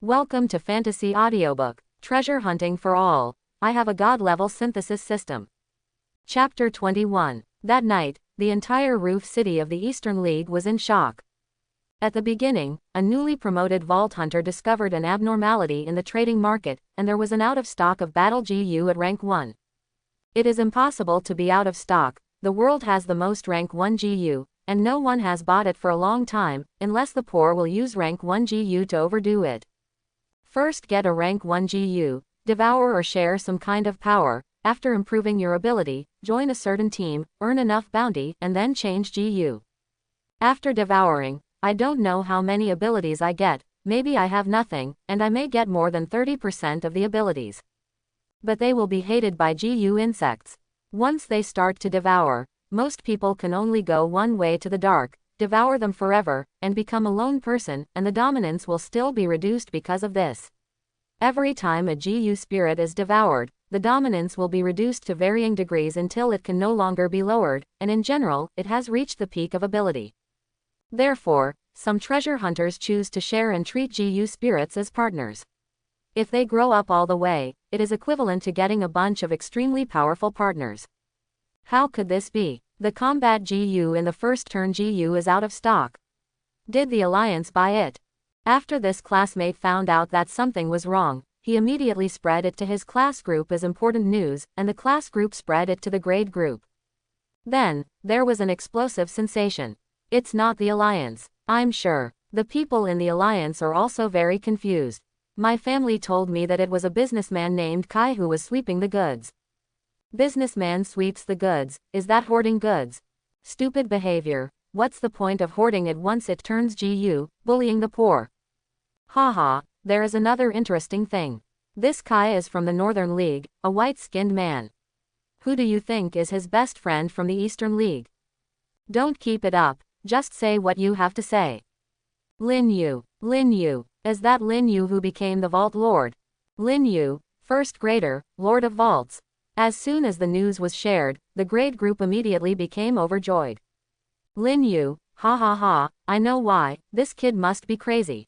Welcome to Fantasy Audiobook, Treasure Hunting for All. I have a God-level synthesis system. Chapter 21. That night, the entire roof city of the Eastern League was in shock. At the beginning, a newly promoted vault hunter discovered an abnormality in the trading market, and there was an out of stock of Battle GU at rank 1. It is impossible to be out of stock. The world has the most rank 1 GU, and no one has bought it for a long time, unless the poor will use rank 1 GU to overdo it. First, get a rank 1 GU, devour or share some kind of power. After improving your ability, join a certain team, earn enough bounty, and then change GU. After devouring, I don't know how many abilities I get, maybe I have nothing, and I may get more than 30% of the abilities. But they will be hated by GU insects. Once they start to devour, most people can only go one way to the dark, devour them forever, and become a lone person, and the dominance will still be reduced because of this. Every time a GU spirit is devoured, the dominance will be reduced to varying degrees until it can no longer be lowered, and in general, it has reached the peak of ability. Therefore, some treasure hunters choose to share and treat GU spirits as partners. If they grow up all the way, it is equivalent to getting a bunch of extremely powerful partners. How could this be? The combat GU in the first turn GU is out of stock. Did the Alliance buy it? After this classmate found out that something was wrong, he immediately spread it to his class group as important news, and the class group spread it to the grade group. Then, there was an explosive sensation. It's not the Alliance, I'm sure. The people in the Alliance are also very confused. My family told me that it was a businessman named Kai who was sweeping the goods. Businessman sweeps the goods, is that hoarding goods? Stupid behavior. What's the point of hoarding it once it turns GU, bullying the poor? Haha, there is another interesting thing. This Kai is from the Northern League, a white-skinned man. Who do you think is his best friend from the Eastern League? Don't keep it up, just say what you have to say. Lin Yu. Lin Yu. Is that Lin Yu who became the Vault Lord? Lin Yu, first grader, Lord of Vaults. As soon as the news was shared, the grade group immediately became overjoyed. Lin Yu, ha ha ha, I know why, this kid must be crazy.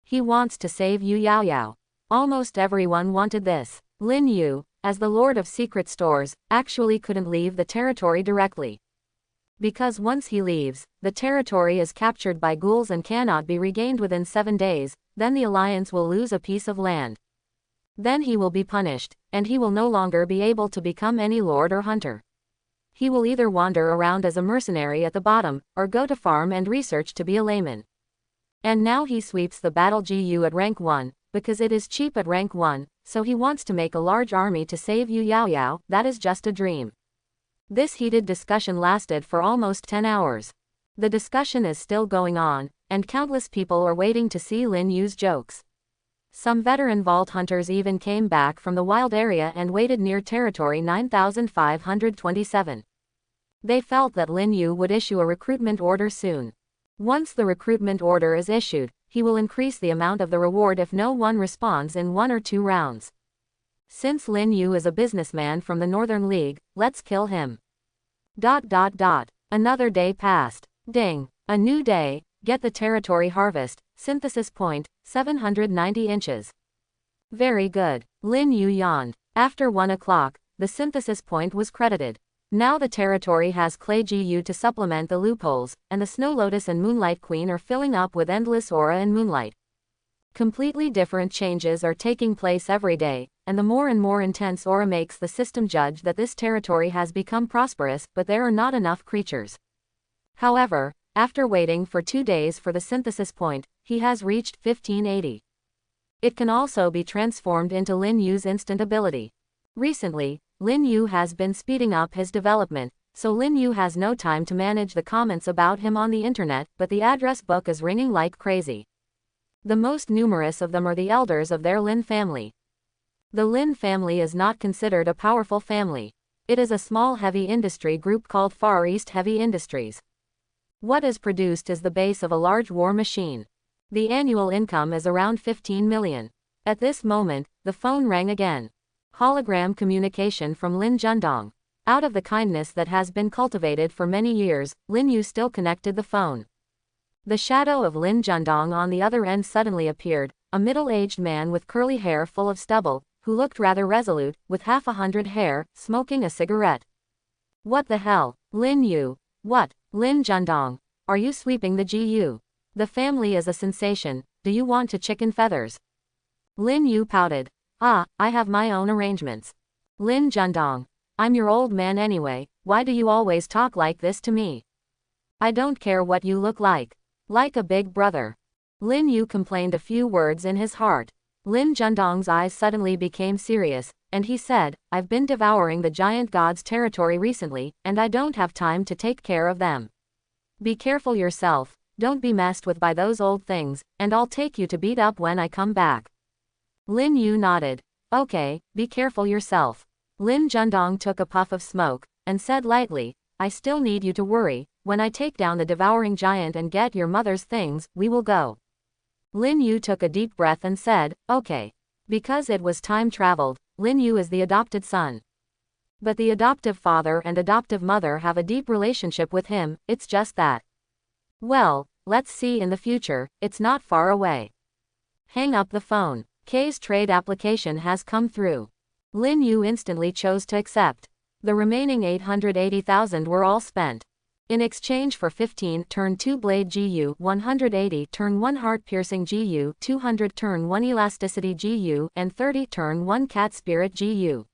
He wants to save Yu Yao Yao. Almost everyone wanted this. Lin Yu, as the Lord of Secret Stores, actually couldn't leave the territory directly. Because once he leaves, the territory is captured by ghouls and cannot be regained within 7 days, then the Alliance will lose a piece of land. Then he will be punished, and he will no longer be able to become any lord or hunter. He will either wander around as a mercenary at the bottom, or go to farm and research to be a layman. And now he sweeps the Battle GU at rank 1, because it is cheap at rank 1, so he wants to make a large army to save Yu Yao Yao. That is just a dream. This heated discussion lasted for almost 10 hours. The discussion is still going on, and countless people are waiting to see Lin Yu's jokes. Some veteran vault hunters even came back from the wild area and waited near territory 9527. They felt that Lin Yu would issue a recruitment order soon. Once the recruitment order is issued, he will increase the amount of the reward if no one responds in 1 or 2 rounds. Since Lin Yu is a businessman from the Northern League, let's kill him. ... Another day passed. Ding. A new day. Get the territory harvest. Synthesis point, 790 inches. Very good. Lin Yu yawned. After 1 o'clock, the synthesis point was credited. Now the territory has clay GU to supplement the loopholes, and the Snow Lotus and Moonlight Queen are filling up with endless aura and moonlight. Completely different changes are taking place every day, and the more and more intense aura makes the system judge that this territory has become prosperous, but there are not enough creatures. However, after waiting for 2 days for the synthesis point, he has reached 1580. It can also be transformed into Lin Yu's instant ability. Recently, Lin Yu has been speeding up his development, so Lin Yu has no time to manage the comments about him on the internet, but the address book is ringing like crazy. The most numerous of them are the elders of their Lin family. The Lin family is not considered a powerful family. It is a small heavy industry group called Far East Heavy Industries. What is produced is the base of a large war machine. The annual income is around 15 million. At this moment, the phone rang again. Hologram communication from Lin Jundong. Out of the kindness that has been cultivated for many years, Lin Yu still connected the phone. The shadow of Lin Jundong on the other end suddenly appeared, a middle-aged man with curly hair full of stubble, who looked rather resolute, with half 100 hair, smoking a cigarette. What the hell? Lin Yu. What? Lin Jundong. Are you sweeping the GU? The family is a sensation, do you want to chicken feathers? Lin Yu pouted. I have my own arrangements. Lin Jundong. I'm your old man anyway, why do you always talk like this to me? I don't care what you look like. Like a big brother. Lin Yu complained a few words in his heart. Lin Jundong's eyes suddenly became serious, and he said, I've been devouring the giant god's territory recently, and I don't have time to take care of them. Be careful yourself, don't be messed with by those old things, and I'll take you to beat up when I come back. Lin Yu nodded. Okay, be careful yourself. Lin Jundong took a puff of smoke, and said lightly, I still need you to worry, when I take down the devouring giant and get your mother's things, we will go. Lin Yu took a deep breath and said, okay. Because it was time-traveled, Lin Yu is the adopted son. But the adoptive father and adoptive mother have a deep relationship with him, it's just that. Well, let's see in the future, it's not far away. Hang up the phone. K's trade application has come through. Lin Yu instantly chose to accept. The remaining 880,000 were all spent. In exchange for 15 turn 2 blade GU, 180 turn 1 heart piercing GU, 200 turn 1 elasticity GU, and 30 turn 1 cat spirit GU.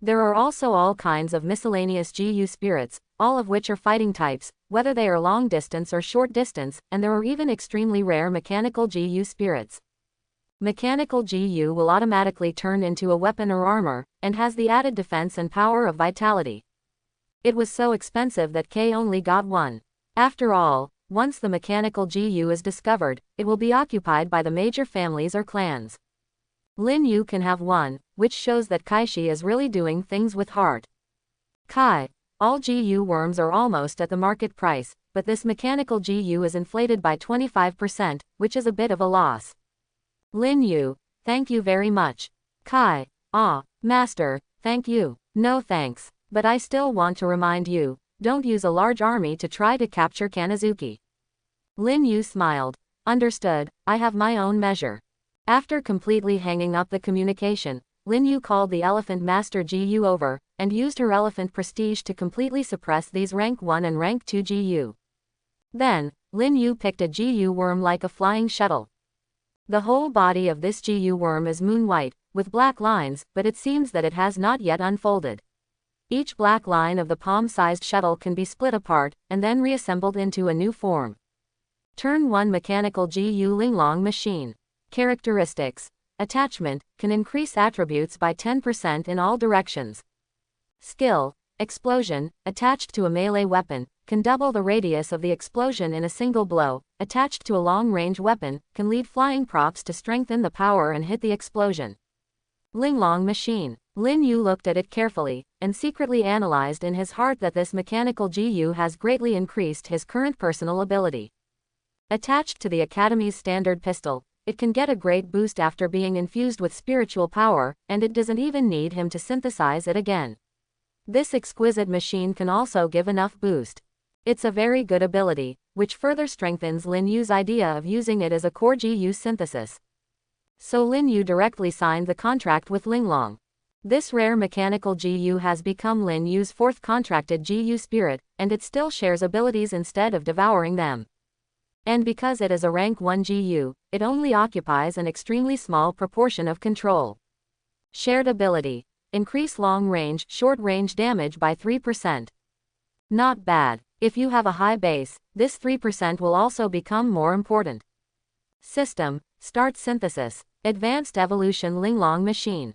There are also all kinds of miscellaneous GU spirits, all of which are fighting types, whether they are long distance or short distance, and there are even extremely rare mechanical GU spirits. Mechanical GU will automatically turn into a weapon or armor, and has the added defense and power of vitality. It was so expensive that K only got one. After all, once the mechanical GU is discovered, it will be occupied by the major families or clans. Lin Yu can have one, which shows that Kaishi is really doing things with heart. Kai. All GU worms are almost at the market price, but this mechanical GU is inflated by 25%, which is a bit of a loss. Lin Yu. Thank you very much. Kai. Master, thank you. No thanks. But I still want to remind you, don't use a large army to try to capture Kanazuki. Lin Yu smiled. Understood, I have my own measure. After completely hanging up the communication, Lin Yu called the Elephant Master GU over, and used her elephant prestige to completely suppress these rank 1 and rank 2 GU. Then, Lin Yu picked a GU worm like a flying shuttle. The whole body of this GU worm is moon white, with black lines, but it seems that it has not yet unfolded. Each black line of the palm-sized shuttle can be split apart, and then reassembled into a new form. Turn 1 mechanical GU Linglong machine. Characteristics. Attachment, can increase attributes by 10% in all directions. Skill. Explosion, attached to a melee weapon, can double the radius of the explosion in a single blow. Attached to a long-range weapon, can lead flying props to strengthen the power and hit the explosion. Linglong machine. Lin Yu looked at it carefully, and secretly analyzed in his heart that this mechanical GU has greatly increased his current personal ability. Attached to the Academy's standard pistol, it can get a great boost after being infused with spiritual power, and it doesn't even need him to synthesize it again. This exquisite machine can also give enough boost. It's a very good ability, which further strengthens Lin Yu's idea of using it as a core GU synthesis. So Lin Yu directly signed the contract with Linglong. This rare mechanical GU has become Lin Yu's 4th contracted GU spirit, and it still shares abilities instead of devouring them. And because it is a rank 1 GU, it only occupies an extremely small proportion of control. Shared ability. Increase long-range, short-range damage by 3%. Not bad. If you have a high base, this 3% will also become more important. System. Start synthesis. Advanced evolution Linglong machine.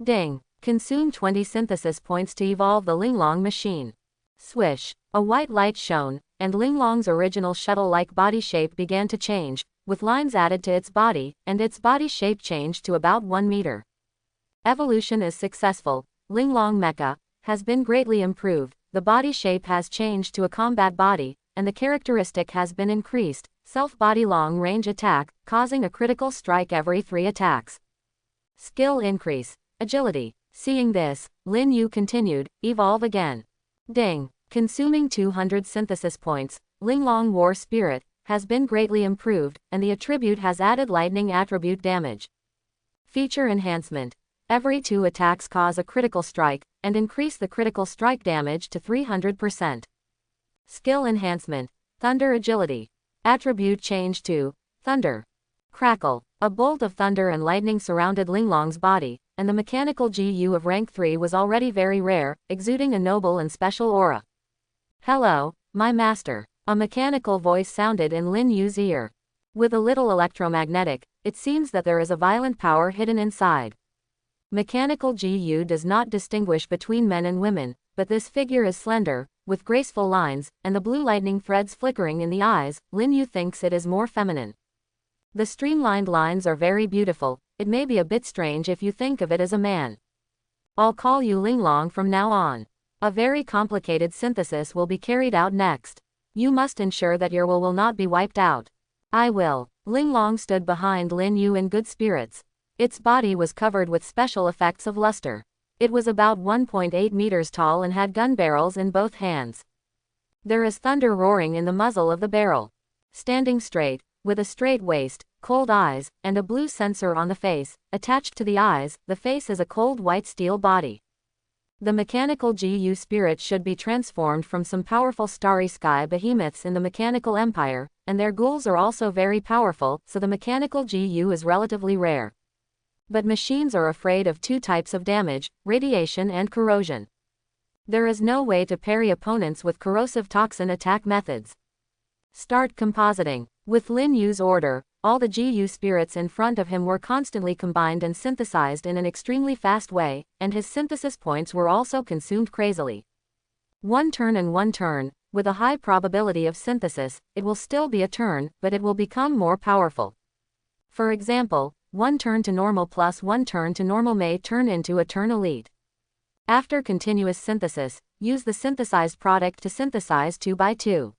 Ding. Consume 20 synthesis points to evolve the Linglong machine. Swish. A white light shone, and Linglong's original shuttle-like body shape began to change, with lines added to its body, and its body shape changed to about 1 meter. Evolution is successful. Linglong Mecha has been greatly improved. The body shape has changed to a combat body, and the characteristic has been increased, self-body long-range attack, causing a critical strike every 3 attacks. Skill increase. Agility. Seeing this, Lin Yu continued, evolve again. Ding. Consuming 200 synthesis points, Linglong War Spirit has been greatly improved, and the attribute has added lightning attribute damage. Feature enhancement. Every 2 attacks cause a critical strike, and increase the critical strike damage to 300%. Skill enhancement. Thunder agility. Attribute change to Thunder. Crackle. A bolt of thunder and lightning surrounded Linglong's body, and the mechanical GU of rank 3 was already very rare, exuding a noble and special aura. "Hello, my master." A mechanical voice sounded in Lin Yu's ear. With a little electromagnetic, it seems that there is a violent power hidden inside. Mechanical GU does not distinguish between men and women, but this figure is slender, with graceful lines, and the blue lightning threads flickering in the eyes. Lin Yu thinks it is more feminine. The streamlined lines are very beautiful. It may be a bit strange if you think of it as a man. "I'll call you Linglong from now on. A very complicated synthesis will be carried out next. You must ensure that your will not be wiped out." "I will." Linglong stood behind Lin Yu in good spirits. Its body was covered with special effects of luster. It was about 1.8 meters tall and had gun barrels in both hands. There is thunder roaring in the muzzle of the barrel. Standing straight, with a straight waist, cold eyes, and a blue sensor on the face, attached to the eyes, the face is a cold white steel body. The mechanical GU spirit should be transformed from some powerful starry sky behemoths in the mechanical empire, and their ghouls are also very powerful, so the mechanical GU is relatively rare. But machines are afraid of 2 types of damage, radiation and corrosion. There is no way to parry opponents with corrosive toxin attack methods. Start compositing. With Lin Yu's order, all the GU spirits in front of him were constantly combined and synthesized in an extremely fast way, and his synthesis points were also consumed crazily. 1 turn and 1 turn, with a high probability of synthesis, it will still be a turn, but it will become more powerful. For example, 1 turn to normal plus 1 turn to normal may turn into a turn elite. After continuous synthesis, use the synthesized product to synthesize 2 by 2.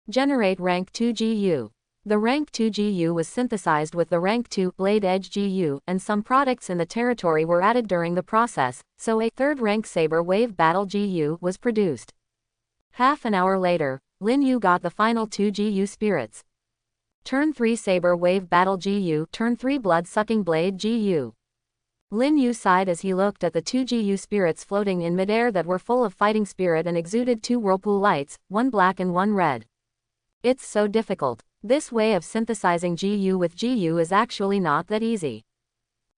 Generate rank 2 GU. The rank 2 GU was synthesized with the rank 2 Blade Edge GU, and some products in the territory were added during the process, so a 3rd rank Saber Wave Battle GU was produced. Half an hour later, Lin Yu got the final 2 GU spirits. Turn 3 Saber Wave Battle GU, Turn 3 Blood-Sucking Blade GU. Lin Yu sighed as he looked at the 2 GU spirits floating in midair that were full of fighting spirit and exuded 2 whirlpool lights, 1 black and 1 red. It's so difficult. This way of synthesizing GU with GU is actually not that easy.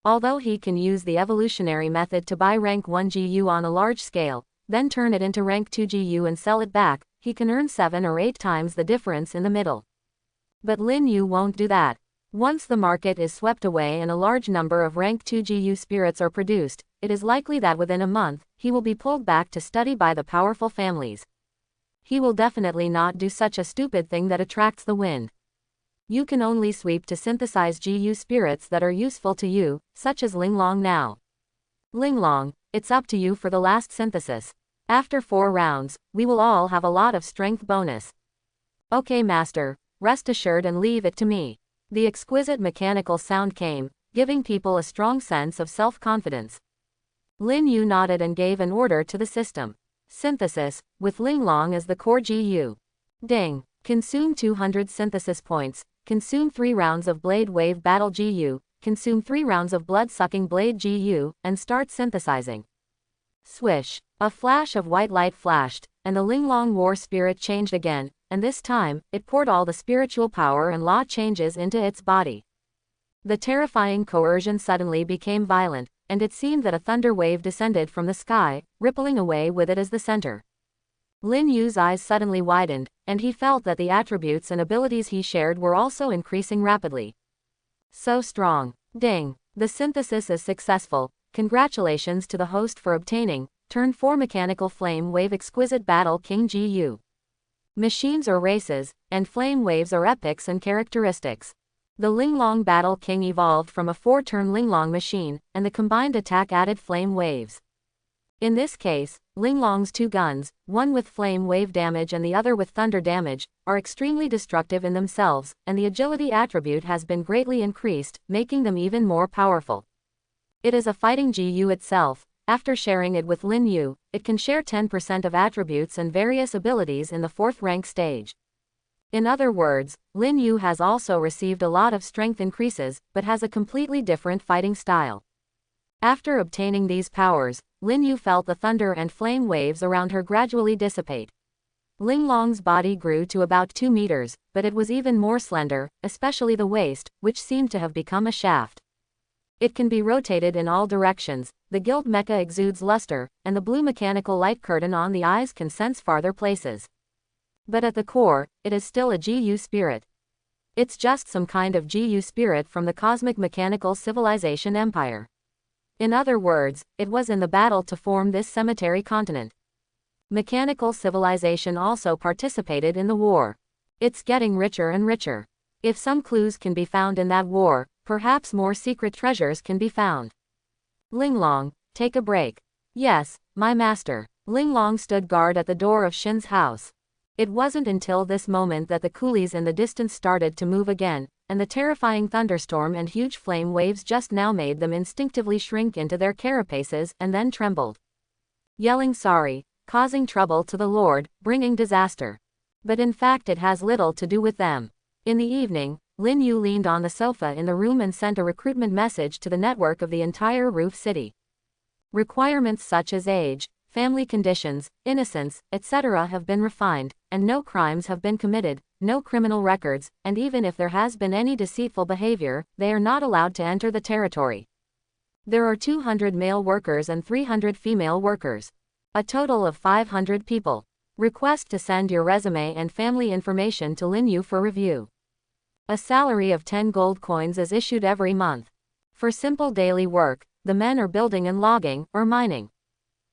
Although he can use the evolutionary method to buy rank 1 GU on a large scale, then turn it into rank 2 GU and sell it back, he can earn 7 or 8 times the difference in the middle. But Lin Yu won't do that. Once the market is swept away and a large number of rank 2 GU spirits are produced, it is likely that within a month, he will be pulled back to study by the powerful families. He will definitely not do such a stupid thing that attracts the wind. You can only sweep to synthesize GU spirits that are useful to you, such as Linglong now. Linglong, it's up to you for the last synthesis. After 4 rounds, we will all have a lot of strength bonus. Okay master, rest assured and leave it to me. The exquisite mechanical sound came, giving people a strong sense of self-confidence. Lin Yu nodded and gave an order to the system. Synthesis, with Linglong as the core GU. Ding. Consume 200 synthesis points, consume 3 rounds of Blade Wave Battle GU, consume 3 rounds of Blood-Sucking Blade GU, and start synthesizing. Swish. A flash of white light flashed, and the Linglong war spirit changed again, and this time, it poured all the spiritual power and law changes into its body. The terrifying coercion suddenly became violent, and it seemed that a thunder wave descended from the sky, rippling away with it as the center. Lin Yu's eyes suddenly widened, and he felt that the attributes and abilities he shared were also increasing rapidly. So strong. Ding. The synthesis is successful. Congratulations to the host for obtaining Turn 4 Mechanical Flame Wave Exquisite Battle King GU. Machines are races, and flame waves are epics and characteristics. The Linglong Battle King evolved from a 4-turn Linglong machine, and the combined attack added flame waves. In this case, Linglong's 2 guns, one with flame wave damage and the other with thunder damage, are extremely destructive in themselves, and the agility attribute has been greatly increased, making them even more powerful. It is a fighting GU itself. After sharing it with Lin Yu, it can share 10% of attributes and various abilities in the 4th rank stage. In other words, Lin Yu has also received a lot of strength increases, but has a completely different fighting style. After obtaining these powers, Lin Yu felt the thunder and flame waves around her gradually dissipate. Ling Long's body grew to about 2 meters, but it was even more slender, especially the waist, which seemed to have become a shaft. It can be rotated in all directions, the gilt mecha exudes luster, and the blue mechanical light curtain on the eyes can sense farther places. But at the core, it is still a GU spirit. It's just some kind of GU spirit from the cosmic mechanical civilization empire. In other words, it was in the battle to form this cemetery continent. Mechanical civilization also participated in the war. It's getting richer and richer. If some clues can be found in that war, perhaps more secret treasures can be found. Linglong, take a break. Yes, my master. Linglong stood guard at the door of Shin's house. It wasn't until this moment that the coolies in the distance started to move again, and the terrifying thunderstorm and huge flame waves just now made them instinctively shrink into their carapaces and then trembled. Yelling sorry, causing trouble to the Lord, bringing disaster. But in fact it has little to do with them. In the evening, Lin Yu leaned on the sofa in the room and sent a recruitment message to the network of the entire roof city. Requirements such as age, family conditions, innocence, etc. have been refined, and no crimes have been committed, no criminal records, and even if there has been any deceitful behavior, they are not allowed to enter the territory. There are 200 male workers and 300 female workers. A total of 500 people. Request to send your resume and family information to Lin Yu for review. A salary of 10 gold coins is issued every month. For simple daily work, the men are building and logging, or mining.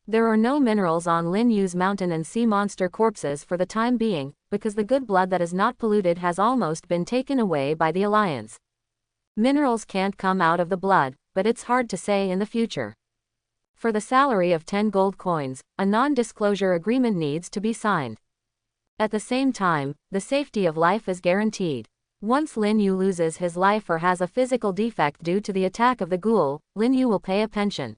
There are no minerals on Lin Yu's mountain and sea monster corpses for the time being, because the good blood that is not polluted has almost been taken away by the Alliance. Minerals can't come out of the blood, but it's hard to say in the future. For the salary of 10 gold coins, a non-disclosure agreement needs to be signed. At the same time, the safety of life is guaranteed. Once Lin Yu loses his life or has a physical defect due to the attack of the ghoul, Lin Yu will pay a pension.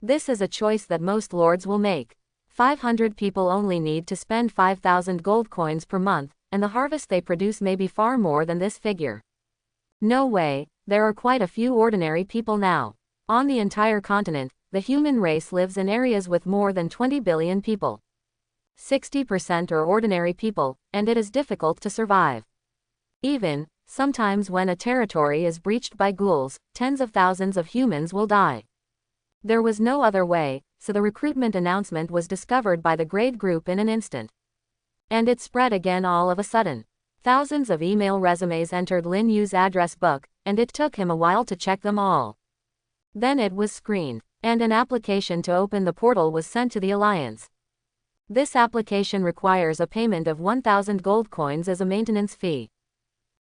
This is a choice that most lords will make. 500 people only need to spend 5,000 gold coins per month, and the harvest they produce may be far more than this figure. No way, there are quite a few ordinary people now. On the entire continent, the human race lives in areas with more than 20 billion people. 60% are ordinary people, and it is difficult to survive. Even, sometimes when a territory is breached by ghouls, tens of thousands of humans will die. There was no other way, so the recruitment announcement was discovered by the grade group in an instant. And it spread again all of a sudden. Thousands of email resumes entered Lin Yu's address book, and it took him a while to check them all. Then it was screened, and an application to open the portal was sent to the Alliance. This application requires a payment of 1,000 gold coins as a maintenance fee.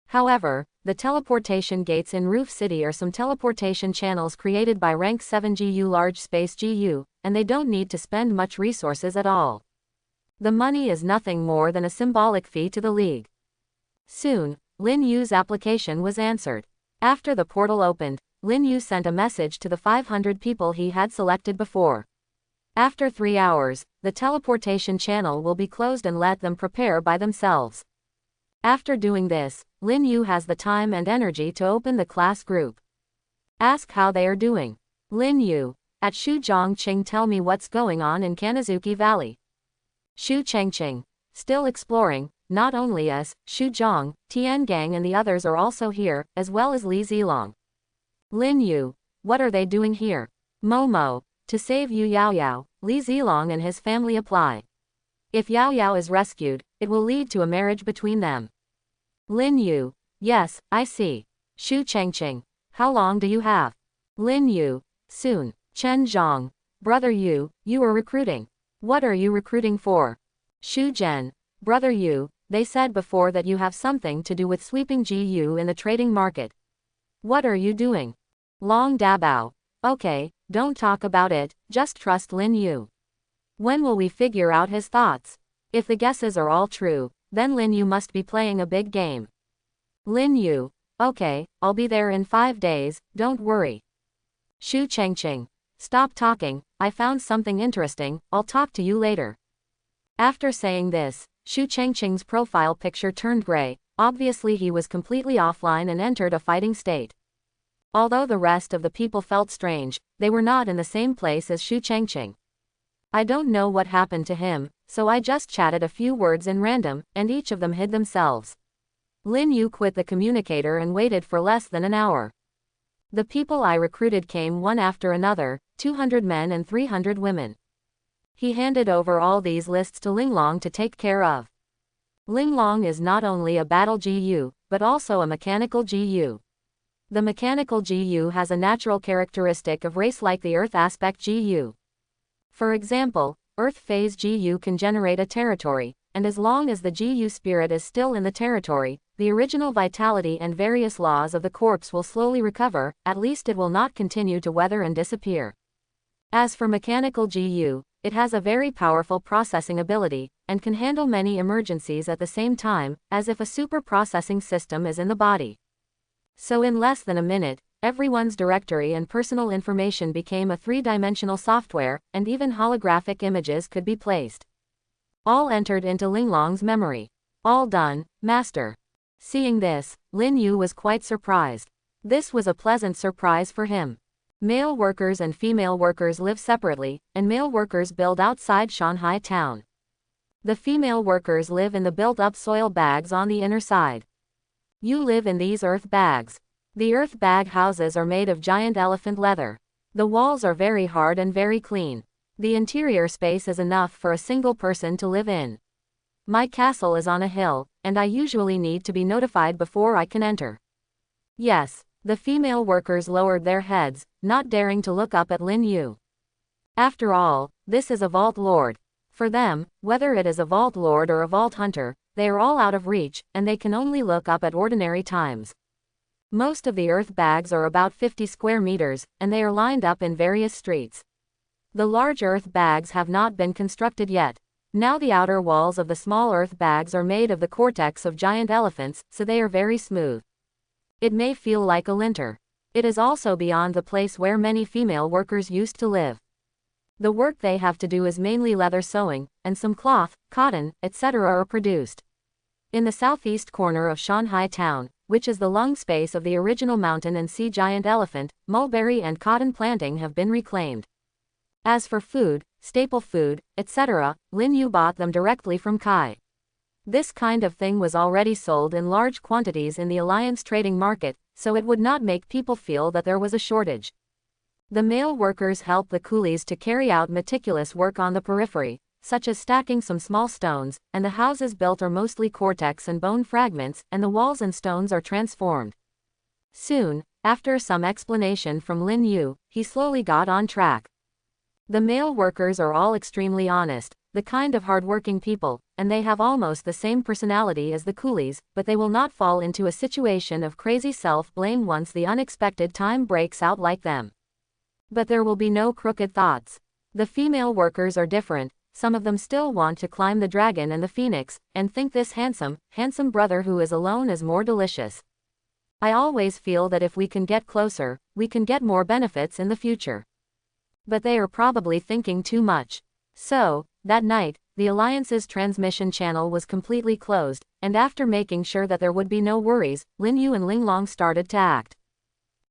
However, the teleportation gates in Roof City are some teleportation channels created by Rank 7 GU Large Space GU, and they don't need to spend much resources at all. The money is nothing more than a symbolic fee to the League. Soon, Lin Yu's application was answered. After the portal opened, Lin Yu sent a message to the 500 people he had selected before. After 3 hours, the teleportation channel will be closed and let them prepare by themselves. After doing this, Lin Yu has the time and energy to open the class group. Ask how they are doing. Lin Yu, at Shu Zhongqing, tell me what's going on in Kanazuki Valley. Shu Chengqing, still exploring, not only us, Shu Zhong, Tian Gang and the others are also here, as well as Li Zilong. Lin Yu, what are they doing here? Momo, to save Yu Yaoyao, Li Zilong and his family apply. If Yaoyao is rescued, it will lead to a marriage between them. Lin Yu, yes, I see. Shu Chengqing, how long do you have? Lin Yu, soon. Chen Zhong, brother Yu, you are recruiting. What are you recruiting for? Shu Zhen, brother Yu, they said before that you have something to do with sweeping GU in the trading market. What are you doing? Long Dabao, okay, don't talk about it, just trust Lin Yu. When will we figure out his thoughts? If the guesses are all true, then Lin Yu must be playing a big game. Lin Yu, okay, I'll be there in 5 days, don't worry. Shu Chengqing, stop talking, I found something interesting, I'll talk to you later. After saying this, Xu Changqing's profile picture turned gray. Obviously he was completely offline and entered a fighting state. Although the rest of the people felt strange, they were not in the same place as Xu Changqing. I don't know what happened to him, so I just chatted a few words in random, and each of them hid themselves. Lin Yu quit the communicator and waited for less than an hour. The people I recruited came one after another, 200 men and 300 women. He handed over all these lists to Linglong to take care of. Linglong is not only a battle GU, but also a mechanical GU. The mechanical GU has a natural characteristic of race like the Earth aspect GU. For example, Earth phase GU can generate a territory, and as long as the GU spirit is still in the territory, the original vitality and various laws of the corpse will slowly recover, at least it will not continue to weather and disappear. As for mechanical GU, it has a very powerful processing ability, and can handle many emergencies at the same time, as if a super processing system is in the body. So in less than a minute, everyone's directory and personal information became a three-dimensional software, and even holographic images could be placed. All entered into Linglong's memory. All done, master. Seeing this, Lin Yu was quite surprised. This was a pleasant surprise for him. Male workers and female workers live separately, and male workers build outside Shanghai town. The female workers live in the built-up soil bags on the inner side. You live in these earth bags. The earth bag houses are made of giant elephant leather. The walls are very hard and very clean. The interior space is enough for a single person to live in. My castle is on a hill, and I usually need to be notified before I can enter. Yes, the female workers lowered their heads, not daring to look up at Lin Yu. After all, this is a vault lord. For them, whether it is a vault lord or a vault hunter, they are all out of reach, and they can only look up at ordinary times. Most of the earth bags are about 50 square meters, and they are lined up in various streets. The large earth bags have not been constructed yet. Now the outer walls of the small earth bags are made of the cortex of giant elephants, so they are very smooth. It may feel like a linter. It is also beyond the place where many female workers used to live. The work they have to do is mainly leather sewing, and some cloth, cotton, etc. are produced. In the southeast corner of Shanghai town, which is the lung space of the original mountain and sea giant elephant, mulberry and cotton planting have been reclaimed. As for food, staple food, etc., Lin Yu bought them directly from Kai. This kind of thing was already sold in large quantities in the Alliance trading market, so it would not make people feel that there was a shortage. The male workers help the coolies to carry out meticulous work on the periphery, such as stacking some small stones, and the houses built are mostly cortex and bone fragments, and the walls and stones are transformed. Soon, after some explanation from Lin Yu, he slowly got on track. The male workers are all extremely honest, the kind of hard-working people, and they have almost the same personality as the coolies, but they will not fall into a situation of crazy self-blame once the unexpected time breaks out like them. But there will be no crooked thoughts. The female workers are different. Some of them still want to climb the dragon and the phoenix, and think this handsome brother who is alone is more delicious. I always feel that if we can get closer, we can get more benefits in the future. But they are probably thinking too much. So, that night, the Alliance's transmission channel was completely closed, and after making sure that there would be no worries, Lin Yu and Linglong started to act.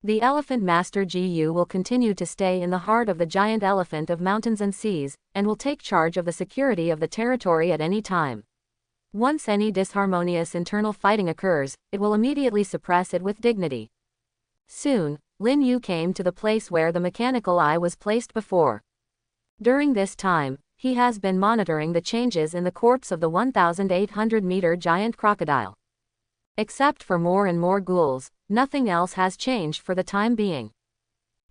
The Elephant Master GU will continue to stay in the heart of the giant elephant of mountains and seas, and will take charge of the security of the territory at any time. Once any disharmonious internal fighting occurs, it will immediately suppress it with dignity. Soon, Lin Yu came to the place where the mechanical eye was placed before. During this time, he has been monitoring the changes in the corpse of the 1,800-meter giant crocodile. Except for more and more ghouls, nothing else has changed for the time being.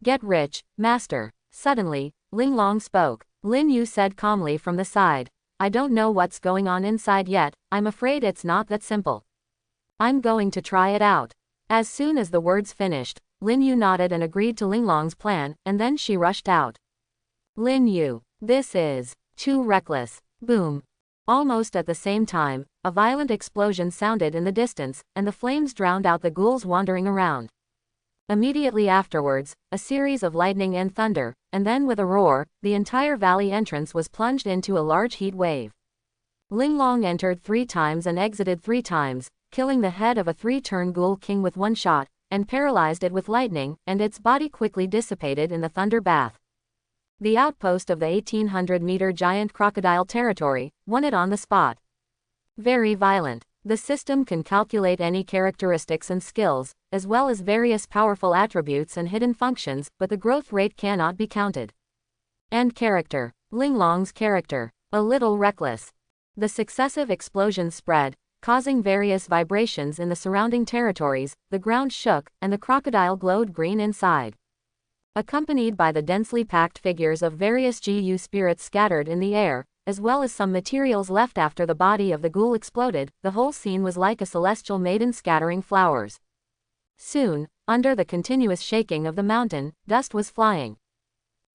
Get rich, master. Suddenly, Linglong spoke. Lin Yu said calmly from the side, I don't know what's going on inside yet, I'm afraid it's not that simple. I'm going to try it out. As soon as the words finished, Lin Yu nodded and agreed to Linglong's plan, and then she rushed out. Lin Yu, this is too reckless. Boom. Almost at the same time, a violent explosion sounded in the distance, and the flames drowned out the ghouls wandering around. Immediately afterwards, a series of lightning and thunder, and then with a roar, the entire valley entrance was plunged into a large heat wave. Linglong entered 3 times and exited 3 times, killing the head of a 3-turn ghoul king with 1 shot, and paralyzed it with lightning, and its body quickly dissipated in the thunder bath. The outpost of the 1800-meter giant crocodile territory won it on the spot. Very violent. The system can calculate any characteristics and skills, as well as various powerful attributes and hidden functions, but the growth rate cannot be counted. And character. Linglong's character. A little reckless. The successive explosions spread, causing various vibrations in the surrounding territories, the ground shook, and the crocodile glowed green inside. Accompanied by the densely packed figures of various GU spirits scattered in the air, as well as some materials left after the body of the ghoul exploded, the whole scene was like a celestial maiden scattering flowers. Soon, under the continuous shaking of the mountain, dust was flying.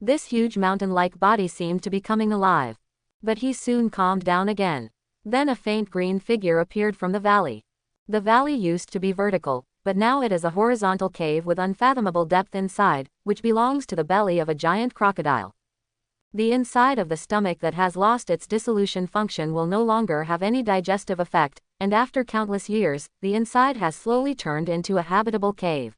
This huge mountain-like body seemed to be coming alive. But he soon calmed down again. Then a faint green figure appeared from the valley. The valley used to be vertical, but now it is a horizontal cave with unfathomable depth inside, which belongs to the belly of a giant crocodile. The inside of the stomach that has lost its dissolution function will no longer have any digestive effect, and after countless years, the inside has slowly turned into a habitable cave.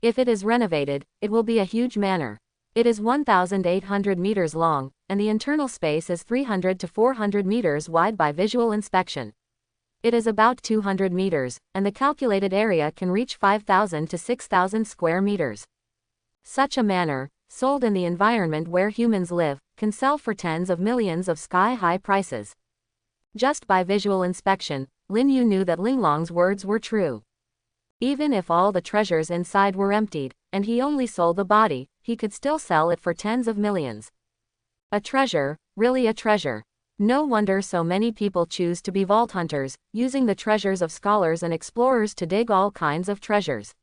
If it is renovated, it will be a huge manor. It is 1,800 meters long, and the internal space is 300 to 400 meters wide by visual inspection. It is about 200 meters, and the calculated area can reach 5,000 to 6,000 square meters. Such a manor, sold in the environment where humans live, can sell for tens of millions of sky-high prices. Just by visual inspection, Lin Yu knew that Linglong's words were true. Even if all the treasures inside were emptied, and he only sold the body, he could still sell it for tens of millions. A treasure, really a treasure. No wonder so many people choose to be vault hunters, using the treasures of scholars and explorers to dig all kinds of treasures.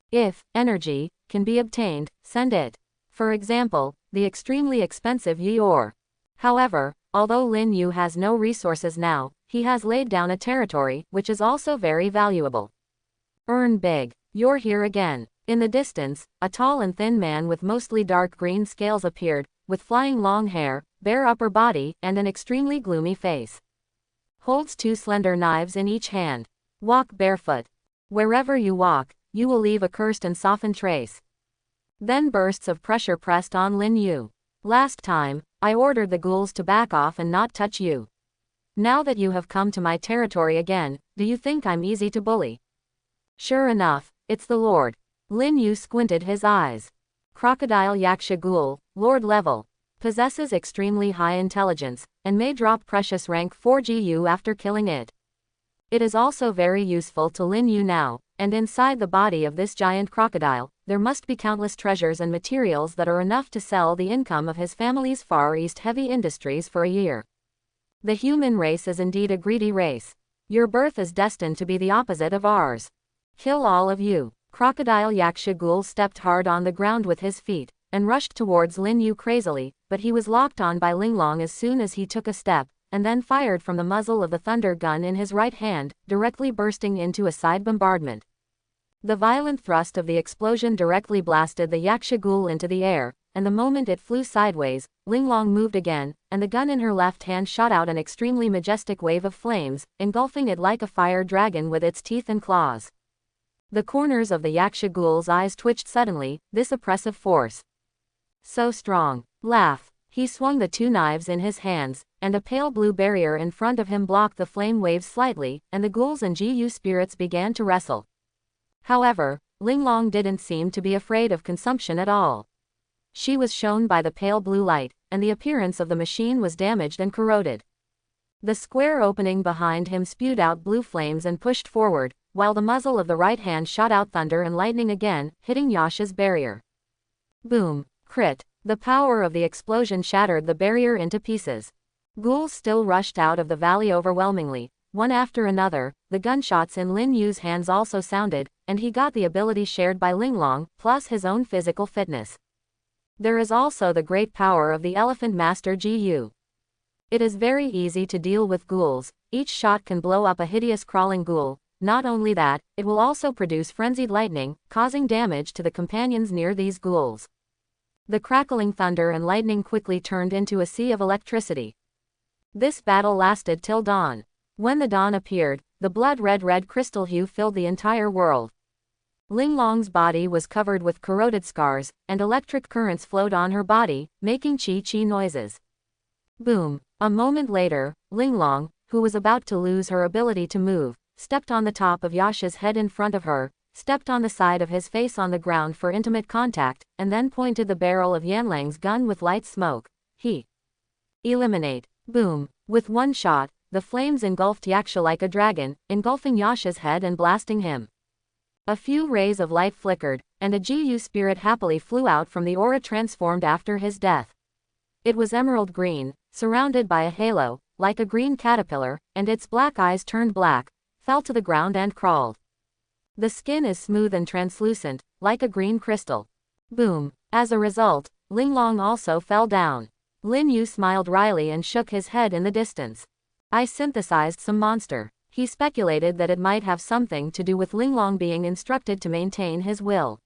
If energy can be obtained, send it. For example, the extremely expensive Yi ore. However, although Lin Yu has no resources now, he has laid down a territory, which is also very valuable. Earn big. You're here again. In the distance, a tall and thin man with mostly dark green scales appeared, with flying long hair, bare upper body, and an extremely gloomy face. Holds 2 slender knives in each hand. Walk barefoot. Wherever you walk, you will leave a cursed and softened trace. Then bursts of pressure pressed on Lin Yu. Last time, I ordered the ghouls to back off and not touch you. Now that you have come to my territory again, do you think I'm easy to bully? Sure enough, it's the Lord. Lin Yu squinted his eyes. Crocodile Yaksha Ghoul, Lord level. Possesses extremely high intelligence, and may drop precious rank 4 GU after killing it. It is also very useful to Lin Yu now, and inside the body of this giant crocodile, there must be countless treasures and materials that are enough to sell the income of his family's Far East heavy industries for a year. The human race is indeed a greedy race. Your birth is destined to be the opposite of ours. Kill all of you. Crocodile Yaksha Ghoul stepped hard on the ground with his feet, and rushed towards Lin Yu crazily, but he was locked on by Linglong as soon as he took a step, and then fired from the muzzle of the thunder gun in his right hand, directly bursting into a side bombardment. The violent thrust of the explosion directly blasted the Yaksha Ghoul into the air, and the moment it flew sideways, Linglong moved again, and the gun in her left hand shot out an extremely majestic wave of flames, engulfing it like a fire dragon with its teeth and claws. The corners of the Yaksha Ghoul's eyes twitched suddenly, this oppressive force. So strong. Laugh. He swung the 2 knives in his hands, and a pale blue barrier in front of him blocked the flame waves slightly, and the ghouls and GU spirits began to wrestle. However, Linglong didn't seem to be afraid of consumption at all. She was shown by the pale blue light, and the appearance of the machine was damaged and corroded. The square opening behind him spewed out blue flames and pushed forward, while the muzzle of the right hand shot out thunder and lightning again, hitting Yasha's barrier. Boom. Crit. The power of the explosion shattered the barrier into pieces. Ghouls still rushed out of the valley overwhelmingly, one after another. The gunshots in Lin Yu's hands also sounded, and he got the ability shared by Linglong, plus his own physical fitness. There is also the great power of the Elephant Master GU. It is very easy to deal with ghouls. Each shot can blow up a hideous crawling ghoul. Not only that, it will also produce frenzied lightning, causing damage to the companions near these ghouls. The crackling thunder and lightning quickly turned into a sea of electricity. This battle lasted till dawn. When the dawn appeared, the blood-red crystal hue filled the entire world. Linglong's body was covered with corroded scars, and electric currents flowed on her body, making chi-chi noises. Boom! A moment later, Linglong, who was about to lose her ability to move, stepped on the top of Yasha's head in front of her, stepped on the side of his face on the ground for intimate contact, and then pointed the barrel of Yanlang's gun with light smoke. He eliminate. Boom! With one shot, the flames engulfed Yaksha like a dragon, engulfing Yasha's head and blasting him. A few rays of light flickered, and a Gu spirit happily flew out from the aura transformed after his death. It was emerald green, surrounded by a halo, like a green caterpillar, and its black eyes turned black, fell to the ground and crawled. The skin is smooth and translucent, like a green crystal. Boom! As a result, Linglong also fell down. Lin Yu smiled wryly and shook his head in the distance. I synthesized some monster. He speculated that it might have something to do with Linglong being instructed to maintain his will.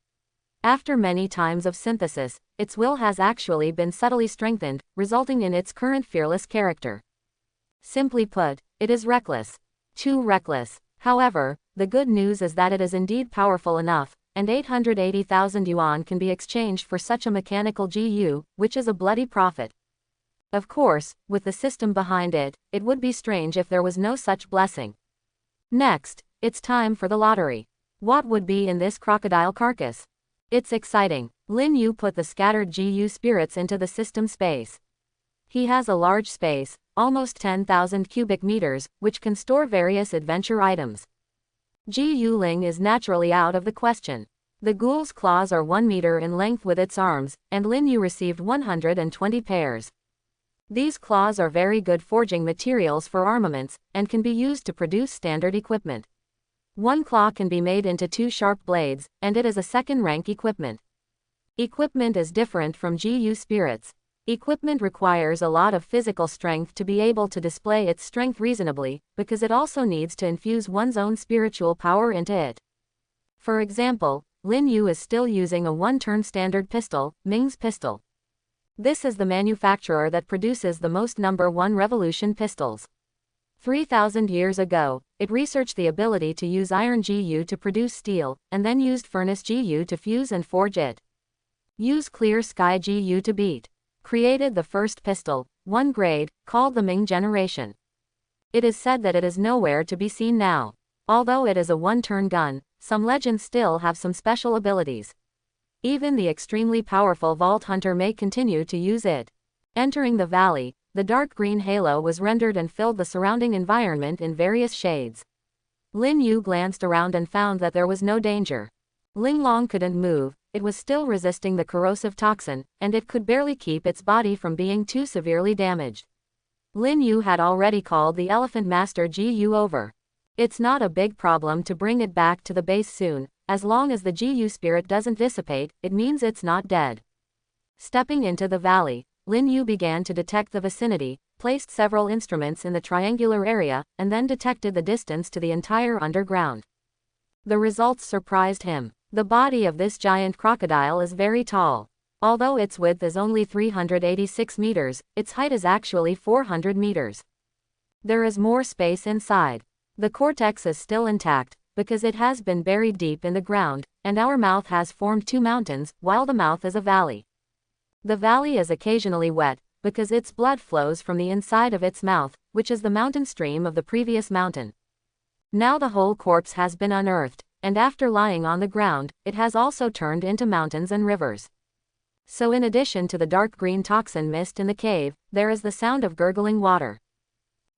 After many times of synthesis, its will has actually been subtly strengthened, resulting in its current fearless character. Simply put, it is reckless. Too reckless. However, the good news is that it is indeed powerful enough, and 880,000 yuan can be exchanged for such a mechanical GU, which is a bloody profit. Of course, with the system behind it, it would be strange if there was no such blessing. Next, it's time for the lottery. What would be in this crocodile carcass? It's exciting. Lin Yu put the scattered GU spirits into the system space. He has a large space, almost 10,000 cubic meters, which can store various adventure items. GU Ling is naturally out of the question. The ghoul's claws are 1 meter in length with its arms, and Lin Yu received 120 pairs. These claws are very good forging materials for armaments, and can be used to produce standard equipment. One claw can be made into 2 sharp blades, and it is a second-rank equipment. Equipment is different from GU spirits. Equipment requires a lot of physical strength to be able to display its strength reasonably, because it also needs to infuse one's own spiritual power into it. For example, Lin Yu is still using a one-turn standard pistol, Ming's pistol. This is the manufacturer that produces the most number 1 revolution pistols. 3,000 years ago, it researched the ability to use iron GU to produce steel, and then used furnace GU to fuse and forge it. Use clear sky GU to beat. Created the first pistol, 1 grade, called the Ming generation. It is said that it is nowhere to be seen now. Although it is a one-turn gun, some legends still have some special abilities. Even the extremely powerful Vault Hunter may continue to use it. Entering the valley, the dark green halo was rendered and filled the surrounding environment in various shades. Lin Yu glanced around and found that there was no danger. Linglong couldn't move, it was still resisting the corrosive toxin, and it could barely keep its body from being too severely damaged. Lin Yu had already called the Elephant Master GU over. It's not a big problem to bring it back to the base soon. As long as the GU spirit doesn't dissipate, it means it's not dead. Stepping into the valley, Lin Yu began to detect the vicinity, placed several instruments in the triangular area, and then detected the distance to the entire underground. The results surprised him. The body of this giant crocodile is very tall. Although its width is only 386 meters, its height is actually 400 meters. There is more space inside. The cortex is still intact, because it has been buried deep in the ground, and our mouth has formed 2 mountains, while the mouth is a valley. The valley is occasionally wet, because its blood flows from the inside of its mouth, which is the mountain stream of the previous mountain. Now the whole corpse has been unearthed, and after lying on the ground, it has also turned into mountains and rivers. So in addition to the dark green toxin mist in the cave, there is the sound of gurgling water.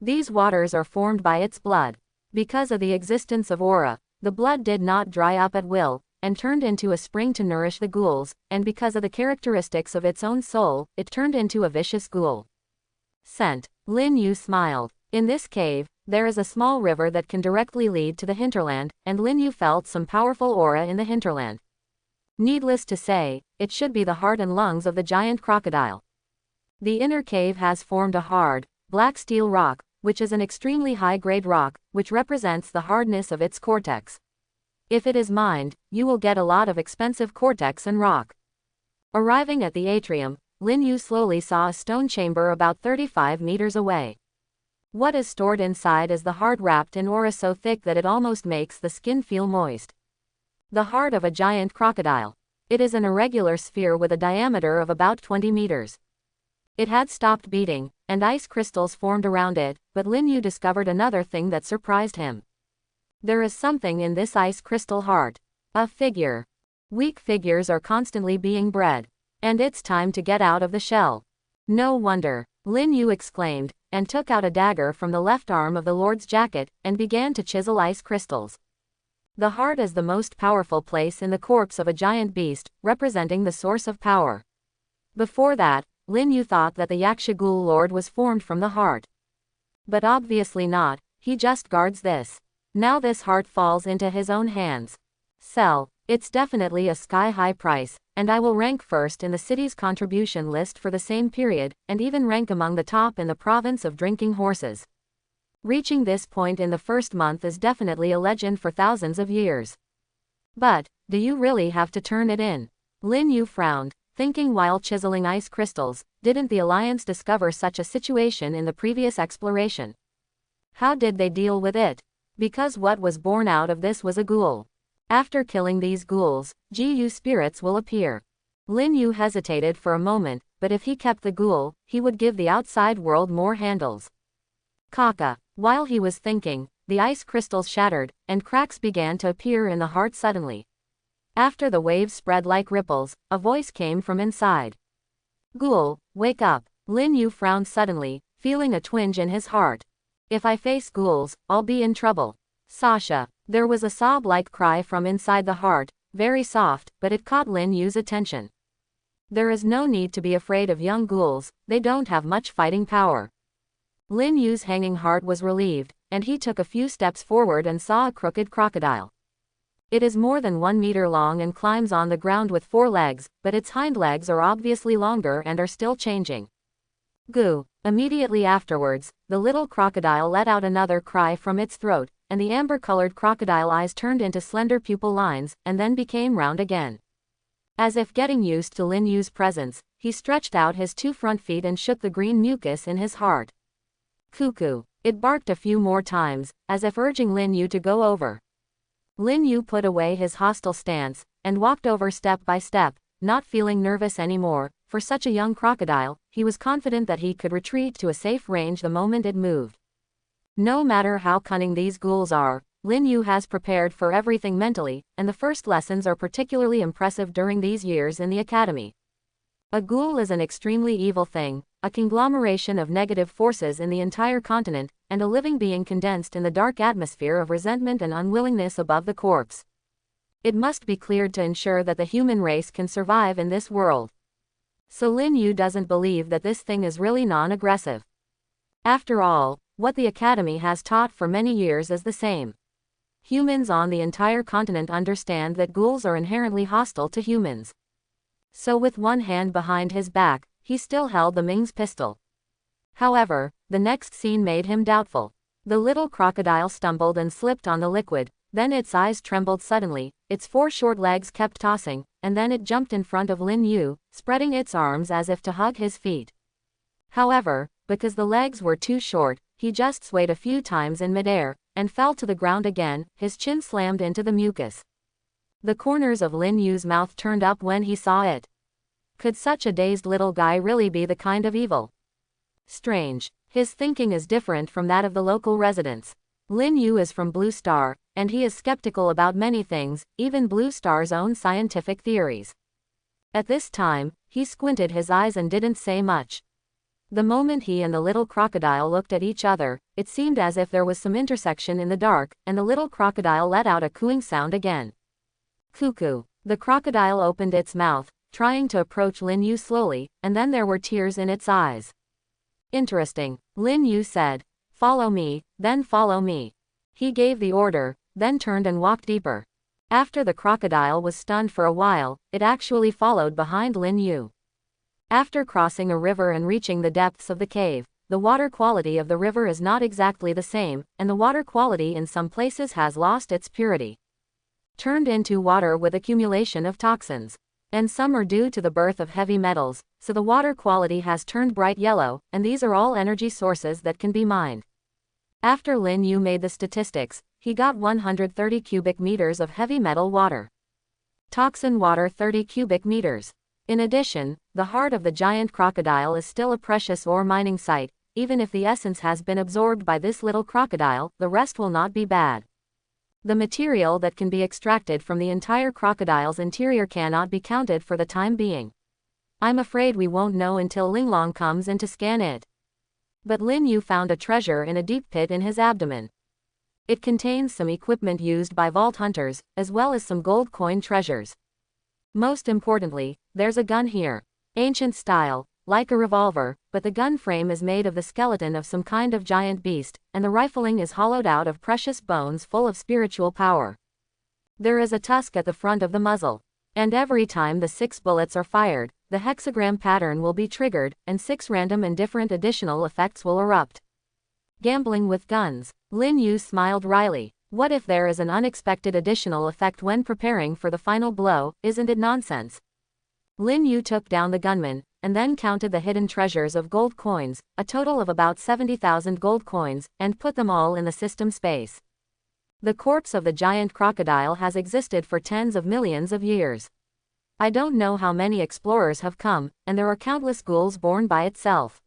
These waters are formed by its blood. Because of the existence of aura, the blood did not dry up at will, and turned into a spring to nourish the ghouls, and because of the characteristics of its own soul, it turned into a vicious ghoul. Scent. Lin Yu smiled. In this cave, there is a small river that can directly lead to the hinterland, and Lin Yu felt some powerful aura in the hinterland. Needless to say, it should be the heart and lungs of the giant crocodile. The inner cave has formed a hard, black steel rock, which is an extremely high-grade rock, which represents the hardness of its cortex. If it is mined, you will get a lot of expensive cortex and rock. Arriving at the atrium, Lin Yu slowly saw a stone chamber about 35 meters away. What is stored inside is the heart wrapped in aura so thick that it almost makes the skin feel moist. The heart of a giant crocodile. It is an irregular sphere with a diameter of about 20 meters. It had stopped beating, and ice crystals formed around it, but Lin Yu discovered another thing that surprised him. There is something in this ice crystal heart. A figure. Weak figures are constantly being bred. And it's time to get out of the shell. No wonder, Lin Yu exclaimed, and took out a dagger from the left arm of the Lord's jacket, and began to chisel ice crystals. The heart is the most powerful place in the corpse of a giant beast, representing the source of power. Before that, Lin Yu thought that the Yakshagul Lord was formed from the heart. But obviously not, he just guards this. Now this heart falls into his own hands. Sell. It's definitely a sky-high price, and I will rank first in the city's contribution list for the same period, and even rank among the top in the province of drinking horses. Reaching this point in the first month is definitely a legend for thousands of years. But, do you really have to turn it in? Lin Yu frowned, thinking while chiseling ice crystals, didn't the Alliance discover such a situation in the previous exploration? How did they deal with it? Because what was born out of this was a ghoul. After killing these ghouls, Gu spirits will appear. Lin Yu hesitated for a moment, but if he kept the ghoul, he would give the outside world more handles. Kaka. While he was thinking, the ice crystals shattered, and cracks began to appear in the heart suddenly. After the waves spread like ripples, a voice came from inside. Ghoul, wake up. Lin Yu frowned suddenly, feeling a twinge in his heart. If I face ghouls, I'll be in trouble. Sasha. There was a sob-like cry from inside the heart, very soft, but it caught Lin Yu's attention. There is no need to be afraid of young ghouls, they don't have much fighting power. Lin Yu's hanging heart was relieved, and he took a few steps forward and saw a crooked crocodile. It is more than 1 meter long and climbs on the ground with 4 legs, but its hind legs are obviously longer and are still changing. Goo. Immediately afterwards, the little crocodile let out another cry from its throat, and the amber-colored crocodile eyes turned into slender pupil lines, and then became round again. As if getting used to Lin Yu's presence, he stretched out his 2 front feet and shook the green mucus in his heart. Cuckoo. It barked a few more times, as if urging Lin Yu to go over. Lin Yu put away his hostile stance, and walked over step by step, not feeling nervous anymore. For such a young crocodile, he was confident that he could retreat to a safe range the moment it moved. No matter how cunning these ghouls are, Lin Yu has prepared for everything mentally, and the first lessons are particularly impressive during these years in the academy. A ghoul is an extremely evil thing, a conglomeration of negative forces in the entire continent, and a living being condensed in the dark atmosphere of resentment and unwillingness above the corpse. It must be cleared to ensure that the human race can survive in this world. So Lin Yu doesn't believe that this thing is really non-aggressive. After all, what the Academy has taught for many years is the same. Humans on the entire continent understand that ghouls are inherently hostile to humans. So with one hand behind his back, he still held the Ming's pistol. However, the next scene made him doubtful. The little crocodile stumbled and slipped on the liquid, then its eyes trembled suddenly, its 4 short legs kept tossing, and then it jumped in front of Lin Yu, spreading its arms as if to hug his feet. However, because the legs were too short, he just swayed a few times in midair, and fell to the ground again, his chin slammed into the mucus. The corners of Lin Yu's mouth turned up when he saw it. Could such a dazed little guy really be the kind of evil? Strange. His thinking is different from that of the local residents. Lin Yu is from Blue Star, and he is skeptical about many things, even Blue Star's own scientific theories. At this time, he squinted his eyes and didn't say much. The moment he and the little crocodile looked at each other, it seemed as if there was some intersection in the dark, and the little crocodile let out a cooing sound again. Cuckoo. The crocodile opened its mouth, trying to approach Lin Yu slowly, and then there were tears in its eyes. Interesting, Lin Yu said. Follow me, then follow me. He gave the order, then turned and walked deeper. After the crocodile was stunned for a while, it actually followed behind Lin Yu. After crossing a river and reaching the depths of the cave, the water quality of the river is not exactly the same, and the water quality in some places has lost its purity. Turned into water with accumulation of toxins. And some are due to the birth of heavy metals, so the water quality has turned bright yellow, and these are all energy sources that can be mined. After Lin Yu made the statistics, he got 130 cubic meters of heavy metal water. Toxin water 30 cubic meters. In addition, the heart of the giant crocodile is still a precious ore mining site. Even if the essence has been absorbed by this little crocodile, the rest will not be bad. The material that can be extracted from the entire crocodile's interior cannot be counted for the time being. I'm afraid we won't know until Linglong comes in to scan it. But Lin Yu found a treasure in a deep pit in his abdomen. It contains some equipment used by vault hunters, as well as some gold coin treasures. Most importantly, there's a gun here. Ancient style, like a revolver, but the gun frame is made of the skeleton of some kind of giant beast, and the rifling is hollowed out of precious bones full of spiritual power. There is a tusk at the front of the muzzle. And every time the 6 bullets are fired, the hexagram pattern will be triggered, and 6 random and different additional effects will erupt. Gambling with guns. Lin Yu smiled wryly. What if there is an unexpected additional effect when preparing for the final blow? Isn't it nonsense? Lin Yu took down the gunman, and then counted the hidden treasures of gold coins, a total of about 70,000 gold coins, and put them all in the system space. The corpse of the giant crocodile has existed for tens of millions of years. I don't know how many explorers have come, and there are countless ghouls born by itself.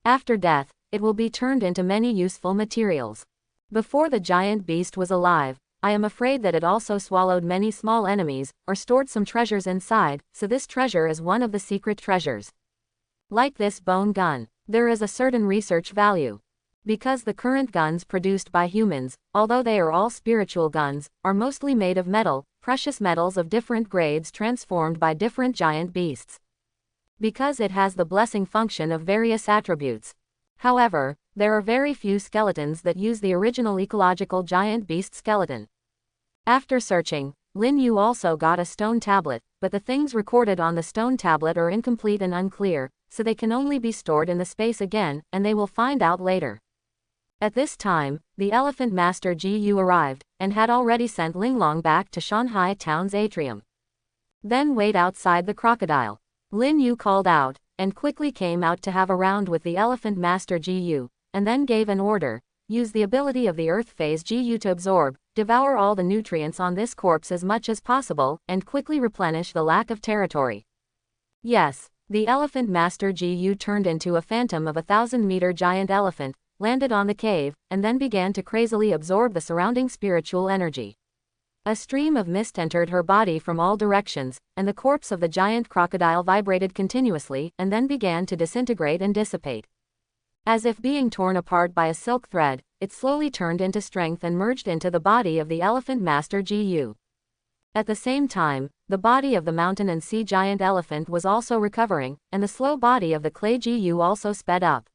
After death, it will be turned into many useful materials. Before the giant beast was alive, I am afraid that it also swallowed many small enemies, or stored some treasures inside, so this treasure is one of the secret treasures. Like this bone gun, there is a certain research value. Because the current guns produced by humans, although they are all spiritual guns, are mostly made of metal, precious metals of different grades transformed by different giant beasts. Because it has the blessing function of various attributes. However, there are very few skeletons that use the original ecological giant beast skeleton. After searching, Lin Yu also got a stone tablet, but the things recorded on the stone tablet are incomplete and unclear, so they can only be stored in the space again, and they will find out later. At this time, the Elephant Master Gu arrived, and had already sent Linglong back to Shanghai town's atrium. Then wait outside the crocodile. Lin Yu called out, and quickly came out to have a round with the Elephant Master Gu, and then gave an order: use the ability of the Earth Phase Gu to absorb, devour all the nutrients on this corpse as much as possible, and quickly replenish the lack of territory. Yes, the Elephant Master Gu turned into a phantom of 1,000-meter giant elephant, landed on the cave, and then began to crazily absorb the surrounding spiritual energy. A stream of mist entered her body from all directions, and the corpse of the giant crocodile vibrated continuously and then began to disintegrate and dissipate. As if being torn apart by a silk thread, it slowly turned into strength and merged into the body of the Elephant Master Gu. At the same time, the body of the mountain and sea giant elephant was also recovering, and the slow body of the clay Gu also sped up.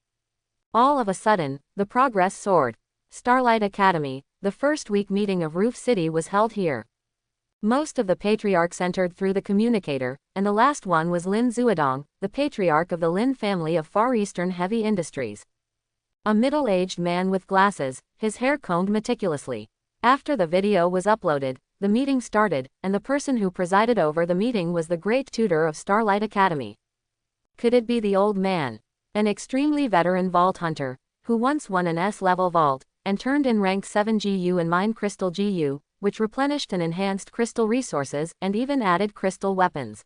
All of a sudden, the progress soared. Starlight Academy, the first week meeting of Roof City was held here. Most of the patriarchs entered through the communicator, and the last one was Lin Zuodong, the patriarch of the Lin family of Far Eastern heavy industries. A middle-aged man with glasses, his hair combed meticulously. After the video was uploaded, the meeting started, and the person who presided over the meeting was the great tutor of Starlight Academy. Could it be the old man? An extremely veteran vault hunter, who once won an S-level vault, and turned in rank 7 GU and mined crystal GU, which replenished and enhanced crystal resources, and even added crystal weapons.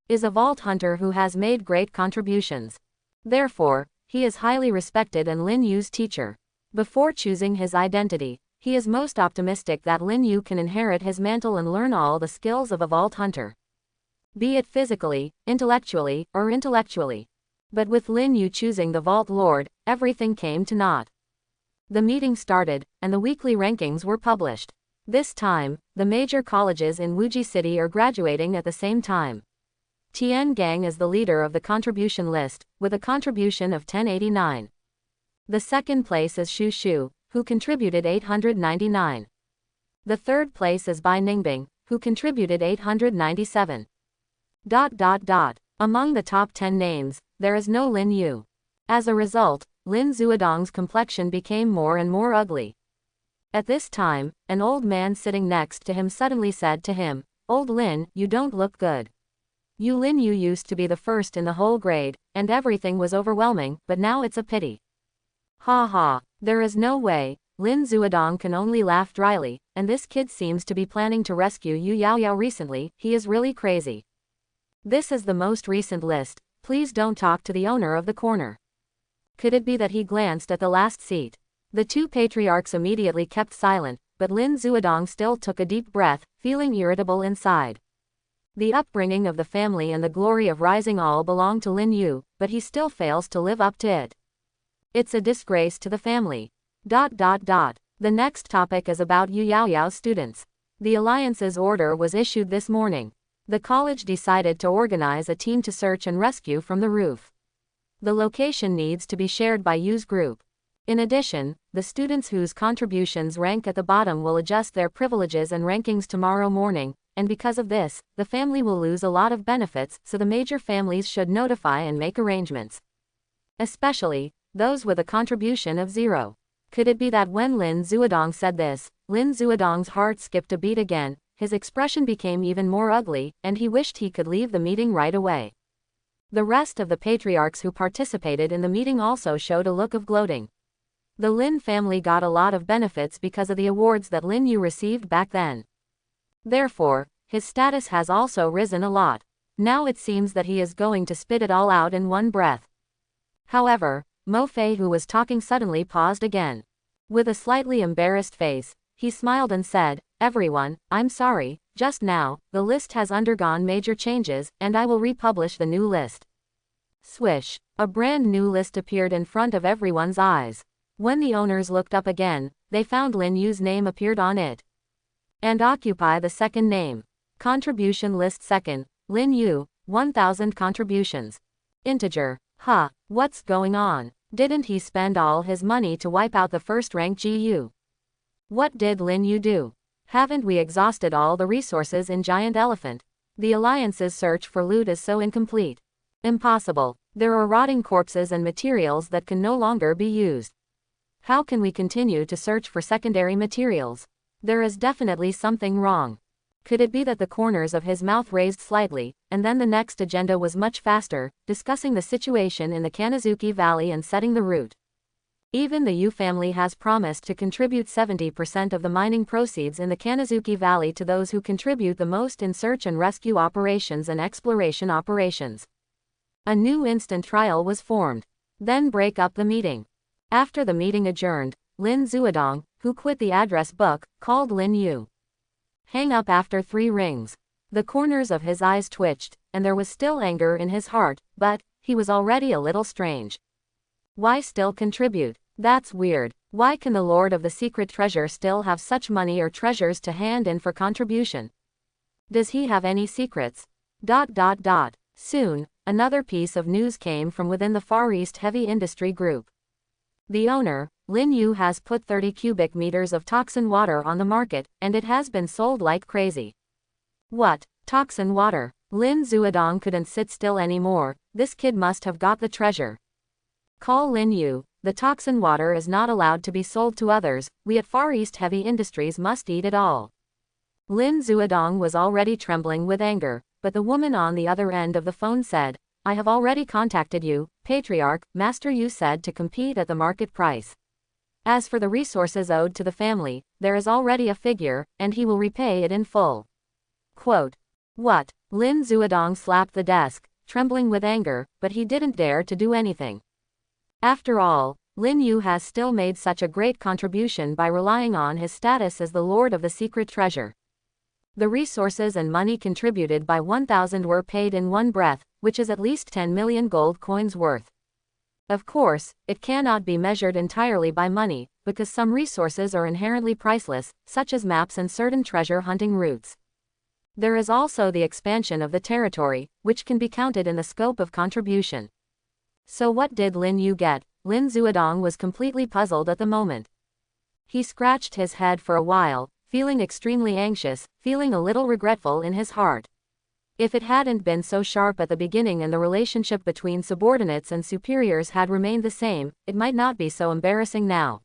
Is a vault hunter who has made great contributions. Therefore, he is highly respected and Lin Yu's teacher. Before choosing his identity, he is most optimistic that Lin Yu can inherit his mantle and learn all the skills of a vault hunter. Be it physically, intellectually, or intellectually. But with Lin Yu choosing the Vault Lord, everything came to naught. The meeting started, and the weekly rankings were published. This time, the major colleges in Wuji City are graduating at the same time. Tian Gang is the leader of the contribution list, with a contribution of 1089. The second place is Shu Shu, who contributed 899. The third place is Bai Ningbing, who contributed 897. Among the top 10 names, there is no Lin Yu. As a result, Lin Zuodong's complexion became more and more ugly. At this time, an old man sitting next to him suddenly said to him, "Old Lin, you don't look good. You Lin Yu used to be the first in the whole grade, and everything was overwhelming, but now it's a pity." Ha ha. There is no way. Lin Zuodong can only laugh dryly, and this kid seems to be planning to rescue Yu Yaoyao recently, he is really crazy. This is the most recent list, please don't talk to the owner of the corner. Could it be that he glanced at the last seat? The two patriarchs immediately kept silent, but Lin Zuodong still took a deep breath, feeling irritable inside. The upbringing of the family and the glory of rising all belong to Lin Yu, but he still fails to live up to it. It's a disgrace to the family. The next topic is about Yu Yaoyao's students. The Alliance's order was issued this morning. The college decided to organize a team to search and rescue from the roof. The location needs to be shared by Yu's group. In addition, the students whose contributions rank at the bottom will adjust their privileges and rankings tomorrow morning, and because of this, the family will lose a lot of benefits, so the major families should notify and make arrangements. Especially those with a contribution of 0. Could it be that when Lin Zuodong said this, Lin Zuodong's heart skipped a beat again, his expression became even more ugly, and he wished he could leave the meeting right away. The rest of the patriarchs who participated in the meeting also showed a look of gloating. The Lin family got a lot of benefits because of the awards that Lin Yu received back then. Therefore, his status has also risen a lot. Now it seems that he is going to spit it all out in one breath. However, Mo Fei, who was talking, suddenly paused again. With a slightly embarrassed face, he smiled and said, "Everyone, I'm sorry, just now, the list has undergone major changes, and I will republish the new list." Swish! A brand new list appeared in front of everyone's eyes. When the owners looked up again, they found Lin Yu's name appeared on it. And occupy the second name. Contribution list second, Lin Yu, 1,000 contributions. Integer. What's going on? Didn't he spend all his money to wipe out the first-rank GU? What did Lin Yu do? Haven't we exhausted all the resources in Giant Elephant? The Alliance's search for loot is so incomplete. Impossible. There are rotting corpses and materials that can no longer be used. How can we continue to search for secondary materials? There is definitely something wrong. Could it be that the corners of his mouth raised slightly, and then the next agenda was much faster, discussing the situation in the Kanazuki Valley and setting the route. Even the Yu family has promised to contribute 70% of the mining proceeds in the Kanazuki Valley to those who contribute the most in search and rescue operations and exploration operations. A new instant trial was formed. Then break up the meeting. After the meeting adjourned, Lin Zuodong, who quit the address book, called Lin Yu. Hang up after 3 rings. The corners of his eyes twitched, and there was still anger in his heart, but he was already a little strange. Why still contribute? That's weird. Why can the Lord of the Secret Treasure still have such money or treasures to hand in for contribution? Does he have any secrets? Soon, another piece of news came from within the Far East Heavy Industry Group. The owner, Lin Yu, has put 30 cubic meters of toxin water on the market, and it has been sold like crazy. What? Toxin water? Lin Zuodong couldn't sit still anymore. This kid must have got the treasure. Call Lin Yu. The toxin water is not allowed to be sold to others. We at Far East Heavy Industries must eat it all. Lin Zuodong was already trembling with anger, but the woman on the other end of the phone said, "I have already contacted you, Patriarch. Master Yu said to compete at the market price. As for the resources owed to the family, there is already a figure, and he will repay it in full." Quote. What? Lin Zuodong slapped the desk, trembling with anger, but he didn't dare to do anything. After all, Lin Yu has still made such a great contribution by relying on his status as the Lord of the Secret Treasure. The resources and money contributed by 1,000 were paid in one breath, which is at least 10 million gold coins worth. Of course, it cannot be measured entirely by money, because some resources are inherently priceless, such as maps and certain treasure hunting routes. There is also the expansion of the territory, which can be counted in the scope of contribution. So what did Lin Yu get? Lin Zuodong was completely puzzled at the moment. He scratched his head for a while, feeling extremely anxious, feeling a little regretful in his heart. If it hadn't been so sharp at the beginning and the relationship between subordinates and superiors had remained the same, it might not be so embarrassing now.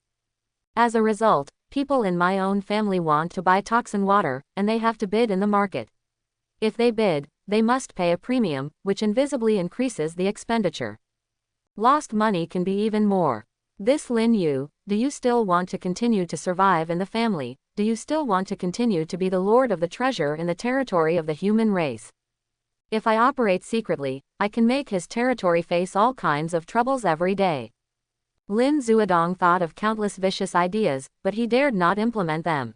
As a result, people in my own family want to buy toxin water, and they have to bid in the market. If they bid, they must pay a premium, which invisibly increases the expenditure. Lost money can be even more. This Lin Yu, do you still want to continue to survive in the family? Do you still want to continue to be the lord of the treasure in the territory of the human race? If I operate secretly, I can make his territory face all kinds of troubles every day. Lin Zuodong thought of countless vicious ideas, but he dared not implement them.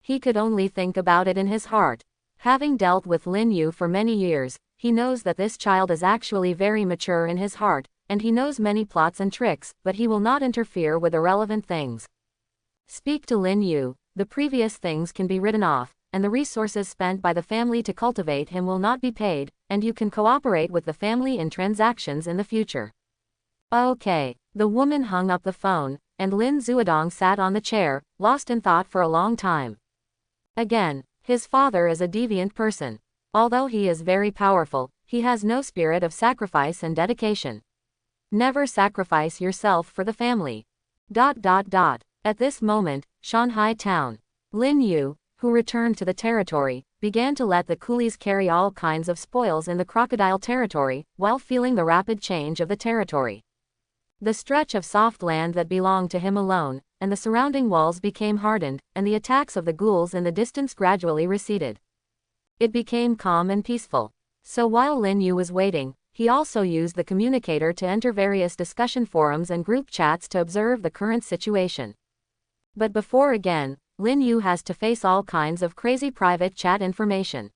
He could only think about it in his heart. Having dealt with Lin Yu for many years, he knows that this child is actually very mature in his heart, and he knows many plots and tricks, but he will not interfere with irrelevant things. Speak to Lin Yu, the previous things can be written off, and the resources spent by the family to cultivate him will not be paid, and you can cooperate with the family in transactions in the future. Okay. The woman hung up the phone, and Lin Zuodong sat on the chair, lost in thought for a long time. Again, his father is a deviant person. Although he is very powerful, he has no spirit of sacrifice and dedication. Never sacrifice yourself for the family. At this moment, Shanghai town. Lin Yu, who returned to the territory, began to let the coolies carry all kinds of spoils in the crocodile territory, while feeling the rapid change of the territory. The stretch of soft land that belonged to him alone, and the surrounding walls became hardened, and the attacks of the ghouls in the distance gradually receded. It became calm and peaceful. So while Lin Yu was waiting, he also used the communicator to enter various discussion forums and group chats to observe the current situation. But before again, Lin Yu has to face all kinds of crazy private chat information.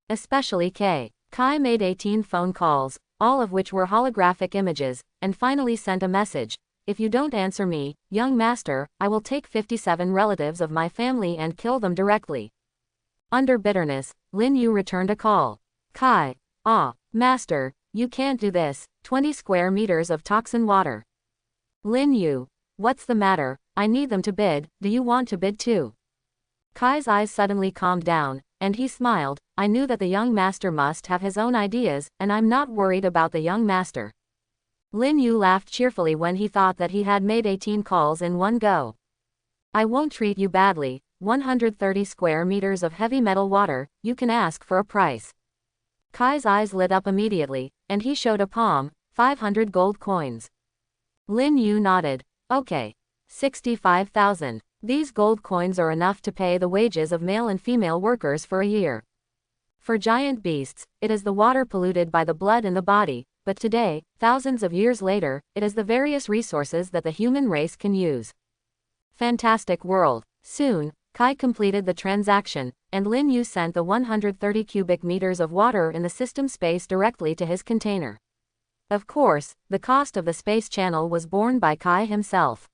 Especially Kai made 18 phone calls, all of which were holographic images, and finally sent a message. If you don't answer me, young master, I will take 57 relatives of my family and kill them directly. Under bitterness, Lin Yu returned a call. Kai. Master, you can't do this, 20 square meters of toxin water. Lin Yu. What's the matter? I need them to bid, do you want to bid too? Kai's eyes suddenly calmed down, and he smiled. I knew that the young master must have his own ideas, and I'm not worried about the young master. Lin Yu laughed cheerfully when he thought that he had made 18 calls in one go. I won't treat you badly, 130 square meters of heavy metal water, you can ask for a price. Kai's eyes lit up immediately, and he showed a palm, 500 gold coins. Lin Yu nodded. Okay. 65,000. These gold coins are enough to pay the wages of male and female workers for a year. For giant beasts, it is the water polluted by the blood in the body, but today, thousands of years later, it is the various resources that the human race can use. Fantastic world. Soon, Kai completed the transaction, and Lin Yu sent the 130 cubic meters of water in the system space directly to his container. Of course, the cost of the space channel was borne by Kai himself.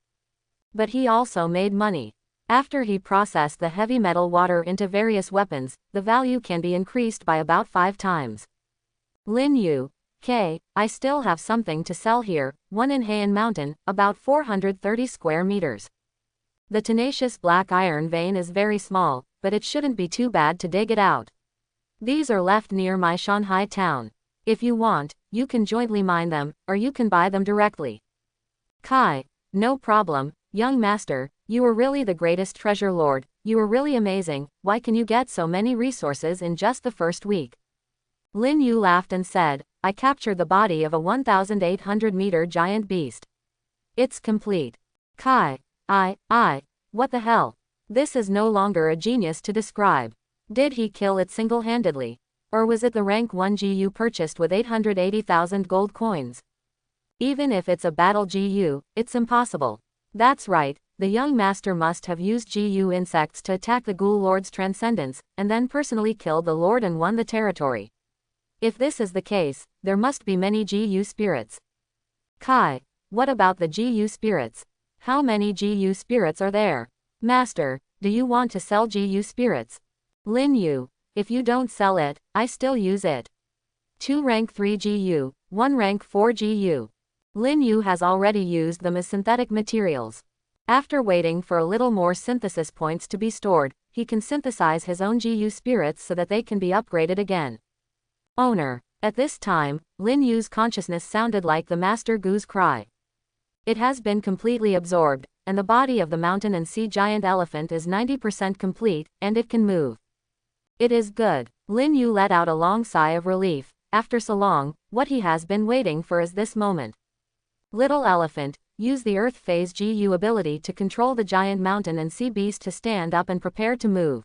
But he also made money. After he processed the heavy metal water into various weapons, the value can be increased by about 5 times. Lin Yu. I still have something to sell here, one in Heian Mountain, about 430 square meters. The tenacious black iron vein is very small, but it shouldn't be too bad to dig it out. These are left near my Shanghai town. If you want, you can jointly mine them, or you can buy them directly. Kai. No problem. Young master, you are really the greatest treasure lord, you are really amazing, why can you get so many resources in just the first week? Lin Yu laughed and said, I captured the body of a 1,800-meter giant beast. It's complete. Kai. What the hell? This is no longer a genius to describe. Did he kill it single-handedly? Or was it the rank 1 GU purchased with 880,000 gold coins? Even if it's a battle GU, it's impossible. That's right, the young master must have used GU insects to attack the Ghoul Lord's transcendence, and then personally killed the Lord and won the territory. If this is the case, there must be many GU spirits. Kai. What about the GU spirits? How many GU spirits are there? Master, do you want to sell GU spirits? Lin Yu. If you don't sell it, I still use it. 2 rank 3 GU, 1 rank 4 GU. Lin Yu has already used them as synthetic materials. After waiting for a little more synthesis points to be stored, he can synthesize his own GU spirits so that they can be upgraded again. Owner. At this time, Lin Yu's consciousness sounded like the Master Gu's cry. It has been completely absorbed, and the body of the mountain and sea giant elephant is 90% complete, and it can move. It is good. Lin Yu let out a long sigh of relief. After so long, what he has been waiting for is this moment. Little elephant, use the Earth Phase GU ability to control the giant mountain and sea beast to stand up and prepare to move.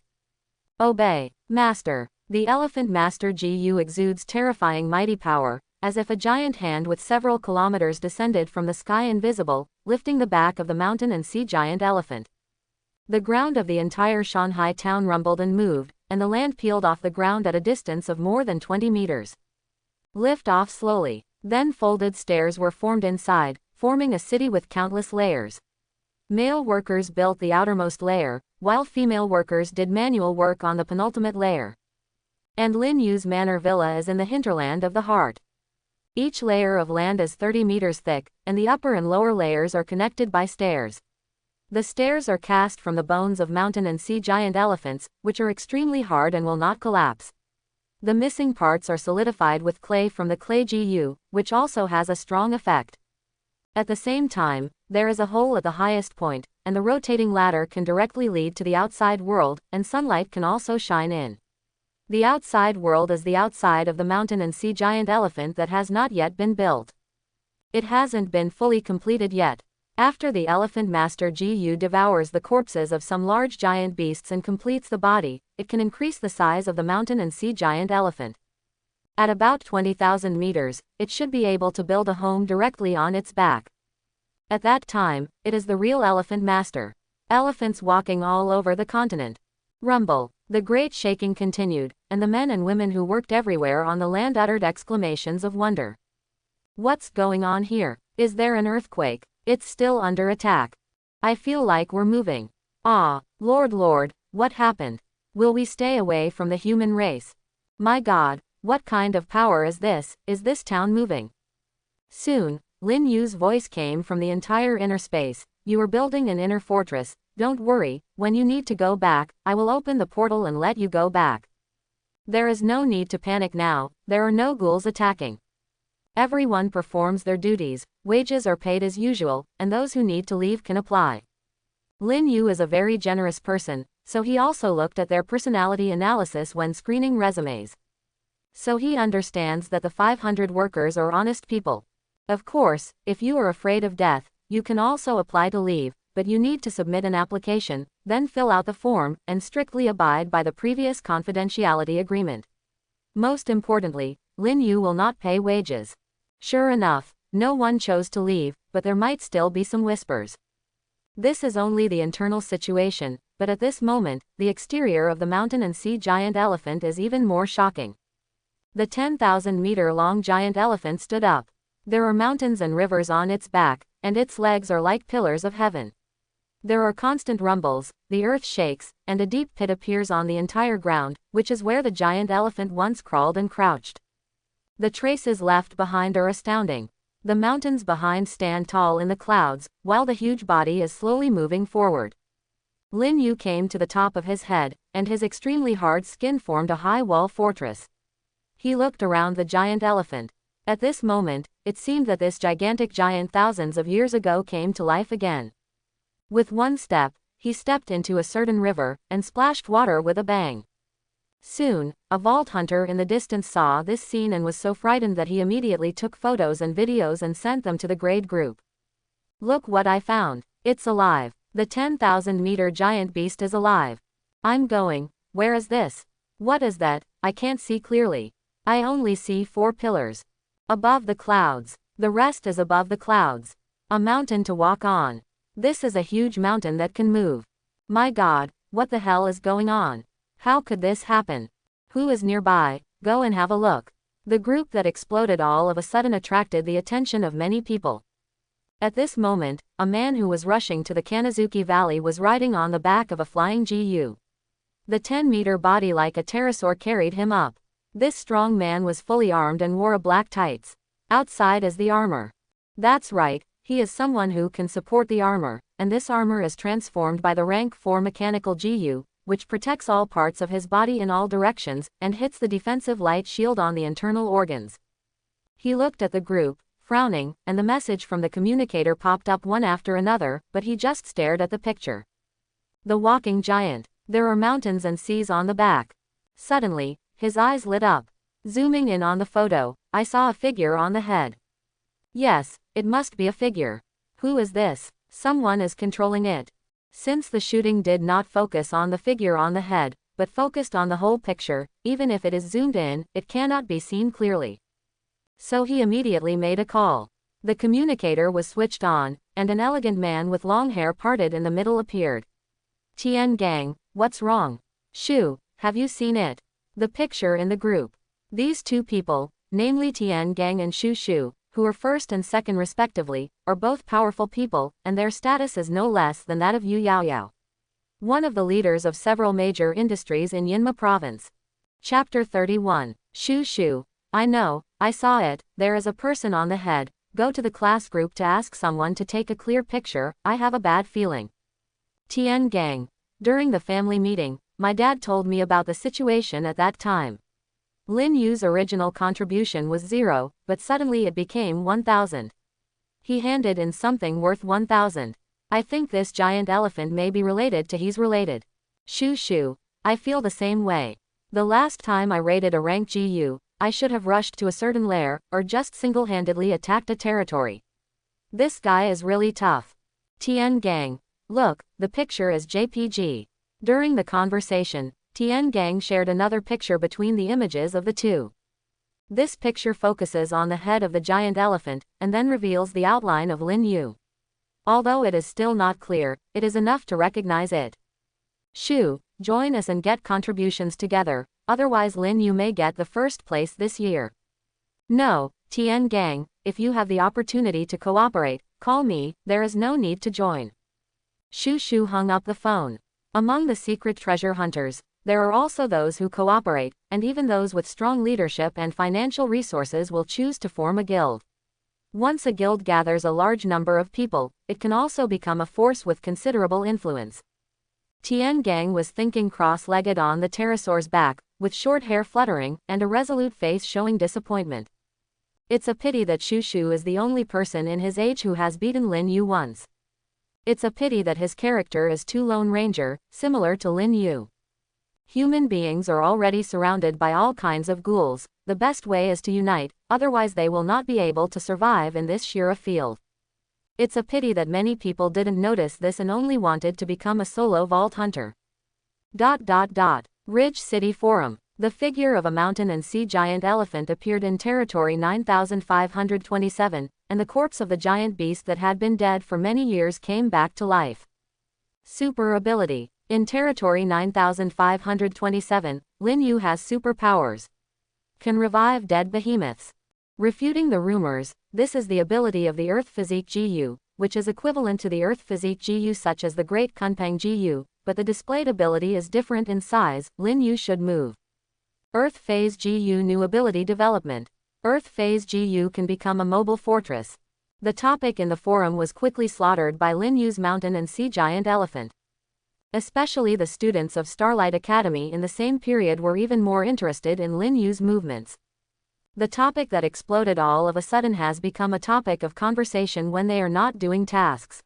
Obey, Master. The Elephant Master GU exudes terrifying mighty power, as if a giant hand with several kilometers descended from the sky invisible, lifting the back of the mountain and sea giant elephant. The ground of the entire Shanghai town rumbled and moved, and the land peeled off the ground at a distance of more than 20 meters. Lift off slowly. Then folded stairs were formed inside, forming a city with countless layers. Male workers built the outermost layer, while female workers did manual work on the penultimate layer. And Lin Yu's manor villa is in the hinterland of the heart. Each layer of land is 30 meters thick, and the upper and lower layers are connected by stairs. The stairs are cast from the bones of mountain and sea giant elephants, which are extremely hard and will not collapse. The missing parts are solidified with clay from the clay GU, which also has a strong effect. At the same time, there is a hole at the highest point, and the rotating ladder can directly lead to the outside world, and sunlight can also shine in. The outside world is the outside of the mountain and sea giant elephant that has not yet been built. It hasn't been fully completed yet. After the Elephant Master GU devours the corpses of some large giant beasts and completes the body, it can increase the size of the mountain and sea giant elephant. At about 20,000 meters, it should be able to build a home directly on its back. At that time, it is the real Elephant Master. Elephants walking all over the continent. Rumble. The great shaking continued, and the men and women who worked everywhere on the land uttered exclamations of wonder. What's going on here? Is there an earthquake? It's still under attack. I feel like we're moving. Ah, Lord, what happened? Will we stay away from the human race? My God, what kind of power is this? Is this town moving? Soon, Lin Yu's voice came from the entire inner space. You are building an inner fortress. Don't worry, when you need to go back, I will open the portal and let you go back. There is no need to panic now, there are no ghouls attacking. Everyone performs their duties, wages are paid as usual, and those who need to leave can apply. Lin Yu is a very generous person, so he also looked at their personality analysis when screening resumes. So he understands that the 500 workers are honest people. Of course, if you are afraid of death, you can also apply to leave, but you need to submit an application, then fill out the form, and strictly abide by the previous confidentiality agreement. Most importantly, Lin Yu will not pay wages. Sure enough, no one chose to leave, but there might still be some whispers. This is only the internal situation, but at this moment, the exterior of the mountain and sea giant elephant is even more shocking. The 10,000-meter-long giant elephant stood up. There are mountains and rivers on its back, and its legs are like pillars of heaven. There are constant rumbles, the earth shakes, and a deep pit appears on the entire ground, which is where the giant elephant once crawled and crouched. The traces left behind are astounding. The mountains behind stand tall in the clouds, while the huge body is slowly moving forward. Lin Yu came to the top of his head, and his extremely hard skin formed a high wall fortress. He looked around the giant elephant. At this moment, it seemed that this gigantic giant thousands of years ago came to life again. With one step, he stepped into a certain river, and splashed water with a bang. Soon, a vault hunter in the distance saw this scene and was so frightened that he immediately took photos and videos and sent them to the grade group. Look what I found. It's alive. The 10,000-meter giant beast is alive. I'm going. Where is this? What is that? I can't see clearly. I only see 4 pillars. Above the clouds. The rest is above the clouds. A mountain to walk on. This is a huge mountain that can move. My God, what the hell is going on? How could this happen? Who is nearby? Go and have a look. The group that exploded all of a sudden attracted the attention of many people. At this moment, a man who was rushing to the Kanazuki Valley was riding on the back of a flying GU. The 10-meter body like a pterosaur carried him up. This strong man was fully armed and wore a black tights. Outside is the armor. That's right, he is someone who can support the armor, and this armor is transformed by the rank 4 mechanical GU, which protects all parts of his body in all directions, and hits the defensive light shield on the internal organs. He looked at the group, frowning, and the message from the communicator popped up one after another, but he just stared at the picture. The walking giant. There are mountains and seas on the back. Suddenly, his eyes lit up. Zooming in on the photo, I saw a figure on the head. Yes, it must be a figure. Who is this? Someone is controlling it. Since the shooting did not focus on the figure on the head, but focused on the whole picture, even if it is zoomed in, it cannot be seen clearly. So he immediately made a call. The communicator was switched on, and an elegant man with long hair parted in the middle appeared. Tian Gang, what's wrong? Shu, have you seen it? The picture in the group. These two people, namely Tian Gang and Shu Shu, who are first and second respectively, are both powerful people, and their status is no less than that of Yu Yaoyao, one of the leaders of several major industries in Yinma province. Chapter 31. Shu Shu, I know, I saw it, there is a person on the head, go to the class group to ask someone to take a clear picture, I have a bad feeling. Tian Gang. During the family meeting, my dad told me about the situation at that time. Lin Yu's original contribution was 0, but suddenly it became 1,000. He handed in something worth 1,000. I think this giant elephant may be related to he's related. Shu Shu, I feel the same way. The last time I raided a rank GU, I should have rushed to a certain lair, or just single-handedly attacked a territory. This guy is really tough. Tian Gang. Look, the picture is JPG. During the conversation, Tian Gang shared another picture between the images of the two. This picture focuses on the head of the giant elephant, and then reveals the outline of Lin Yu. Although it is still not clear, it is enough to recognize it. Shu, join us and get contributions together, otherwise Lin Yu may get the first place this year. No, Tian Gang, if you have the opportunity to cooperate, call me, there is no need to join. Shu Shu hung up the phone. Among the secret treasure hunters, there are also those who cooperate, and even those with strong leadership and financial resources will choose to form a guild. Once a guild gathers a large number of people, it can also become a force with considerable influence. Tian Gang was thinking cross-legged on the pterosaur's back, with short hair fluttering, and a resolute face showing disappointment. It's a pity that Shu Shu is the only person in his age who has beaten Lin Yu once. It's a pity that his character is too Lone Ranger, similar to Lin Yu. Human beings are already surrounded by all kinds of ghouls, the best way is to unite, otherwise they will not be able to survive in this Shira field. It's a pity that many people didn't notice this and only wanted to become a solo vault hunter. Ridge City Forum. The figure of a mountain and sea giant elephant appeared in territory 9527, and the corpse of the giant beast that had been dead for many years came back to life. Super ability. In territory 9527, Lin Yu has superpowers. Can revive dead behemoths. Refuting the rumors, this is the ability of the Earth Physique GU, which is equivalent to the Earth Physique GU such as the Great Kunpeng GU, but the displayed ability is different in size. Lin Yu should move. Earth Phase GU new ability development. Earth Phase GU can become a mobile fortress. The topic in the forum was quickly slaughtered by Lin Yu's mountain and sea giant elephant. Especially the students of Starlight Academy in the same period were even more interested in Lin Yu's movements. The topic that exploded all of a sudden has become a topic of conversation when they are not doing tasks.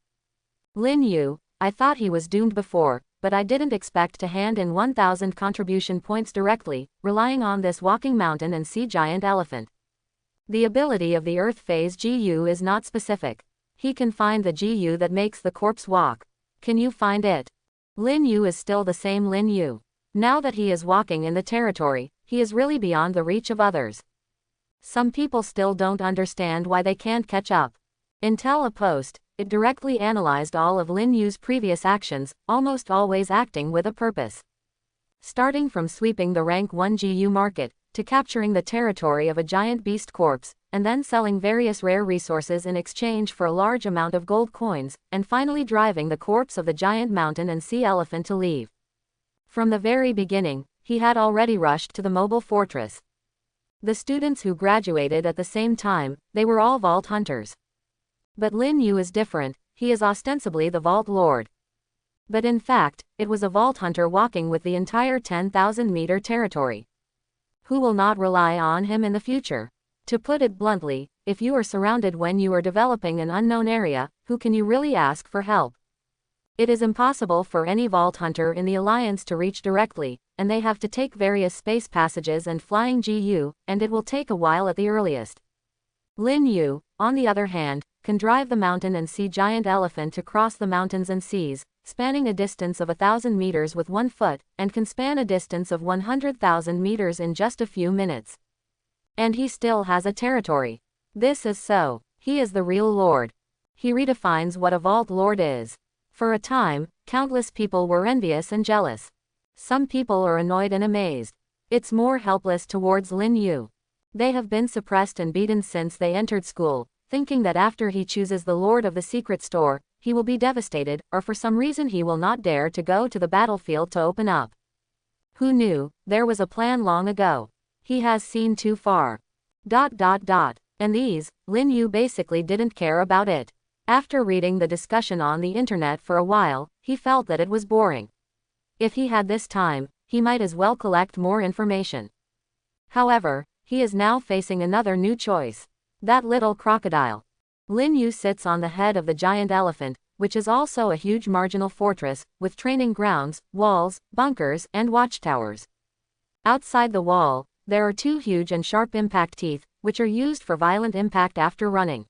Lin Yu, I thought he was doomed before, but I didn't expect to hand in 1,000 contribution points directly, relying on this walking mountain and sea giant elephant. The ability of the Earth Phase GU is not specific. He can find the GU that makes the corpse walk. Can you find it? Lin Yu is still the same Lin Yu. Now that he is walking in the territory, he is really beyond the reach of others. Some people still don't understand why they can't catch up. Until a post, it directly analyzed all of Lin Yu's previous actions, almost always acting with a purpose. Starting from sweeping the rank 1 GU market, to capturing the territory of a giant beast corpse, and then selling various rare resources in exchange for a large amount of gold coins, and finally driving the corpse of the giant mountain and sea elephant to leave. From the very beginning, he had already rushed to the mobile fortress. The students who graduated at the same time, they were all vault hunters. But Lin Yu is different, he is ostensibly the Vault Lord. But in fact, it was a vault hunter walking with the entire 10,000-meter territory. Who will not rely on him in the future? To put it bluntly, if you are surrounded when you are developing an unknown area, who can you really ask for help? It is impossible for any vault hunter in the Alliance to reach directly, and they have to take various space passages and flying GU, and it will take a while at the earliest. Lin Yu, on the other hand, can drive the mountain and sea giant elephant to cross the mountains and seas, spanning a distance of 1,000 meters with 1 foot, and can span a distance of 100,000 meters in just a few minutes. And he still has a territory. This is so. He is the real Lord. He redefines what a vault lord is. For a time, countless people were envious and jealous. Some people are annoyed and amazed. It's more helpless towards Lin Yu. They have been suppressed and beaten since they entered school, thinking that after he chooses the Lord of the Secret Store, he will be devastated, or for some reason he will not dare to go to the battlefield to open up. Who knew? There was a plan long ago. He has seen too far. And these, Lin Yu basically didn't care about it. After reading the discussion on the internet for a while, he felt that it was boring. If he had this time, he might as well collect more information. However, he is now facing another new choice. That little crocodile. Lin Yu sits on the head of the giant elephant, which is also a huge marginal fortress, with training grounds, walls, bunkers, and watchtowers. Outside the wall, there are 2 huge and sharp impact teeth, which are used for violent impact after running.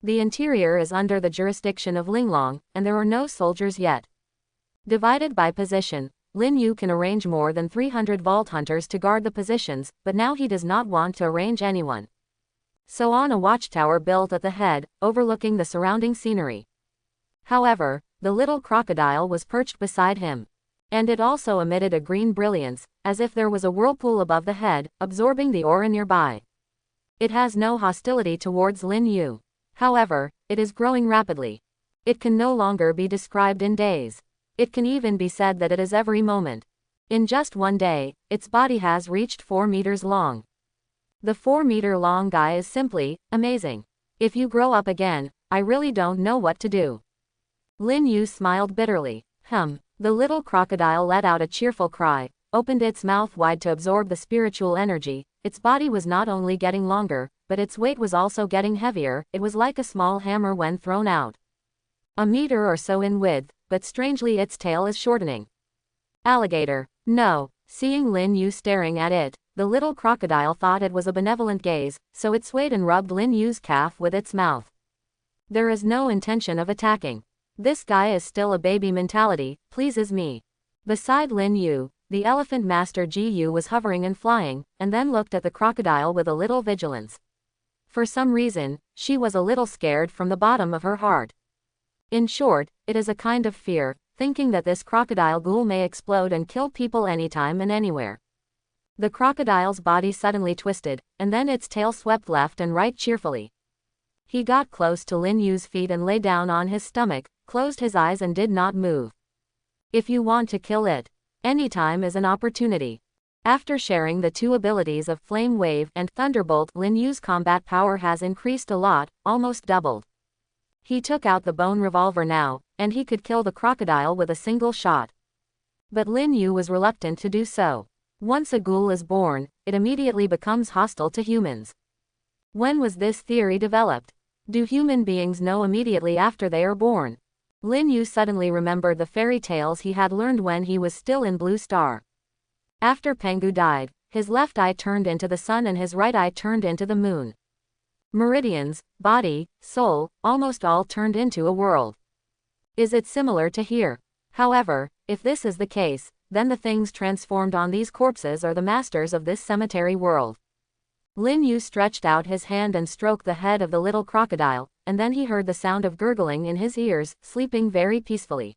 The interior is under the jurisdiction of Linglong, and there are no soldiers yet. Divided by position, Lin Yu can arrange more than 300 vault hunters to guard the positions, but now he does not want to arrange anyone. So on a watchtower built at the head, overlooking the surrounding scenery. However, the little crocodile was perched beside him. And it also emitted a green brilliance, as if there was a whirlpool above the head, absorbing the aura nearby. It has no hostility towards Lin Yu. However, it is growing rapidly. It can no longer be described in days. It can even be said that it is every moment. In just one day, its body has reached 4 meters long. The 4-meter-long guy is simply amazing. If you grow up again, I really don't know what to do. Lin Yu smiled bitterly. The little crocodile let out a cheerful cry, opened its mouth wide to absorb the spiritual energy. Its body was not only getting longer, but its weight was also getting heavier. It was like a small hammer when thrown out. A meter or so in width, but strangely its tail is shortening. Alligator. No. Seeing Lin Yu staring at it, the little crocodile thought it was a benevolent gaze, so it swayed and rubbed Lin Yu's calf with its mouth. There is no intention of attacking. This guy is still a baby mentality, pleases me. Beside Lin Yu, the elephant master Ji Yu was hovering and flying, and then looked at the crocodile with a little vigilance. For some reason, she was a little scared from the bottom of her heart. In short, it is a kind of fear, thinking that this crocodile ghoul may explode and kill people anytime and anywhere. The crocodile's body suddenly twisted, and then its tail swept left and right cheerfully. He got close to Lin Yu's feet and lay down on his stomach, closed his eyes and did not move. If you want to kill it, anytime is an opportunity. After sharing the 2 abilities of Flame Wave and Thunderbolt, Lin Yu's combat power has increased a lot, almost doubled. He took out the bone revolver now, and he could kill the crocodile with a single shot. But Lin Yu was reluctant to do so. Once a ghoul is born, it immediately becomes hostile to humans. When was this theory developed? Do human beings know immediately after they are born? Lin Yu suddenly remembered the fairy tales he had learned when he was still in Blue Star. After Pengu died, his left eye turned into the sun and his right eye turned into the moon. Meridians, body, soul, almost all turned into a world. Is it similar to here? However, if this is the case, then the things transformed on these corpses are the masters of this cemetery world. Lin Yu stretched out his hand and stroked the head of the little crocodile, and then he heard the sound of gurgling in his ears, sleeping very peacefully.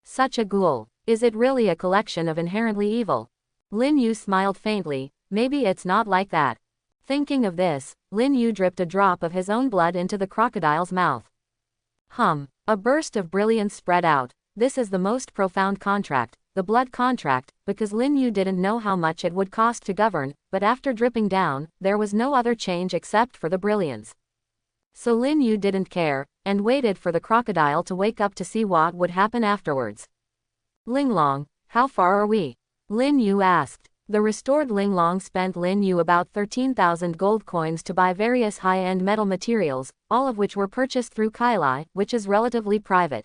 Such a ghoul. Is it really a collection of inherently evil? Lin Yu smiled faintly. Maybe it's not like that. Thinking of this, Lin Yu dripped a drop of his own blood into the crocodile's mouth. A burst of brilliance spread out. This is the most profound contract, the blood contract, because Lin Yu didn't know how much it would cost to govern, but after dripping down, there was no other change except for the brilliance. So Lin Yu didn't care, and waited for the crocodile to wake up to see what would happen afterwards. Linglong, how far are we? Lin Yu asked. The restored Linglong spent Lin Yu about 13,000 gold coins to buy various high-end metal materials, all of which were purchased through Kailai, which is relatively private.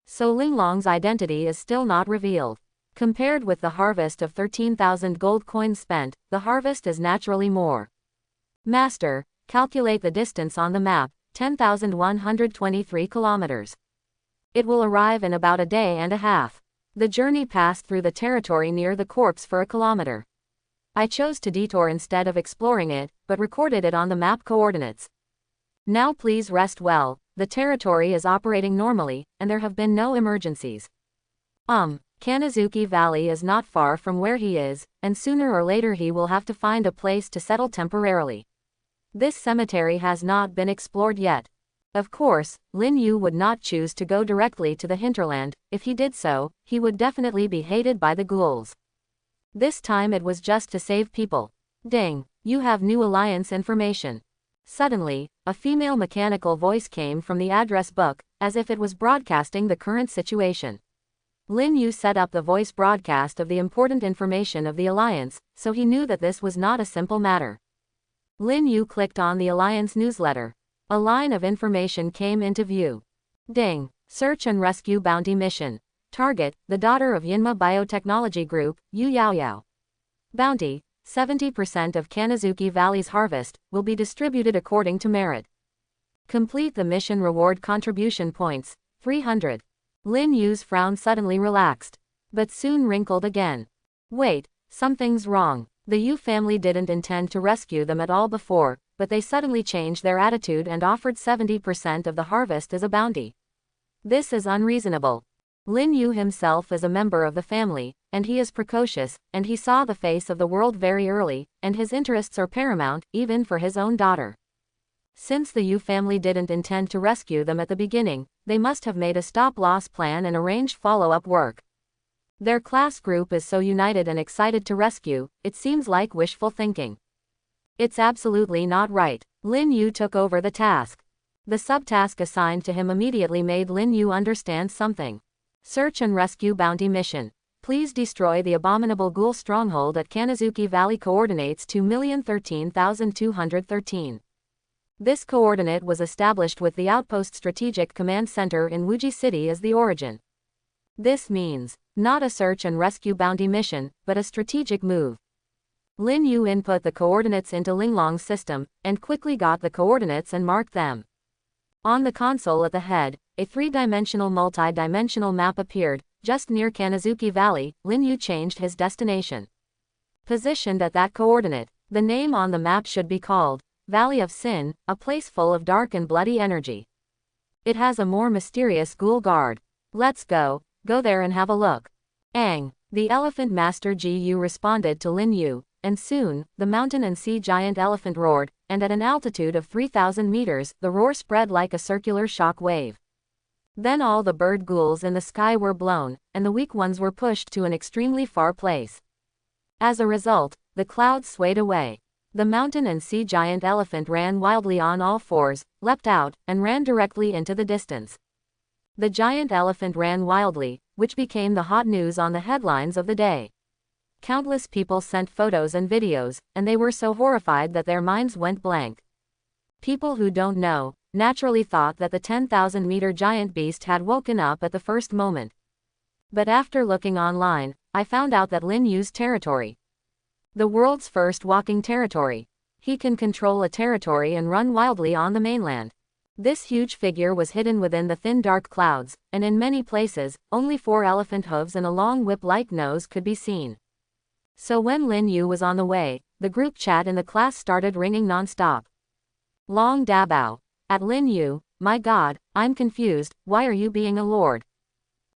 So Linglong's identity is still not revealed. Compared with the harvest of 13,000 gold coins spent, the harvest is naturally more. Master, calculate the distance on the map. 10,123 kilometers. It will arrive in about a day and a half. The journey passed through the territory near the corpse for a kilometer. I chose to detour instead of exploring it, but recorded it on the map coordinates. Now please rest well, the territory is operating normally, and there have been no emergencies. Kanazuki Valley is not far from where he is, and sooner or later he will have to find a place to settle temporarily. This cemetery has not been explored yet. Of course, Lin Yu would not choose to go directly to the hinterland. If he did so, he would definitely be hated by the ghouls. This time it was just to save people. Ding, you have new alliance information. Suddenly, a female mechanical voice came from the address book, as if it was broadcasting the current situation. Lin Yu set up the voice broadcast of the important information of the alliance, so he knew that this was not a simple matter. Lin Yu clicked on the alliance newsletter. A line of information came into view. Ding, search and rescue bounty mission. Target, the daughter of Yinma Biotechnology Group, Yu Yaoyao. Bounty, 70% of Kanazuki Valley's harvest, will be distributed according to merit. Complete the mission reward contribution points, 300. Lin Yu's frown suddenly relaxed, but soon wrinkled again. Wait, something's wrong. The Yu family didn't intend to rescue them at all before, but they suddenly changed their attitude and offered 70% of the harvest as a bounty. This is unreasonable. Lin Yu himself is a member of the family, and he is precocious, and he saw the face of the world very early, and his interests are paramount, even for his own daughter. Since the Yu family didn't intend to rescue them at the beginning, they must have made a stop-loss plan and arranged follow-up work. Their class group is so united and excited to rescue, it seems like wishful thinking. It's absolutely not right. Lin Yu took over the task. The subtask assigned to him immediately made Lin Yu understand something. Search and rescue bounty mission. Please destroy the abominable ghoul stronghold at Kanazuki Valley. Coordinates 2,013,213. This coordinate was established with the Outpost Strategic Command Center in Wuji City as the origin. This means, not a search and rescue bounty mission, but a strategic move. Lin Yu input the coordinates into Linglong's system, and quickly got the coordinates and marked them. On the console at the head, a three-dimensional multi-dimensional map appeared. Just near Kanazuki Valley, Lin Yu changed his destination. Positioned at that coordinate, the name on the map should be called Valley of Sin, a place full of dark and bloody energy. It has a more mysterious ghoul guard. Let's go there and have a look. Aang, the elephant master Gu responded to Lin Yu, and soon, the mountain and sea giant elephant roared, and at an altitude of 3,000 meters, the roar spread like a circular shock wave. Then all the bird ghouls in the sky were blown, and the weak ones were pushed to an extremely far place. As a result, the clouds swayed away. The mountain and sea giant elephant ran wildly on all fours, leapt out, and ran directly into the distance. The giant elephant ran wildly, which became the hot news on the headlines of the day. Countless people sent photos and videos, and they were so horrified that their minds went blank. People who don't know, naturally thought that the 10,000-meter giant beast had woken up at the first moment. But after looking online, I found out that Lin Yu's territory, the world's first walking territory. He can control a territory and run wildly on the mainland. This huge figure was hidden within the thin dark clouds, and in many places, only 4 elephant hooves and a long whip-like nose could be seen. So when Lin Yu was on the way, the group chat in the class started ringing non-stop. Long Dabao. At Lin Yu, my god, I'm confused, why are you being a lord?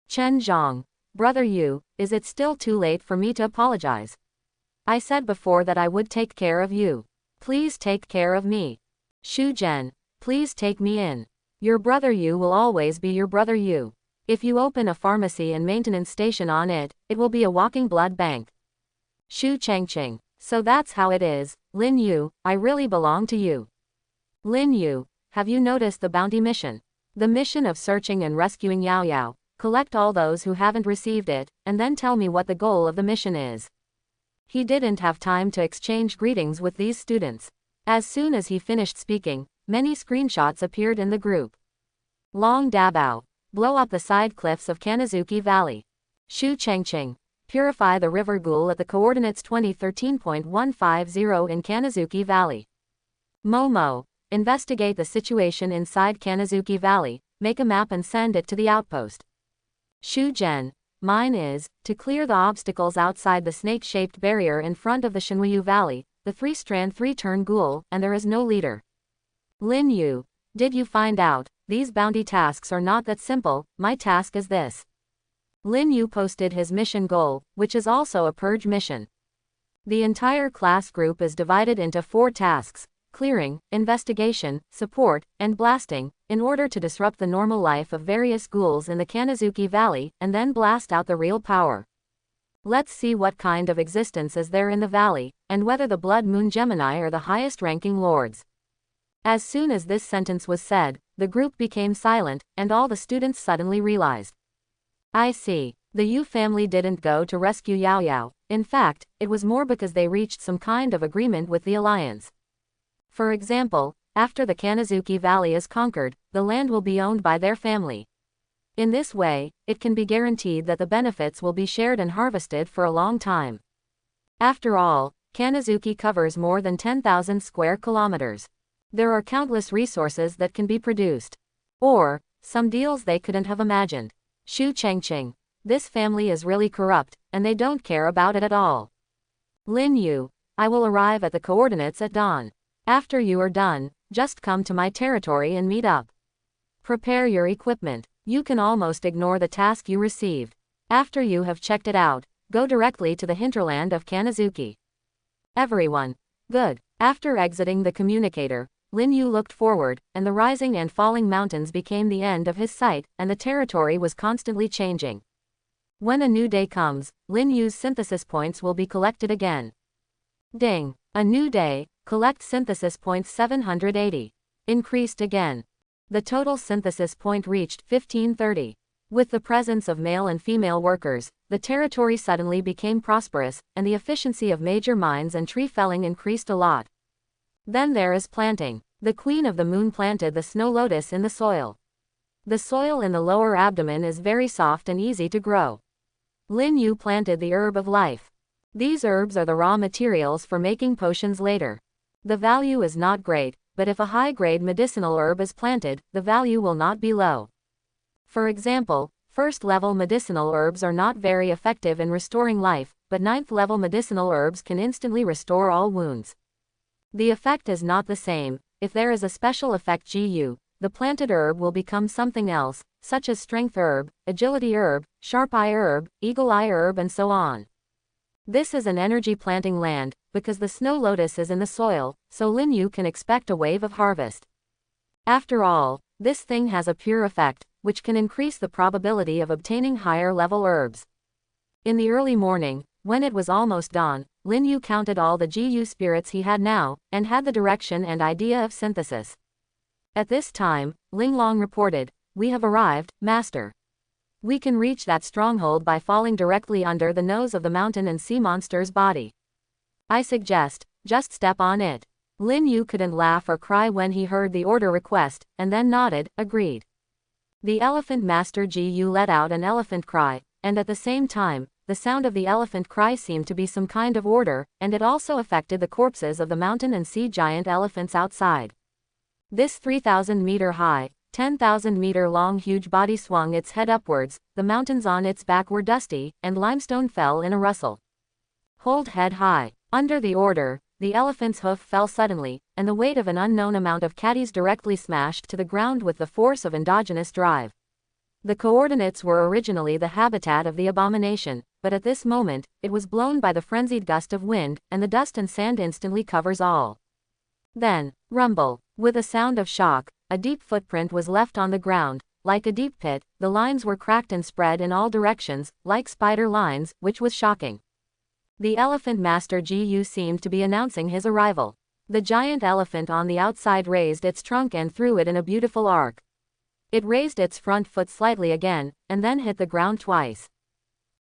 Chen Zhang. Brother Yu, is it still too late for me to apologize? I said before that I would take care of you. Please take care of me. Shu Zhen, please take me in. Your brother Yu will always be your brother Yu. If you open a pharmacy and maintenance station on it, it will be a walking blood bank. Shu Changqing, so that's how it is. Lin Yu, I really belong to you. Lin Yu, have you noticed the bounty mission? The mission of searching and rescuing Yao Yao. Collect all those who haven't received it, and then tell me what the goal of the mission is. He didn't have time to exchange greetings with these students. As soon as he finished speaking, many screenshots appeared in the group. Long Dabao. Blow up the side cliffs of Kanazuki Valley. Shu Changqing. Purify the river ghoul at the coordinates 2013.150 in Kanazuki Valley. Momo. investigate the situation inside Kanazuki Valley, make a map and send it to the outpost. Shu Zhen, mine is, to clear the obstacles outside the snake-shaped barrier in front of the Shinryu Valley, the three-strand three-turn ghoul, and there is no leader. Lin Yu, did you find out, these bounty tasks are not that simple, my task is this. Lin Yu posted his mission goal, which is also a purge mission. The entire class group is divided into 4 tasks: clearing, investigation, support, and blasting, in order to disrupt the normal life of various ghouls in the Kanazuki Valley, and then blast out the real power. Let's see what kind of existence is there in the valley, and whether the Blood Moon Gemini are the highest-ranking lords. As soon as this sentence was said, the group became silent, and all the students suddenly realized. I see. The Yu family didn't go to rescue Yao Yao. In fact, it was more because they reached some kind of agreement with the alliance. For example, after the Kanazuki Valley is conquered, the land will be owned by their family. In this way, it can be guaranteed that the benefits will be shared and harvested for a long time. After all, Kanazuki covers more than 10,000 square kilometers. There are countless resources that can be produced. Or, some deals they couldn't have imagined. Shu Chengqing. This family is really corrupt, and they don't care about it at all. Lin Yu, I will arrive at the coordinates at dawn. After you are done, just come to my territory and meet up. Prepare your equipment. You can almost ignore the task you received. After you have checked it out, go directly to the hinterland of Kanazuki. Everyone. Good. After exiting the communicator, Lin Yu looked forward, and the rising and falling mountains became the end of his sight, and the territory was constantly changing. When a new day comes, Lin Yu's synthesis points will be collected again. Ding! A new day, collect synthesis points 780. Increased again. The total synthesis point reached 1530. With the presence of male and female workers, the territory suddenly became prosperous, and the efficiency of major mines and tree felling increased a lot. Then there is planting. The Queen of the Moon planted the snow lotus in the soil. The soil in the lower abdomen is very soft and easy to grow. Lin Yu planted the herb of life. These herbs are the raw materials for making potions later. The value is not great, but if a high-grade medicinal herb is planted, the value will not be low. For example, first-level medicinal herbs are not very effective in restoring life, but ninth-level medicinal herbs can instantly restore all wounds. The effect is not the same. If there is a special effect GU, the planted herb will become something else, such as strength herb, agility herb, sharp eye herb, eagle eye herb, and so on. This is an energy planting land, because the snow lotus is in the soil, so Lin Yu can expect a wave of harvest. After all, this thing has a pure effect, which can increase the probability of obtaining higher level herbs. In the early morning, when it was almost dawn, Lin Yu counted all the GU spirits he had now, and had the direction and idea of synthesis. At this time, Ling Long reported, "We have arrived, Master. We can reach that stronghold by falling directly under the nose of the mountain and sea monster's body. I suggest, just step on it." Lin Yu couldn't laugh or cry when he heard the order request, and then nodded, agreed. The elephant master GU let out an elephant cry, and at the same time, the sound of the elephant cry seemed to be some kind of order, and it also affected the corpses of the mountain and sea giant elephants outside. This 3,000-meter high, 10,000-meter long huge body swung its head upwards, the mountains on its back were dusty, and limestone fell in a rustle. Hold head high. Under the order, the elephant's hoof fell suddenly, and the weight of an unknown amount of caddies directly smashed to the ground with the force of endogenous drive. The coordinates were originally the habitat of the abomination, but at this moment, it was blown by the frenzied gust of wind, and the dust and sand instantly covers all. Then, rumble. With a sound of shock, a deep footprint was left on the ground. Like a deep pit, the lines were cracked and spread in all directions, like spider lines, which was shocking. The elephant master GU seemed to be announcing his arrival. The giant elephant on the outside raised its trunk and threw it in a beautiful arc. It raised its front foot slightly again, and then hit the ground twice.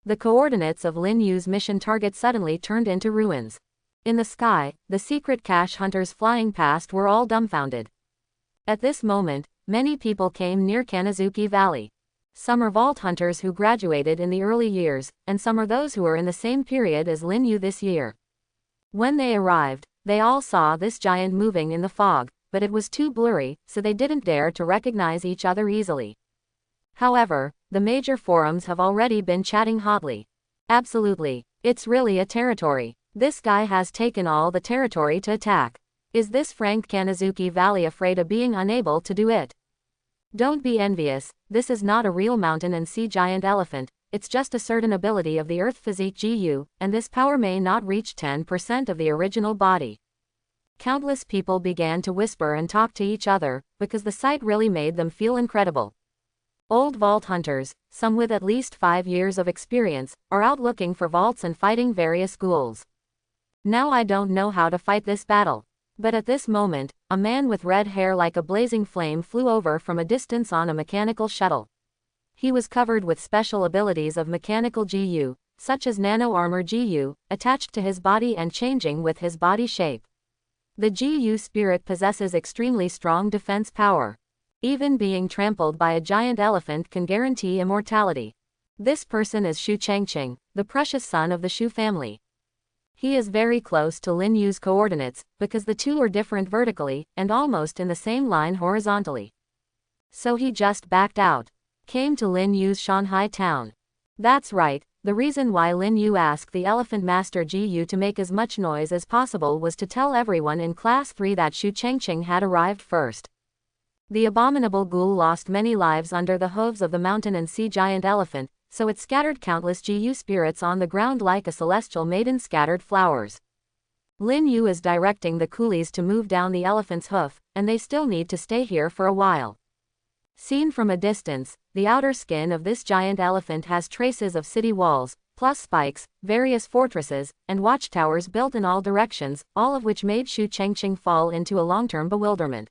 The coordinates of Lin Yu's mission target suddenly turned into ruins. In the sky, the secret cache hunters flying past were all dumbfounded. At this moment, many people came near Kanazuki Valley. Some are vault hunters who graduated in the early years, and some are those who are in the same period as Lin Yu this year. When they arrived, they all saw this giant moving in the fog, but it was too blurry, so they didn't dare to recognize each other easily. However, the major forums have already been chatting hotly. Absolutely. It's really a territory. This guy has taken all the territory to attack. Is this Frank Kanazuki Valley afraid of being unable to do it? Don't be envious, this is not a real mountain and sea giant elephant, it's just a certain ability of the Earth physique GU, and this power may not reach 10% of the original body. Countless people began to whisper and talk to each other, because the sight really made them feel incredible. Old vault hunters, some with at least 5 years of experience, are out looking for vaults and fighting various ghouls. Now I don't know how to fight this battle. But at this moment, a man with red hair like a blazing flame flew over from a distance on a mechanical shuttle. He was covered with special abilities of mechanical GU, such as nano armor GU, attached to his body and changing with his body shape. The GU spirit possesses extremely strong defense power. Even being trampled by a giant elephant can guarantee immortality. This person is Shu Changqing, the precious son of the Shu family. He is very close to Lin Yu's coordinates, because the two are different vertically, and almost in the same line horizontally. So he just backed out. Came to Lin Yu's Shanghai town. That's right, the reason why Lin Yu asked the Elephant Master GU to make as much noise as possible was to tell everyone in Class 3 that Shu Changqing had arrived first. The abominable ghoul lost many lives under the hooves of the mountain and sea giant elephant, so it scattered countless GU spirits on the ground like a celestial maiden scattered flowers. Lin Yu is directing the coolies to move down the elephant's hoof, and they still need to stay here for a while. Seen from a distance, the outer skin of this giant elephant has traces of city walls, plus spikes, various fortresses, and watchtowers built in all directions, all of which made Shu Changqing fall into a long-term bewilderment.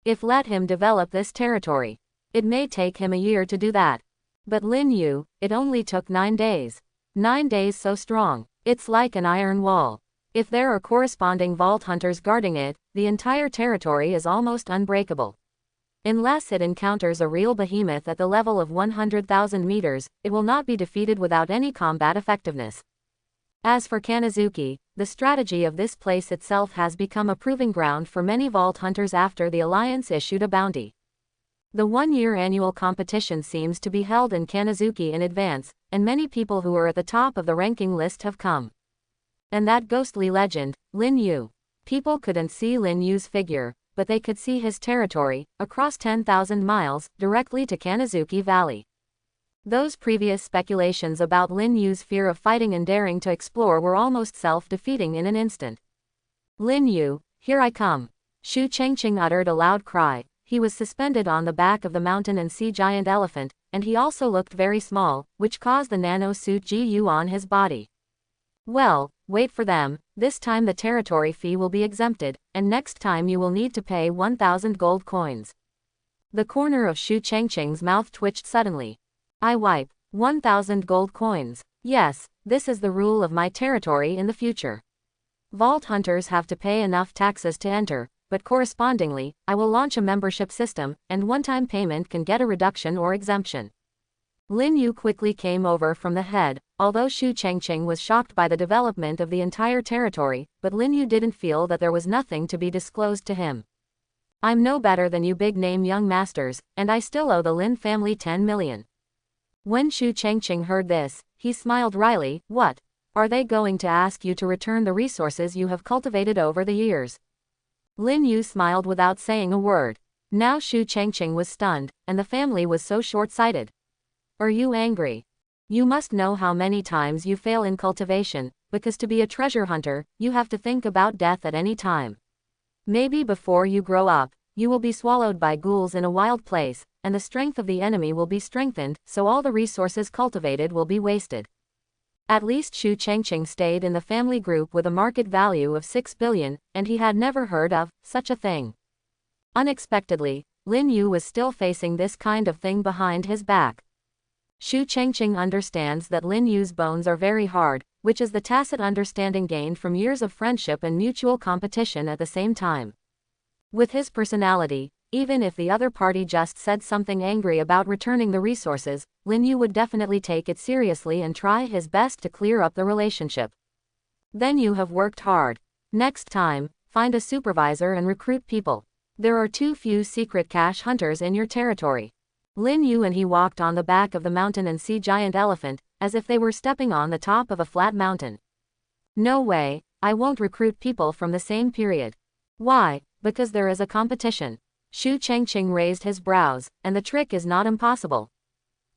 If let him develop this territory, it may take him a year to do that. But Lin Yu, it only took 9 days. 9 days so strong. It's like an iron wall. If there are corresponding vault hunters guarding it, the entire territory is almost unbreakable. Unless it encounters a real behemoth at the level of 100,000 meters, it will not be defeated without any combat effectiveness. As for Kanazuki, the strategy of this place itself has become a proving ground for many vault hunters after the Alliance issued a bounty. The 1-year annual competition seems to be held in Kanazuki in advance, and many people who are at the top of the ranking list have come. And that ghostly legend, Lin Yu. People couldn't see Lin Yu's figure, but they could see his territory, across 10,000 miles, directly to Kanazuki Valley. Those previous speculations about Lin Yu's fear of fighting and daring to explore were almost self-defeating in an instant. Lin Yu, here I come. Shu Changqing uttered a loud cry. He was suspended on the back of the mountain and sea giant elephant, and he also looked very small, which caused the nano suit GU on his body. Well, wait for them, this time the territory fee will be exempted, and next time you will need to pay 1,000 gold coins. The corner of Shu Changqing's mouth twitched suddenly. I wipe. 1,000 gold coins. Yes, this is the rule of my territory in the future. Vault hunters have to pay enough taxes to enter, but correspondingly, I will launch a membership system, and one-time payment can get a reduction or exemption. Lin Yu quickly came over from the head, although Shu Changqing was shocked by the development of the entire territory, but Lin Yu didn't feel that there was nothing to be disclosed to him. I'm no better than you big-name young masters, and I still owe the Lin family 10 million. When Shu Changqing heard this, he smiled wryly. What? Are they going to ask you to return the resources you have cultivated over the years? Lin Yu smiled without saying a word. Now Shu Changqing was stunned, and the family was so short-sighted. Are you angry? You must know how many times you fail in cultivation, because to be a treasure hunter, you have to think about death at any time. Maybe before you grow up, you will be swallowed by ghouls in a wild place, and the strength of the enemy will be strengthened, so all the resources cultivated will be wasted. At least Shu Changqing stayed in the family group with a market value of 6 billion, and he had never heard of such a thing. Unexpectedly, Lin Yu was still facing this kind of thing behind his back. Shu Changqing understands that Lin Yu's bones are very hard, which is the tacit understanding gained from years of friendship and mutual competition at the same time. With his personality, even if the other party just said something angry about returning the resources, Lin Yu would definitely take it seriously and try his best to clear up the relationship. Then you have worked hard. Next time, find a supervisor and recruit people. There are too few secret cache hunters in your territory. Lin Yu and he walked on the back of the mountain and see giant elephant, as if they were stepping on the top of a flat mountain. No way, I won't recruit people from the same period. Why? Because there is a competition. Shu Chengqing raised his brows, and the trick is not impossible.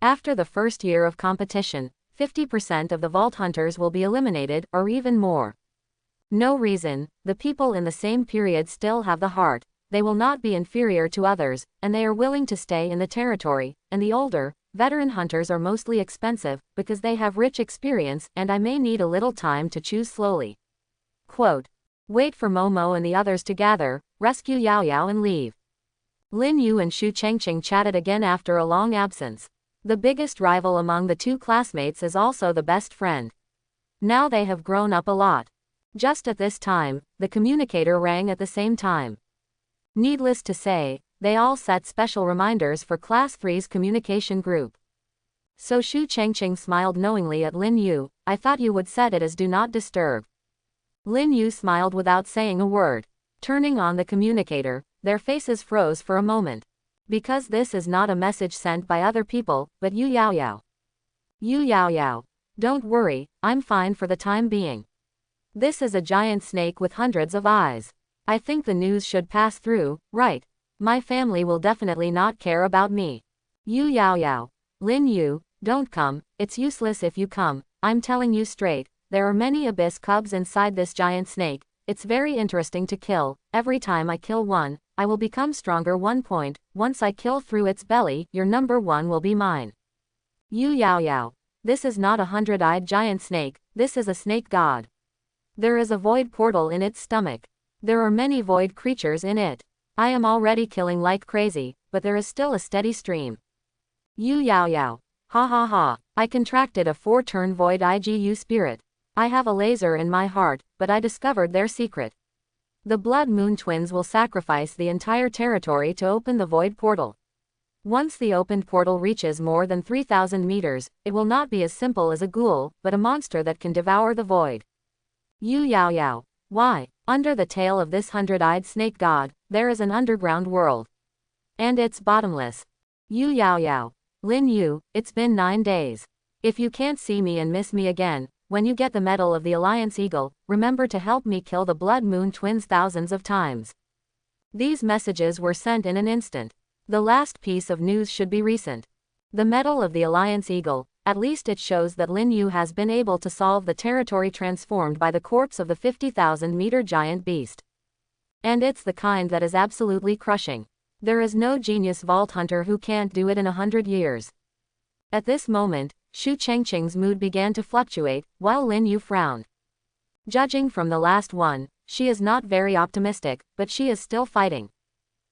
After the first year of competition, 50% of the vault hunters will be eliminated, or even more. No reason, the people in the same period still have the heart, they will not be inferior to others, and they are willing to stay in the territory, and the older, veteran hunters are mostly expensive, because they have rich experience, and I may need a little time to choose slowly. Quote. Wait for Momo and the others to gather, rescue Yao Yao and leave. Lin Yu and Shu Chengqing chatted again after a long absence. The biggest rival among the two classmates is also the best friend. Now they have grown up a lot. Just at this time, the communicator rang at the same time. Needless to say, they all set special reminders for Class 3's communication group. So Shu Chengqing smiled knowingly at Lin Yu. I thought you would set it as do not disturb. Lin Yu smiled without saying a word. Turning on the communicator, their faces froze for a moment. Because this is not a message sent by other people, but Yu Yao Yao. Yu Yao Yao. Don't worry, I'm fine for the time being. This is a giant snake with hundreds of eyes. I think the news should pass through, right? My family will definitely not care about me. Yu Yao Yao. Lin Yu, don't come, it's useless if you come, I'm telling you straight, there are many abyss cubs inside this giant snake, it's very interesting to kill, every time I kill one, I will become stronger 1 point, once I kill through its belly, your number 1 will be mine. Yu Yao Yao. This is not a 100-eyed giant snake, this is a snake god. There is a void portal in its stomach. There are many void creatures in it. I am already killing like crazy, but there is still a steady stream. Yu Yao Yao. Ha ha ha, I contracted a 4-turn void IGU spirit. I have a laser in my heart, but I discovered their secret. The Blood Moon twins will sacrifice the entire territory to open the void portal. Once the opened portal reaches more than 3,000 meters, it will not be as simple as a ghoul, but a monster that can devour the void. Yu Yao Yao. Why? Under the tail of this 100-eyed snake god, there is an underground world. And it's bottomless. Yu Yao Yao. Lin Yu, it's been 9 days. If you can't see me and miss me again, when you get the medal of the Alliance Eagle, remember to help me kill the Blood Moon twins thousands of times. These messages were sent in an instant. The last piece of news should be recent. The medal of the Alliance Eagle, at least it shows that Lin Yu has been able to solve the territory transformed by the corpse of the 50,000-meter giant beast. And it's the kind that is absolutely crushing. There is no genius vault hunter who can't do it in 100 years. At this moment, Shu Chengqing's mood began to fluctuate, while Lin Yu frowned. Judging from the last one, she is not very optimistic, but she is still fighting.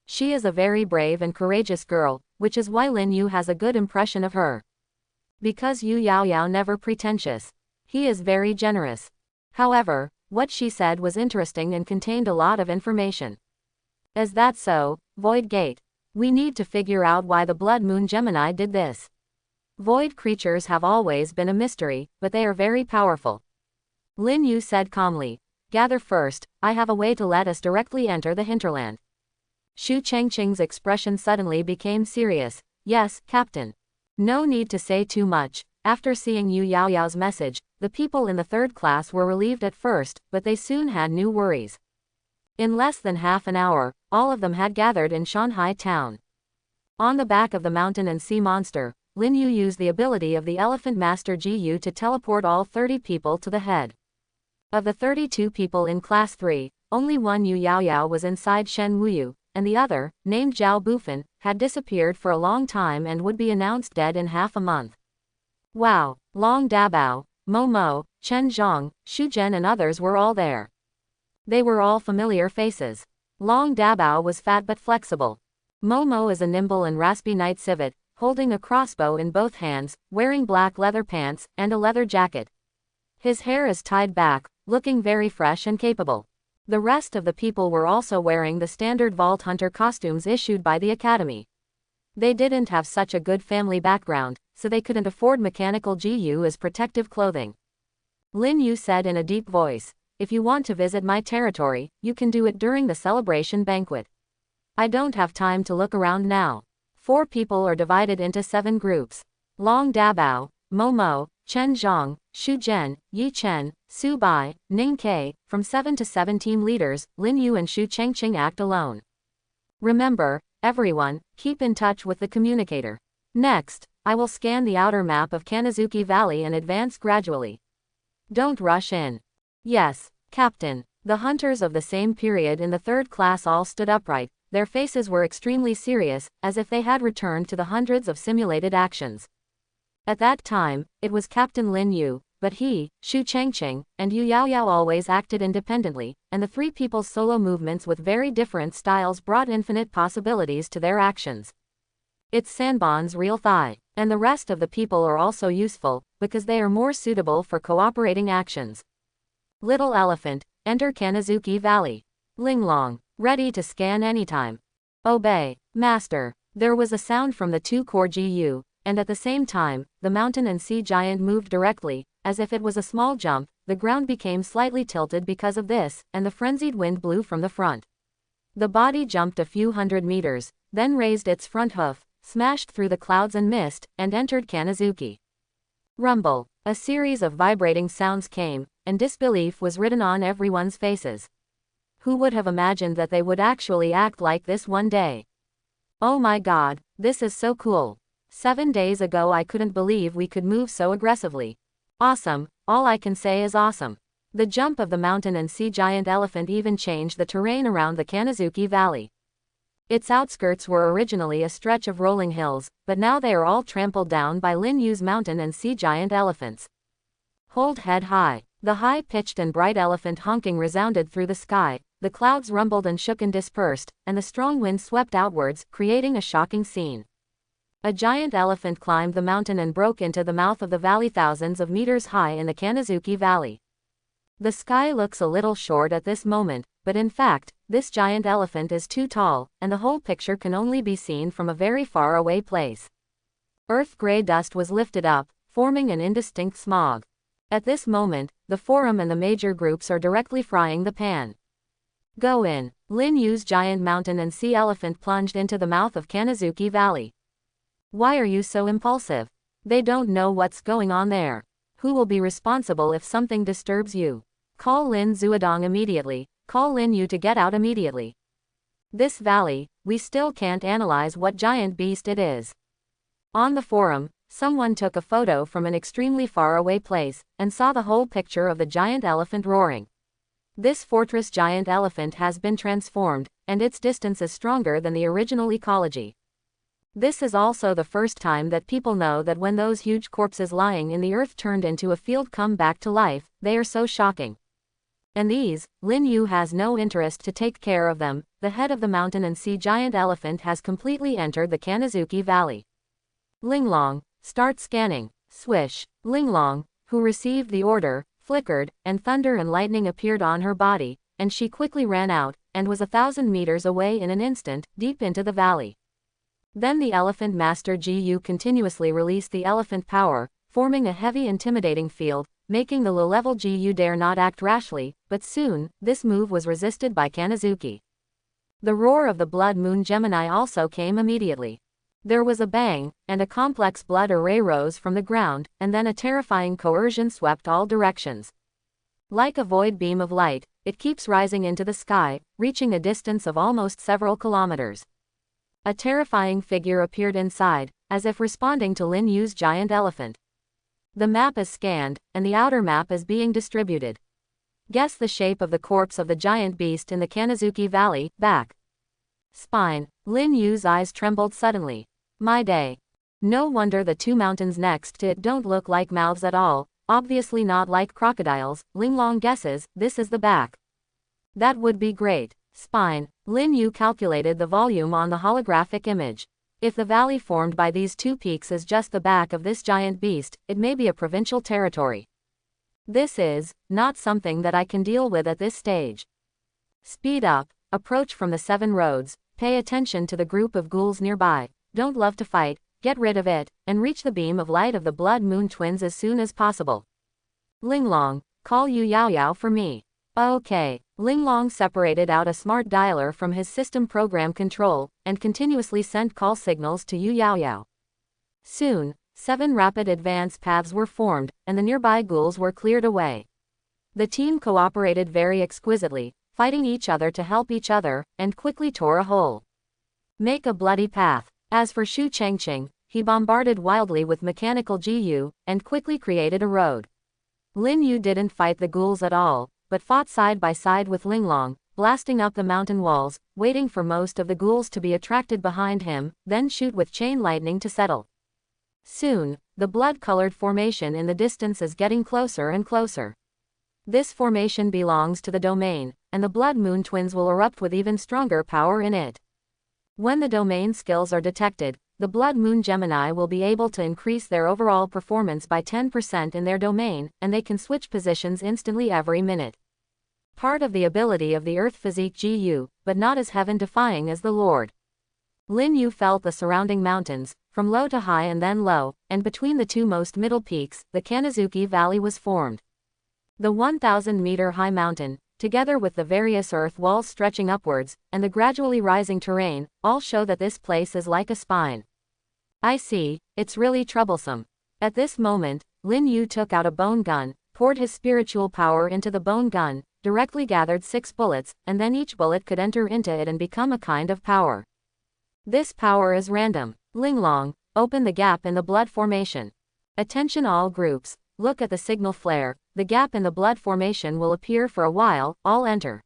She is a very brave and courageous girl, which is why Lin Yu has a good impression of her. Because Yu Yao Yao never pretentious. He is very generous. However, what she said was interesting and contained a lot of information. Is that so, Void Gate? We need to figure out why the Blood Moon Gemini did this. Void creatures have always been a mystery, but they are very powerful. Lin Yu said calmly. Gather first, I have a way to let us directly enter the hinterland. Shu Chengqing's expression suddenly became serious. Yes, Captain. No need to say too much. After seeing Yu Yao Yao's message, the people in the 3rd class were relieved at first, but they soon had new worries. In less than half an hour, all of them had gathered in Shanghai town. On the back of the mountain and sea monster, Lin Yu used the ability of the Elephant Master Ji to teleport all 30 people to the head. Of the 32 people in Class 3, only one Yu Yao Yao was inside Shen Wuyu, and the other, named Zhao Bufan, had disappeared for a long time and would be announced dead in half a month. Wow, Long Dabao, Momo, Chen Zhong, Xu Zhen and others were all there. They were all familiar faces. Long Dabao was fat but flexible. Momo is a nimble and raspy knight civet, holding a crossbow in both hands, wearing black leather pants, and a leather jacket. His hair is tied back, looking very fresh and capable. The rest of the people were also wearing the standard Vault Hunter costumes issued by the Academy. They didn't have such a good family background, so they couldn't afford mechanical GU as protective clothing. Lin Yu said in a deep voice, if you want to visit my territory, you can do it during the celebration banquet. I don't have time to look around now. 4 people are divided into 7 groups. Long Dabao, Momo, Chen Zhang, Xu Zhen, Yi Chen, Su Bai, Ning Ke. From 7 to 7 team leaders, Lin Yu and Xu Chengqing act alone. Remember, everyone, keep in touch with the communicator. Next, I will scan the outer map of Kanazuki Valley and advance gradually. Don't rush in. Yes, Captain. The hunters of the same period in the 3rd class all stood upright. Their faces were extremely serious, as if they had returned to the hundreds of simulated actions. At that time, it was Captain Lin Yu, but he, Xu Chengqing, and Yu Yaoyao always acted independently, and the 3 people's solo movements with very different styles brought infinite possibilities to their actions. It's Sanbon's real thigh, and the rest of the people are also useful, because they are more suitable for cooperating actions. Little Elephant, enter Kanazuki Valley. Linglong, ready to scan anytime. Obey, Master. There was a sound from the 2 core GU, and at the same time, the mountain and sea giant moved directly, as if it was a small jump. The ground became slightly tilted because of this, and the frenzied wind blew from the front. The body jumped a few hundred meters, then raised its front hoof, smashed through the clouds and mist, and entered Kanazuki. Rumble. A series of vibrating sounds came, and disbelief was written on everyone's faces. Who would have imagined that they would actually act like this one day? Oh my god, this is so cool. 7 days ago I couldn't believe we could move so aggressively. Awesome, all I can say is awesome. The jump of the mountain and sea giant elephant even changed the terrain around the Kanazuki Valley. Its outskirts were originally a stretch of rolling hills, but now they are all trampled down by Lin Yu's mountain and sea giant elephants. Hold head high. The high-pitched and bright elephant honking resounded through the sky, the clouds rumbled and shook and dispersed, and the strong wind swept outwards, creating a shocking scene. A giant elephant climbed the mountain and broke into the mouth of the valley thousands of meters high in the Kanazuki Valley. The sky looks a little short at this moment, but in fact, this giant elephant is too tall, and the whole picture can only be seen from a very far away place. Earth-gray dust was lifted up, forming an indistinct smog. At this moment, the forum and the major groups are directly frying the pan. Go in. Lin Yu's giant mountain and sea elephant plunged into the mouth of Kanazuki Valley. Why are you so impulsive? They don't know what's going on there. Who will be responsible if something disturbs you? Call Lin Zuodong immediately. Call Lin Yu to get out immediately. This valley, we still can't analyze what giant beast it is. On the forum, someone took a photo from an extremely far away place, and saw the whole picture of the giant elephant roaring. This fortress giant elephant has been transformed, and its distance is stronger than the original ecology. This is also the first time that people know that when those huge corpses lying in the earth turned into a field come back to life, they are so shocking. And these, Lin Yu has no interest to take care of them. The head of the mountain and sea giant elephant has completely entered the Kanazuki Valley. Linglong, start scanning. Swish. Linglong, who received the order, flickered, and thunder and lightning appeared on her body, and she quickly ran out, and was 1,000 meters away in an instant, deep into the valley. Then the elephant master GU continuously released the elephant power, forming a heavy intimidating field, making the low-level GU dare not act rashly, but soon, this move was resisted by Kanazuki. The roar of the blood moon Gemini also came immediately. There was a bang, and a complex blood array rose from the ground, and then a terrifying coercion swept all directions. Like a void beam of light, it keeps rising into the sky, reaching a distance of almost several kilometers. A terrifying figure appeared inside, as if responding to Lin Yu's giant elephant. The map is scanned, and the outer map is being distributed. Guess the shape of the corpse of the giant beast in the Kanazuki Valley. Back. Spine. Lin Yu's eyes trembled suddenly. My day. No wonder the 2 mountains next to it don't look like mouths at all, obviously not like crocodiles. Linglong guesses, this is the back. That would be great. Spine. Lin Yu calculated the volume on the holographic image. If the valley formed by these 2 peaks is just the back of this giant beast, it may be a provincial territory. This is not something that I can deal with at this stage. Speed up. Approach from the 7 roads. Pay attention to the group of ghouls nearby. Don't love to fight, get rid of it, and reach the beam of light of the Blood Moon twins as soon as possible. Linglong, call Yu Yaoyao for me. Okay. Linglong separated out a smart dialer from his system program control, and continuously sent call signals to Yu Yaoyao. Soon, 7 rapid advance paths were formed, and the nearby ghouls were cleared away. The team cooperated very exquisitely, fighting each other to help each other, and quickly tore a hole. Make a bloody path. As for Shu Chengqing, he bombarded wildly with mechanical GU, and quickly created a road. Lin Yu didn't fight the ghouls at all, but fought side by side with Linglong, blasting up the mountain walls, waiting for most of the ghouls to be attracted behind him, then shoot with chain lightning to settle. Soon, the blood-colored formation in the distance is getting closer and closer. This formation belongs to the domain, and the Blood Moon twins will erupt with even stronger power in it. When the domain skills are detected, the Blood Moon Gemini will be able to increase their overall performance by 10% in their domain, and they can switch positions instantly every minute. Part of the ability of the Earth Physique GU, but not as heaven-defying as the Lord. Lin Yu felt the surrounding mountains, from low to high and then low, and between the two most middle peaks, the Kanazuki Valley was formed. The 1,000-meter-high mountain, together with the various earth walls stretching upwards, and the gradually rising terrain, all show that this place is like a spine. I see, it's really troublesome. At this moment, Lin Yu took out a bone gun, poured his spiritual power into the bone gun, directly gathered 6 bullets, and then each bullet could enter into it and become a kind of power. This power is random. Linglong, open the gap in the blood formation. Attention all groups, look at the signal flare, the gap in the blood formation will appear for a while, all enter.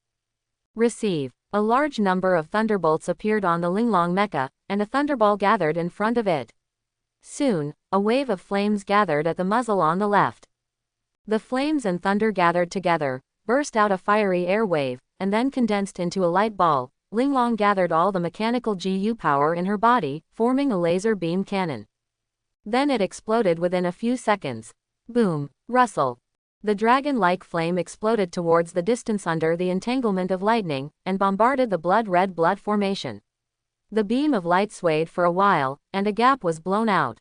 Receive. A large number of thunderbolts appeared on the Linglong mecha, and a thunderball gathered in front of it. Soon, a wave of flames gathered at the muzzle on the left. The flames and thunder gathered together, burst out a fiery air wave, and then condensed into a light ball. Linglong gathered all the mechanical GU power in her body, forming a laser beam cannon. Then it exploded within a few seconds. Boom. Rustle. The dragon-like flame exploded towards the distance under the entanglement of lightning, and bombarded the blood-red blood formation. The beam of light swayed for a while, and a gap was blown out.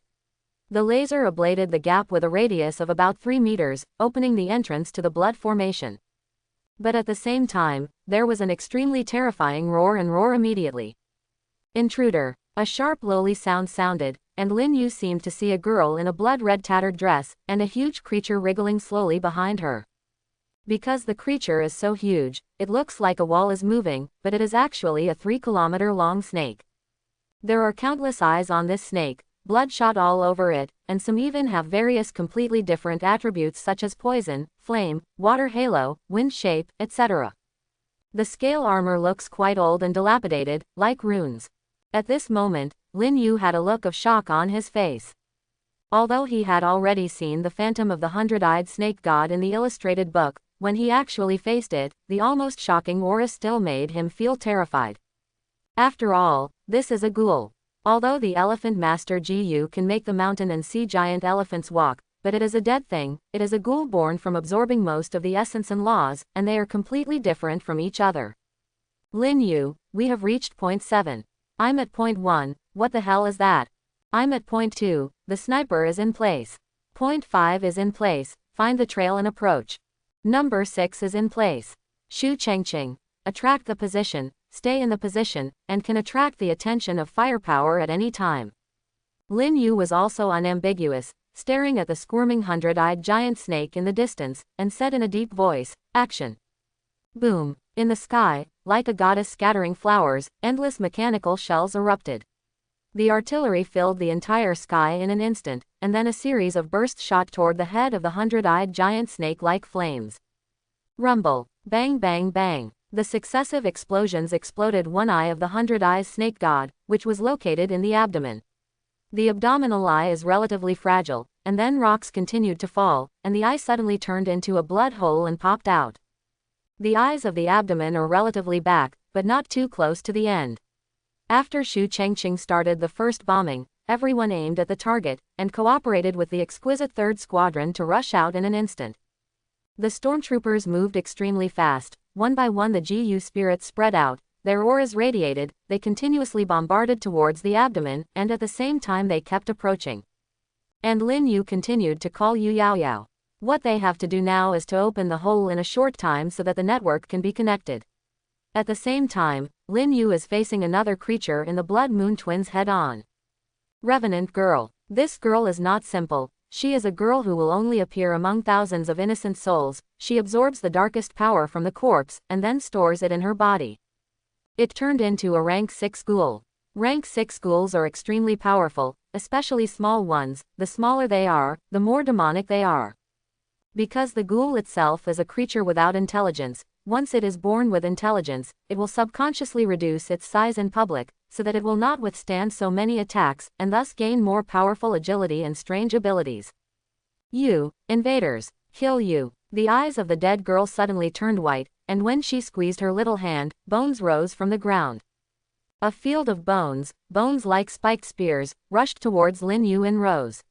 The laser ablated the gap with a radius of about 3 meters, opening the entrance to the blood formation. But at the same time, there was an extremely terrifying roar and roar immediately. Intruder. A sharp lowly sound sounded, and Lin Yu seemed to see a girl in a blood-red tattered dress, and a huge creature wriggling slowly behind her. Because the creature is so huge, it looks like a wall is moving, but it is actually a 3-kilometer-long snake. There are countless eyes on this snake, bloodshot all over it, and some even have various completely different attributes such as poison, flame, water halo, wind shape, etc. The scale armor looks quite old and dilapidated, like runes. At this moment, Lin Yu had a look of shock on his face. Although he had already seen the phantom of the 100-eyed snake god in the illustrated book, when he actually faced it, the almost shocking aura still made him feel terrified. After all, this is a ghoul. Although the elephant master GU can make the mountain and sea giant elephants walk, but it is a dead thing, it is a ghoul born from absorbing most of the essence and laws, and they are completely different from each other. Lin Yu, we have reached point 7. I'm at point 1, what the hell is that? I'm at point 2, the sniper is in place. Point 5 is in place, find the trail and approach. Number 6 is in place. Shu Chengqing. Attract the position, stay in the position, and can attract the attention of firepower at any time. Lin Yu was also unambiguous, staring at the squirming 100-eyed giant snake in the distance, and said in a deep voice, action. Boom. In the sky, like a goddess scattering flowers, endless mechanical shells erupted. The artillery filled the entire sky in an instant, and then a series of bursts shot toward the head of the 100-eyed giant snake like flames. Rumble. Bang bang bang. The successive explosions exploded one eye of the 100-eyed snake god, which was located in the abdomen. The abdominal eye is relatively fragile, and then rocks continued to fall, and the eye suddenly turned into a blood hole and popped out. The eyes of the abdomen are relatively back, but not too close to the end. After Shu Chengqing started the first bombing, everyone aimed at the target, and cooperated with the exquisite 3rd Squadron to rush out in an instant. The stormtroopers moved extremely fast, one by one the GU spirits spread out, their auras radiated, they continuously bombarded towards the abdomen, and at the same time they kept approaching. And Lin Yu continued to call Yu Yaoyao. What they have to do now is to open the hole in a short time so that the network can be connected. At the same time, Lin Yu is facing another creature in the Blood Moon Twins head-on. Revenant Girl. This girl is not simple. She is a girl who will only appear among thousands of innocent souls. She absorbs the darkest power from the corpse and then stores it in her body. It turned into a rank 6 ghoul. Rank 6 ghouls are extremely powerful, especially small ones. The smaller they are, the more demonic they are. Because the ghoul itself is a creature without intelligence, once it is born with intelligence, it will subconsciously reduce its size in public, so that it will not withstand so many attacks, and thus gain more powerful agility and strange abilities. You, invaders, kill you. The eyes of the dead girl suddenly turned white, and when she squeezed her little hand, bones rose from the ground. A field of bones, bones like spiked spears, rushed towards Lin Yu in rows.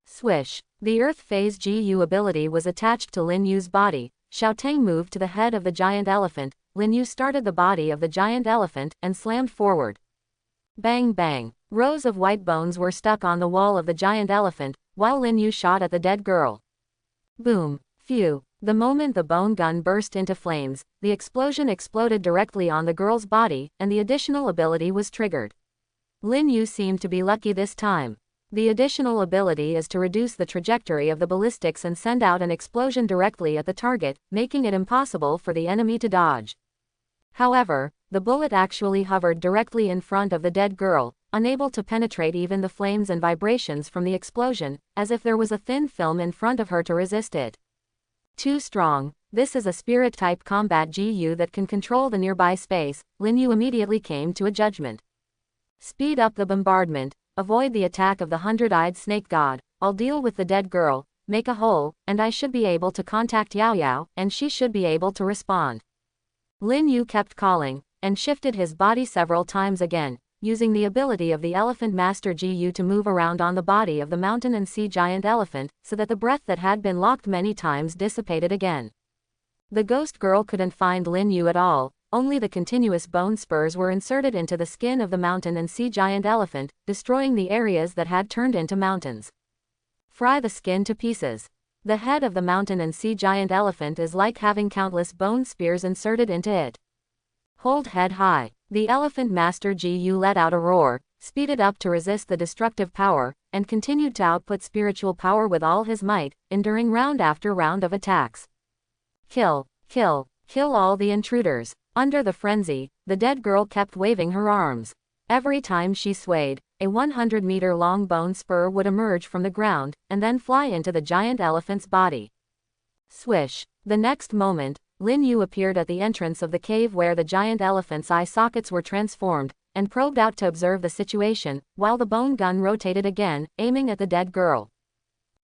Swish. The Earth Phase GU ability was attached to Lin Yu's body. Xiao Teng moved to the head of the giant elephant. Lin Yu started the body of the giant elephant and slammed forward. Bang bang. Rows of white bones were stuck on the wall of the giant elephant, while Lin Yu shot at the dead girl. Boom. Phew. The moment the bone gun burst into flames, the explosion exploded directly on the girl's body, and the additional ability was triggered. Lin Yu seemed to be lucky this time. The additional ability is to reduce the trajectory of the ballistics and send out an explosion directly at the target, making it impossible for the enemy to dodge. However, the bullet actually hovered directly in front of the dead girl, unable to penetrate even the flames and vibrations from the explosion, as if there was a thin film in front of her to resist it. Too strong. This is a spirit-type combat GU that can control the nearby space. Lin Yu immediately came to a judgment. Speed up the bombardment. Avoid the attack of the 100-eyed snake god. I'll deal with the dead girl, make a hole, and I should be able to contact Yao Yao, and she should be able to respond. Lin Yu kept calling, and shifted his body several times again, using the ability of the Elephant Master GU to move around on the body of the mountain and sea giant elephant, so that the breath that had been locked many times dissipated again. The ghost girl couldn't find Lin Yu at all. Only the continuous bone spurs were inserted into the skin of the mountain and sea giant elephant, destroying the areas that had turned into mountains. Fry the skin to pieces. The head of the mountain and sea giant elephant is like having countless bone spears inserted into it. Hold head high. The Elephant Master GU let out a roar, speeded up to resist the destructive power, and continued to output spiritual power with all his might, enduring round after round of attacks. Kill, kill, kill all the intruders. Under the frenzy, the dead girl kept waving her arms. Every time she swayed, a 100-meter-long bone spur would emerge from the ground, and then fly into the giant elephant's body. Swish. The next moment, Lin Yu appeared at the entrance of the cave where the giant elephant's eye sockets were transformed, and probed out to observe the situation, while the bone gun rotated again, aiming at the dead girl.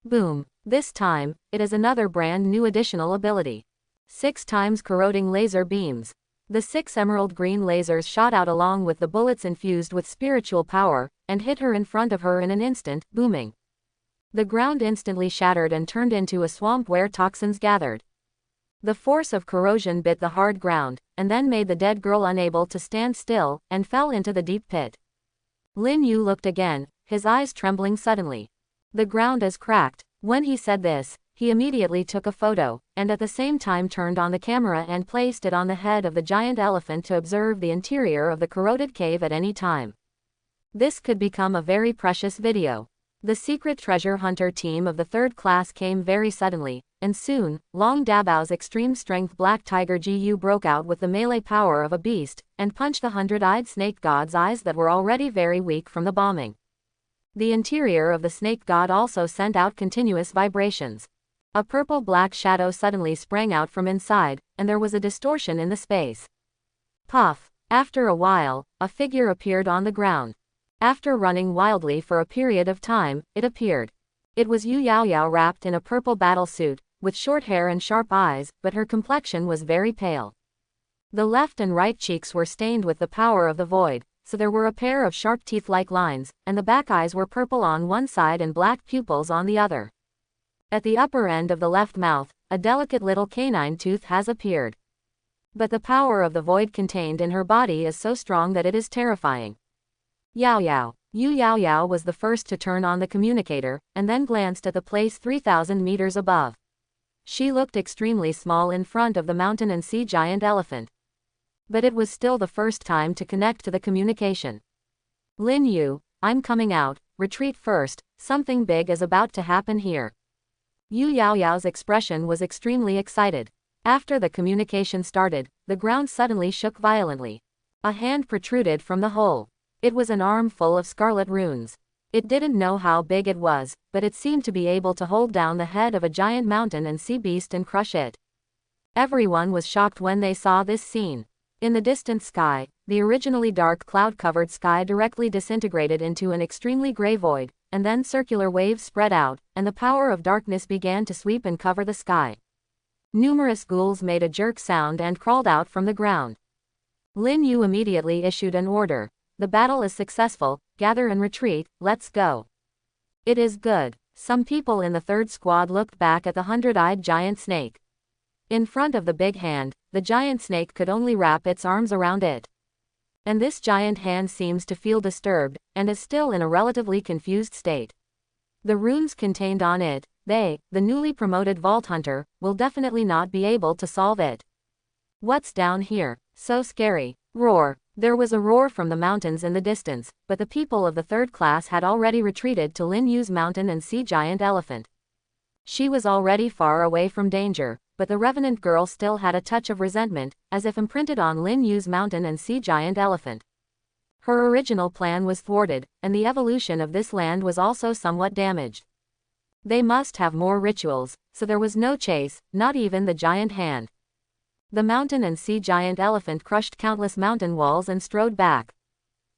Boom. This time, it is another brand new additional ability. 6 times corroding laser beams. The 6 emerald green lasers shot out along with the bullets infused with spiritual power, and hit her in front of her in an instant, booming. The ground instantly shattered and turned into a swamp where toxins gathered. The force of corrosion bit the hard ground, and then made the dead girl unable to stand still, and fell into the deep pit. Lin Yu looked again, his eyes trembling suddenly. The ground is cracked. When he said this, he immediately took a photo, and at the same time turned on the camera and placed it on the head of the giant elephant to observe the interior of the corroded cave at any time. This could become a very precious video. The secret treasure hunter team of the 3rd class came very suddenly, and soon, Long Dabao's extreme strength Black Tiger GU broke out with the melee power of a beast, and punched the 100-eyed snake god's eyes that were already very weak from the bombing. The interior of the snake god also sent out continuous vibrations. A purple-black shadow suddenly sprang out from inside, and there was a distortion in the space. Puff. After a while, a figure appeared on the ground. After running wildly for a period of time, it appeared. It was Yu Yao Yao wrapped in a purple battle suit, with short hair and sharp eyes, but her complexion was very pale. The left and right cheeks were stained with the power of the void, so there were a pair of sharp teeth-like lines, and the back eyes were purple on one side and black pupils on the other. At the upper end of the left mouth, a delicate little canine tooth has appeared. But the power of the void contained in her body is so strong that it is terrifying. Yao Yao. Yu Yao Yao was the first to turn on the communicator, and then glanced at the place 3,000 meters above. She looked extremely small in front of the mountain and sea giant elephant. But it was still the first time to connect to the communication. Lin Yu, I'm coming out, retreat first, something big is about to happen here. Yu Yaoyao's expression was extremely excited. After the communication started, the ground suddenly shook violently. A hand protruded from the hole. It was an arm full of scarlet runes. It didn't know how big it was, but it seemed to be able to hold down the head of a giant mountain and sea beast and crush it. Everyone was shocked when they saw this scene. In the distant sky, the originally dark cloud-covered sky directly disintegrated into an extremely gray void, and then circular waves spread out, and the power of darkness began to sweep and cover the sky. Numerous ghouls made a jerk sound and crawled out from the ground. Lin Yu immediately issued an order. The battle is successful, gather and retreat, let's go. It is good. Some people in the third squad looked back at the 100-eyed giant snake. In front of the big hand, the giant snake could only wrap its arms around it. And this giant hand seems to feel disturbed, and is still in a relatively confused state. The runes contained on it, the newly promoted Vault Hunter, will definitely not be able to solve it. What's down here? So scary. Roar. There was a roar from the mountains in the distance, but the people of the third class had already retreated to Lin Yu's mountain and sea giant elephant. She was already far away from danger, but the revenant girl still had a touch of resentment, as if imprinted on Lin Yu's mountain and sea giant elephant. Her original plan was thwarted, and the evolution of this land was also somewhat damaged. They must have more rituals, so there was no chase, not even the giant hand. The mountain and sea giant elephant crushed countless mountain walls and strode back.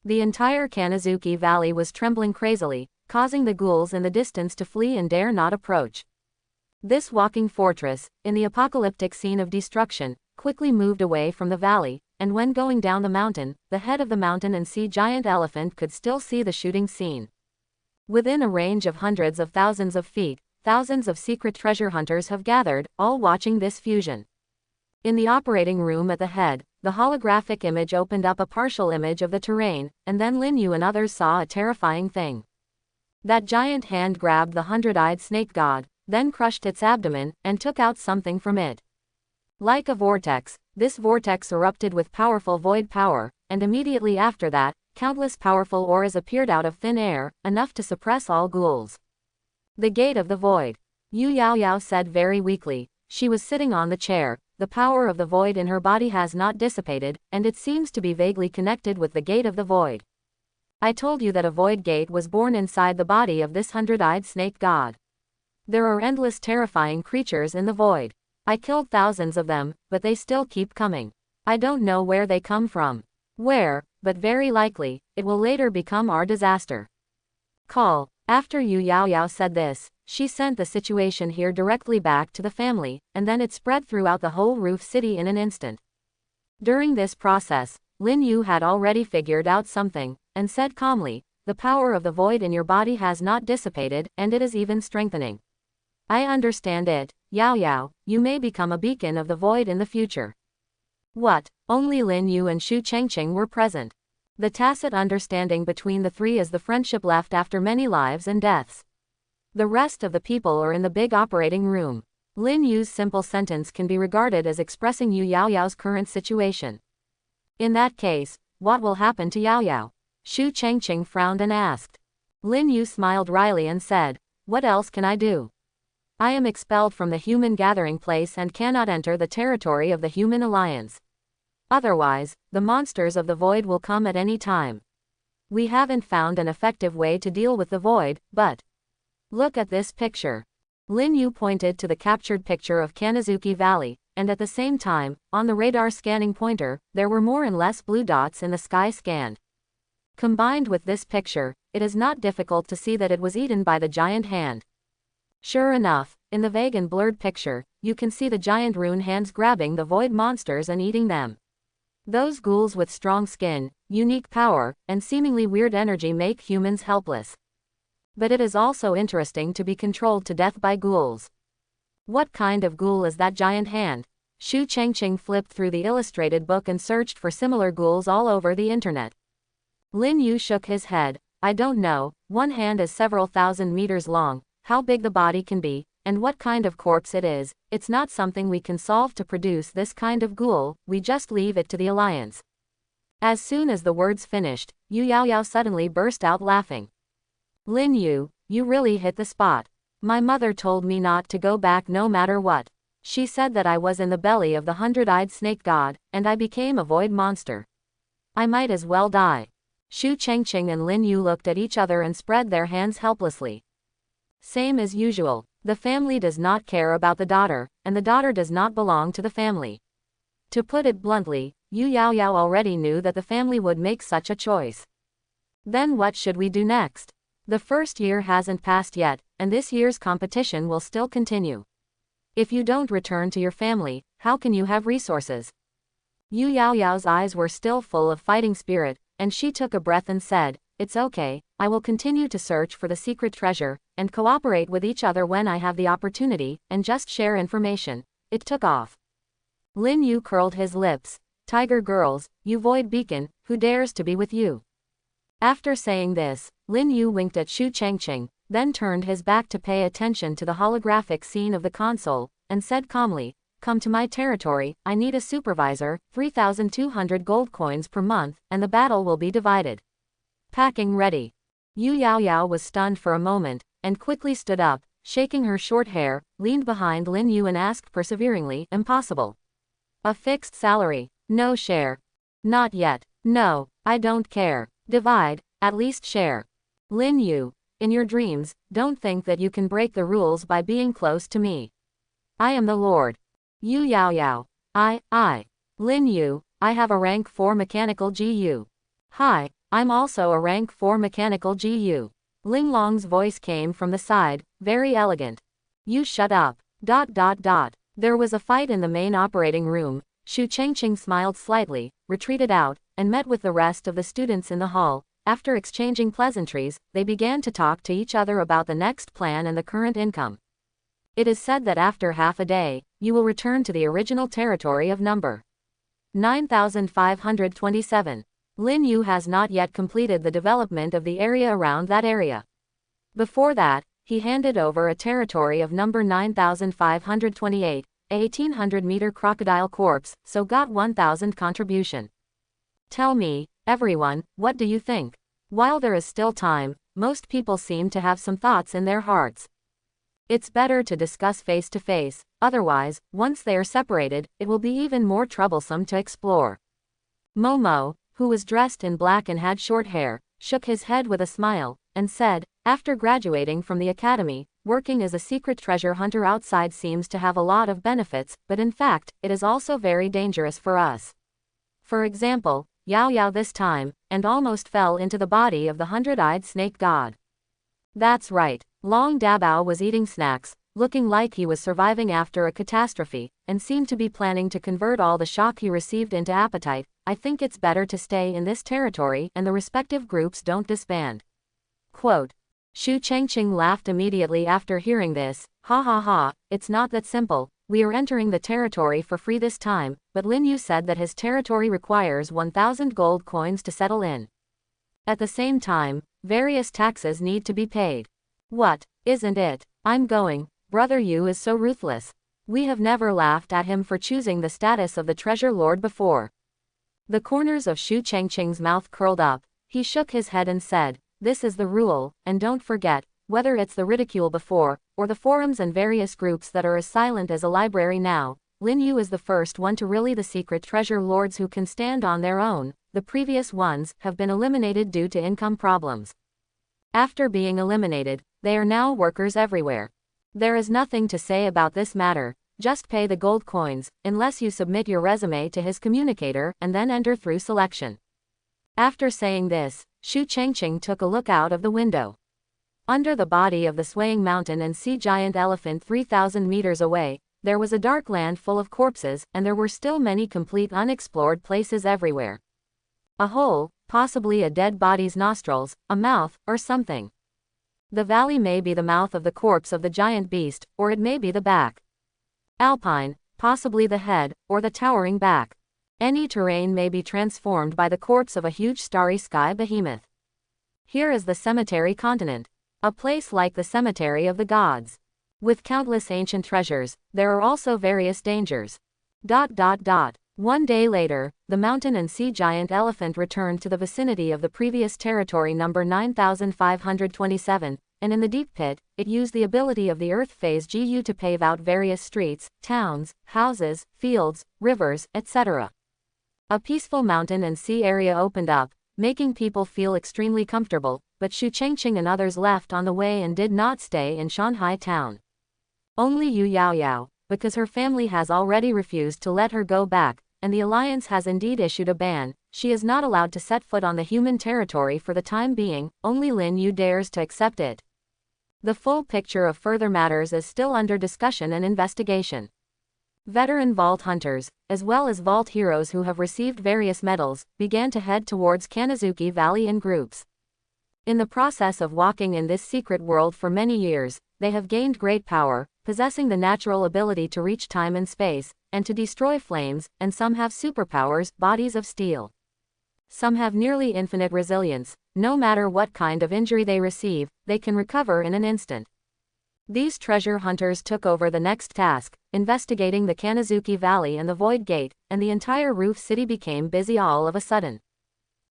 The entire Kanazuki Valley was trembling crazily, causing the ghouls in the distance to flee and dare not approach. This walking fortress, in the apocalyptic scene of destruction, quickly moved away from the valley, and when going down the mountain, the head of the mountain and sea giant elephant could still see the shooting scene. Within a range of hundreds of thousands of feet, thousands of secret treasure hunters have gathered, all watching this fusion. In the operating room at the head, the holographic image opened up a partial image of the terrain, and then Lin Yu and others saw a terrifying thing. That giant hand grabbed the 100-eyed snake god, then crushed its abdomen, and took out something from it. Like a vortex, this vortex erupted with powerful void power, and immediately after that, countless powerful auras appeared out of thin air, enough to suppress all ghouls. The gate of the void. Yu Yaoyao said very weakly. She was sitting on the chair. The power of the void in her body has not dissipated, and it seems to be vaguely connected with the gate of the void. I told you that a void gate was born inside the body of this 100-eyed snake god. There are endless terrifying creatures in the void. I killed thousands of them, but they still keep coming. I don't know where they come from. Where, but very likely, it will later become our disaster. Call. After Yu Yaoyao said this, she sent the situation here directly back to the family, and then it spread throughout the whole roof city in an instant. During this process, Lin Yu had already figured out something, and said calmly, the power of the void in your body has not dissipated, and it is even strengthening. I understand it, Yaoyao, you may become a beacon of the void in the future. What? Only Lin Yu and Xu Chengqing were present. The tacit understanding between the three is the friendship left after many lives and deaths. The rest of the people are in the big operating room. Lin Yu's simple sentence can be regarded as expressing Yu Yaoyao's current situation. In that case, what will happen to Yaoyao? Xu Chengqing frowned and asked. Lin Yu smiled wryly and said, what else can I do? I am expelled from the human gathering place and cannot enter the territory of the human alliance. Otherwise, the monsters of the void will come at any time. We haven't found an effective way to deal with the void, but look at this picture. Lin Yu pointed to the captured picture of Kanazuki Valley, and at the same time, on the radar scanning pointer, there were more and less blue dots in the sky scanned. Combined with this picture, it is not difficult to see that it was eaten by the giant hand. Sure enough, in the vague and blurred picture, you can see the giant rune hands grabbing the void monsters and eating them. Those ghouls with strong skin, unique power, and seemingly weird energy make humans helpless. But it is also interesting to be controlled to death by ghouls. What kind of ghoul is that giant hand? Xu Chengqing flipped through the illustrated book and searched for similar ghouls all over the internet. Lin Yu shook his head. I don't know, one hand is several thousand meters long, how big the body can be, and what kind of corpse it is. It's not something we can solve to produce this kind of ghoul, we just leave it to the Alliance." As soon as the words finished, Yu Yaoyao suddenly burst out laughing. "Lin Yu, you really hit the spot. My mother told me not to go back no matter what. She said that I was in the belly of the 100-eyed snake god, and I became a void monster. I might as well die." Shu Chengqing and Lin Yu looked at each other and spread their hands helplessly. Same as usual, the family does not care about the daughter, and the daughter does not belong to the family. To put it bluntly, Yu Yaoyao already knew that the family would make such a choice. Then what should we do next? The first year hasn't passed yet, and this year's competition will still continue. If you don't return to your family, how can you have resources? Yu Yaoyao's eyes were still full of fighting spirit, and she took a breath and said, "It's okay, I will continue to search for the secret treasure, and cooperate with each other when I have the opportunity, and just share information." It took off. Lin Yu curled his lips. "Tiger girls, you void beacon, who dares to be with you?" After saying this, Lin Yu winked at Shu Chengqing, then turned his back to pay attention to the holographic scene of the console, and said calmly, "Come to my territory, I need a supervisor, 3,200 gold coins per month, and the battle will be divided." Packing ready. Yu Yaoyao was stunned for a moment, and quickly stood up, shaking her short hair, leaned behind Lin Yu and asked perseveringly, "Impossible. A fixed salary. No share." "Not yet. No, I don't care. Divide, at least share." "Lin Yu, in your dreams, don't think that you can break the rules by being close to me. I am the Lord." Yu Yaoyao. I. Lin Yu, I have a rank 4 mechanical GU. Hi, I'm also a rank 4 mechanical GU. Ling Long's voice came from the side, very elegant. "You shut up. ... There was a fight in the main operating room. Shu Chengqing smiled slightly, retreated out, and met with the rest of the students in the hall. After exchanging pleasantries, they began to talk to each other about the next plan and the current income. It is said that after half a day, you will return to the original territory of number 9527. Lin Yu has not yet completed the development of the area around that area. Before that, he handed over a territory of number 9528, a 1800-meter crocodile corpse, so got 1000 contribution. Tell me, everyone, what do you think? While there is still time, most people seem to have some thoughts in their hearts. It's better to discuss face to face, otherwise, once they are separated, it will be even more troublesome to explore." Momo, who was dressed in black and had short hair, shook his head with a smile, and said, "After graduating from the academy, working as a secret treasure hunter outside seems to have a lot of benefits, but in fact, it is also very dangerous for us. For example, Yao Yao this time, and almost fell into the body of the 100-eyed snake god." That's right. Long Dabao was eating snacks, looking like he was surviving after a catastrophe, and seemed to be planning to convert all the shock he received into appetite. "I think it's better to stay in this territory and the respective groups don't disband." Quote. Shu Chengqing laughed immediately after hearing this. "Ha ha ha, it's not that simple. We are entering the territory for free this time, but Lin Yu said that his territory requires 1000 gold coins to settle in. At the same time, various taxes need to be paid. What, isn't it? I'm going. Brother Yu is so ruthless. We have never laughed at him for choosing the status of the treasure lord before." The corners of Shu Chengqing's mouth curled up. He shook his head and said, "This is the rule, and don't forget, whether it's the ridicule before, or the forums and various groups that are as silent as a library now, Lin Yu is the first one to really the secret treasure lords who can stand on their own. The previous ones have been eliminated due to income problems. After being eliminated, they are now workers everywhere. There is nothing to say about this matter, just pay the gold coins, unless you submit your resume to his communicator and then enter through selection." After saying this, Shu Chengqing took a look out of the window. Under the body of the swaying mountain and sea giant elephant 3,000 meters away, there was a dark land full of corpses, and there were still many complete unexplored places everywhere. A hole, possibly a dead body's nostrils, a mouth, or something. The valley may be the mouth of the corpse of the giant beast, or it may be the back. Alpine, possibly the head, or the towering back. Any terrain may be transformed by the corpse of a huge starry sky behemoth. Here is the cemetery continent. A place like the cemetery of the gods. With countless ancient treasures, there are also various dangers. One day later, the mountain and sea giant elephant returned to the vicinity of the previous territory number 9527, and in the deep pit, it used the ability of the earth phase GU to pave out various streets, towns, houses, fields, rivers, etc. A peaceful mountain and sea area opened up, making people feel extremely comfortable, but Xu Chengqing and others left on the way and did not stay in Shanghai town. Only Yu Yaoyao, because her family has already refused to let her go back, and the alliance has indeed issued a ban, she is not allowed to set foot on the human territory for the time being, only Lin Yu dares to accept it. The full picture of further matters is still under discussion and investigation. Veteran vault hunters, as well as vault heroes who have received various medals, began to head towards Kanazuki Valley in groups. In the process of walking in this secret world for many years, they have gained great power, possessing the natural ability to reach time and space, and to destroy flames, and some have superpowers, bodies of steel. Some have nearly infinite resilience. No matter what kind of injury they receive, they can recover in an instant. These treasure hunters took over the next task, investigating the Kanazuki Valley and the Void Gate, and the entire roof city became busy all of a sudden.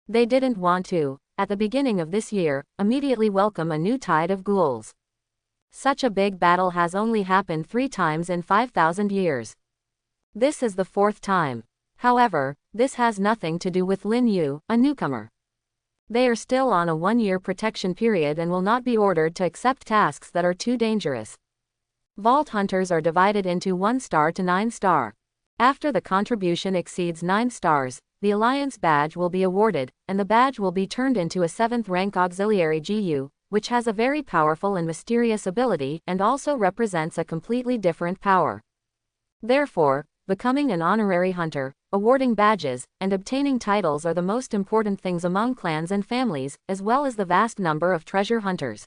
They didn't want to, at the beginning of this year, immediately welcome a new tide of ghouls. Such a big battle has only happened 3 times in 5,000 years. This is the 4th time. However, this has nothing to do with Lin Yu, a newcomer. They are still on a 1-year protection period and will not be ordered to accept tasks that are too dangerous. Vault hunters are divided into 1 star to 9 star. After the contribution exceeds 9 stars, the Alliance badge will be awarded, and the badge will be turned into a 7th rank auxiliary GU, which has a very powerful and mysterious ability and also represents a completely different power. Therefore, becoming an honorary hunter, awarding badges, and obtaining titles are the most important things among clans and families, as well as the vast number of treasure hunters.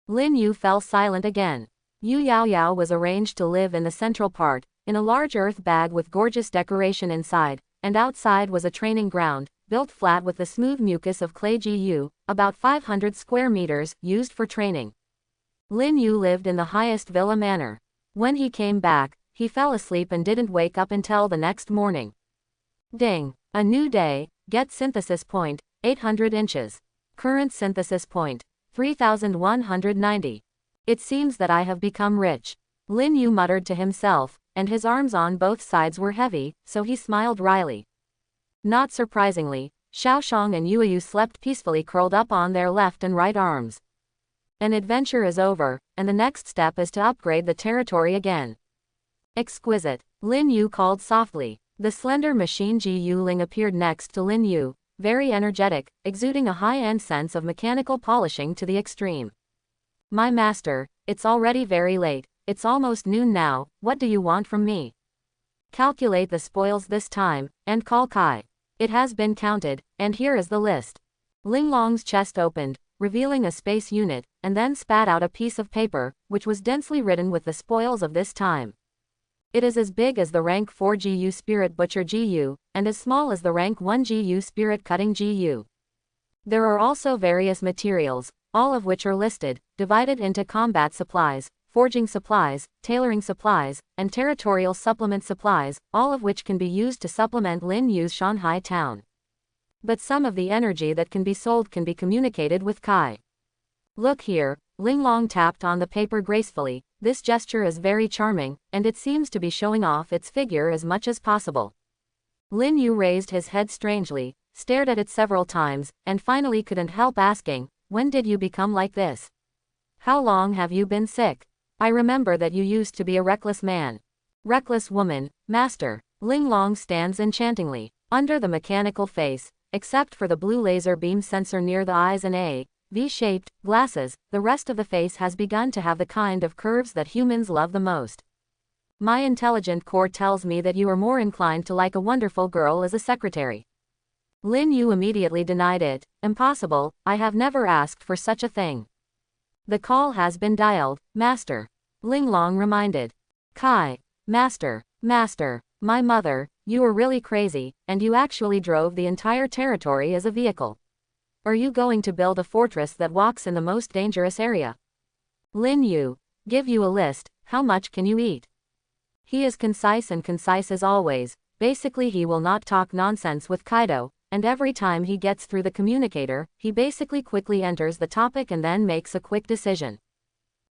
Lin Yu fell silent again. Yu Yaoyao was arranged to live in the central part, in a large earth bag with gorgeous decoration inside, and outside was a training ground, built flat with the smooth mucus of clay GU, about 500 square meters, used for training. Lin Yu lived in the highest villa manor. When he came back, he fell asleep and didn't wake up until the next morning. Ding! A new day, get synthesis point, 800 inches. Current synthesis point, 3190. It seems that I have become rich. Lin Yu muttered to himself, and his arms on both sides were heavy, so he smiled wryly. Not surprisingly, Xiaoshang and Yuyu slept peacefully curled up on their left and right arms. An adventure is over, and the next step is to upgrade the territory again. Exquisite, Lin Yu called softly. The slender machine Ji Yuling appeared next to Lin Yu, very energetic, exuding a high-end sense of mechanical polishing to the extreme. My master, it's already very late, it's almost noon now, what do you want from me? Calculate the spoils this time, and call Kai. It has been counted, and here is the list. Linglong's chest opened, revealing a space unit, and then spat out a piece of paper, which was densely written with the spoils of this time. It is as big as the rank 4 GU Spirit Butcher GU, and as small as the rank 1 GU Spirit Cutting GU. There are also various materials, all of which are listed, divided into combat supplies, forging supplies, tailoring supplies, and territorial supplement supplies, all of which can be used to supplement Lin Yu's Shanghai town. But some of the energy that can be sold can be communicated with Kai. Look here, Linglong tapped on the paper gracefully. This gesture is very charming, and it seems to be showing off its figure as much as possible. Lin Yu raised his head strangely, stared at it several times, and finally couldn't help asking, when did you become like this? How long have you been sick? I remember that you used to be a reckless man. Reckless woman, master. Linglong stands enchantingly. Under the mechanical face, except for the blue laser beam sensor near the eyes and a V-shaped glasses, the rest of the face has begun to have the kind of curves that humans love the most. My intelligent core tells me that you are more inclined to like a wonderful girl as a secretary. Lin Yu immediately denied it. Impossible, I have never asked for such a thing. The call has been dialed, master. Linglong reminded. Kai. Master, my mother, you are really crazy, and you actually drove the entire territory as a vehicle. Are you going to build a fortress that walks in the most dangerous area? Lin Yu. Give you a list, how much can you eat? He is concise and concise as always. Basically he will not talk nonsense with Kaido, and every time he gets through the communicator, he basically quickly enters the topic and then makes a quick decision.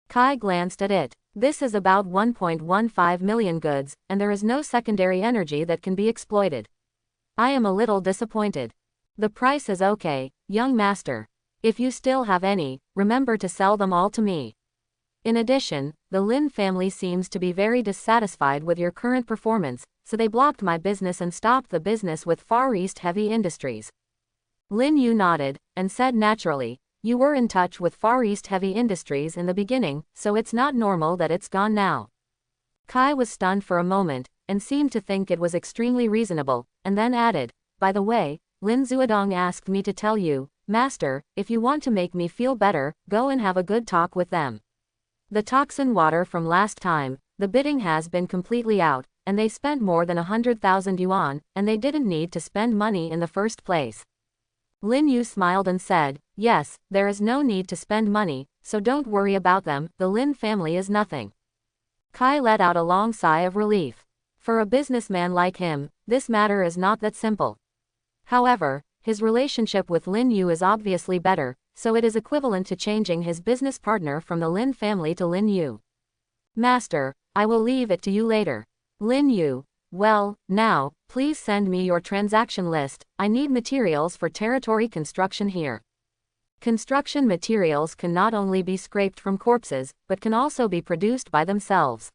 Kai glanced at it. This is about 1.15 million goods, and there is no secondary energy that can be exploited. I am a little disappointed. The price is okay, young master. If you still have any, remember to sell them all to me. In addition, the Lin family seems to be very dissatisfied with your current performance, so they blocked my business and stopped the business with Far East Heavy Industries. Lin Yu nodded, and said naturally, you were in touch with Far East Heavy Industries in the beginning, so it's not normal that it's gone now. Kai was stunned for a moment, and seemed to think it was extremely reasonable, and then added, by the way, Lin Zuodong asked me to tell you, Master, if you want to make me feel better, go and have a good talk with them. The toxin water from last time, the bidding has been completely out, and they spent more than 100,000 yuan, and they didn't need to spend money in the first place. Lin Yu smiled and said, yes, there is no need to spend money, so don't worry about them, the Lin family is nothing. Kai let out a long sigh of relief. For a businessman like him, this matter is not that simple. However, his relationship with Lin Yu is obviously better, so it is equivalent to changing his business partner from the Lin family to Lin Yu. Master, I will leave it to you later. Lin Yu, well, now, please send me your transaction list, I need materials for territory construction here. Construction materials can not only be scraped from corpses, but can also be produced by themselves.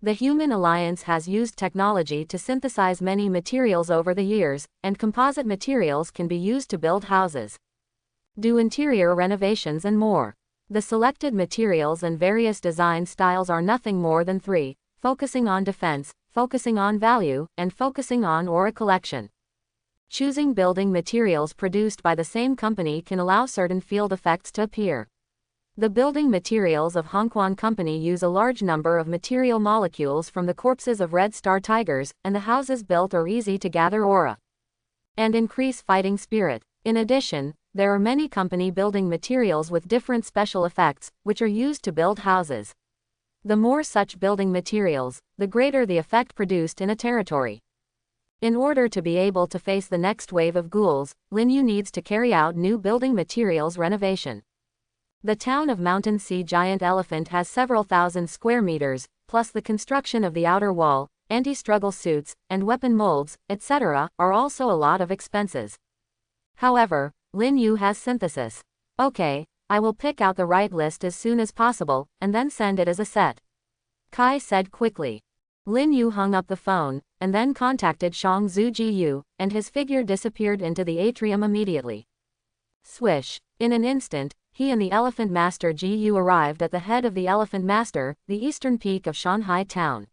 The Human Alliance has used technology to synthesize many materials over the years, and composite materials can be used to build houses, do interior renovations and more. The selected materials and various design styles are nothing more than three, focusing on defense, focusing on value, and focusing on aura collection. Choosing building materials produced by the same company can allow certain field effects to appear. The building materials of Hongquan Company use a large number of material molecules from the corpses of Red Star Tigers, and the houses built are easy to gather aura and increase fighting spirit. In addition, there are many company building materials with different special effects, which are used to build houses. The more such building materials, the greater the effect produced in a territory. In order to be able to face the next wave of ghouls, Lin Yu needs to carry out new building materials renovation. The town of Mountain Sea Giant Elephant has several thousand square meters, plus the construction of the outer wall, anti-struggle suits, and weapon molds, etc., are also a lot of expenses. However, Lin Yu has synthesis. Okay, I will pick out the right list as soon as possible, and then send it as a set. Kai said quickly. Lin Yu hung up the phone, and then contacted Shang Zhu Jiyu, and his figure disappeared into the atrium immediately. Swish. In an instant, he and the Elephant Master Jiyu arrived at the head of the Elephant Master, the eastern peak of Shanghai town.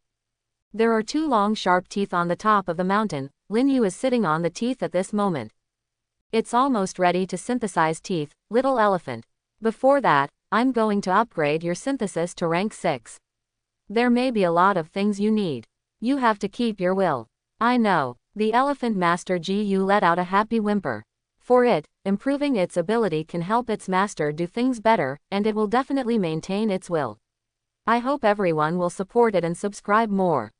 There are two long sharp teeth on the top of the mountain. Lin Yu is sitting on the teeth at this moment. It's almost ready to synthesize teeth, little elephant. Before that, I'm going to upgrade your synthesis to rank 6. There may be a lot of things you need. You have to keep your will. I know. The Elephant Master Jiyu let out a happy whimper. For it, improving its ability can help its master do things better, and it will definitely maintain its will. I hope everyone will support it and subscribe more.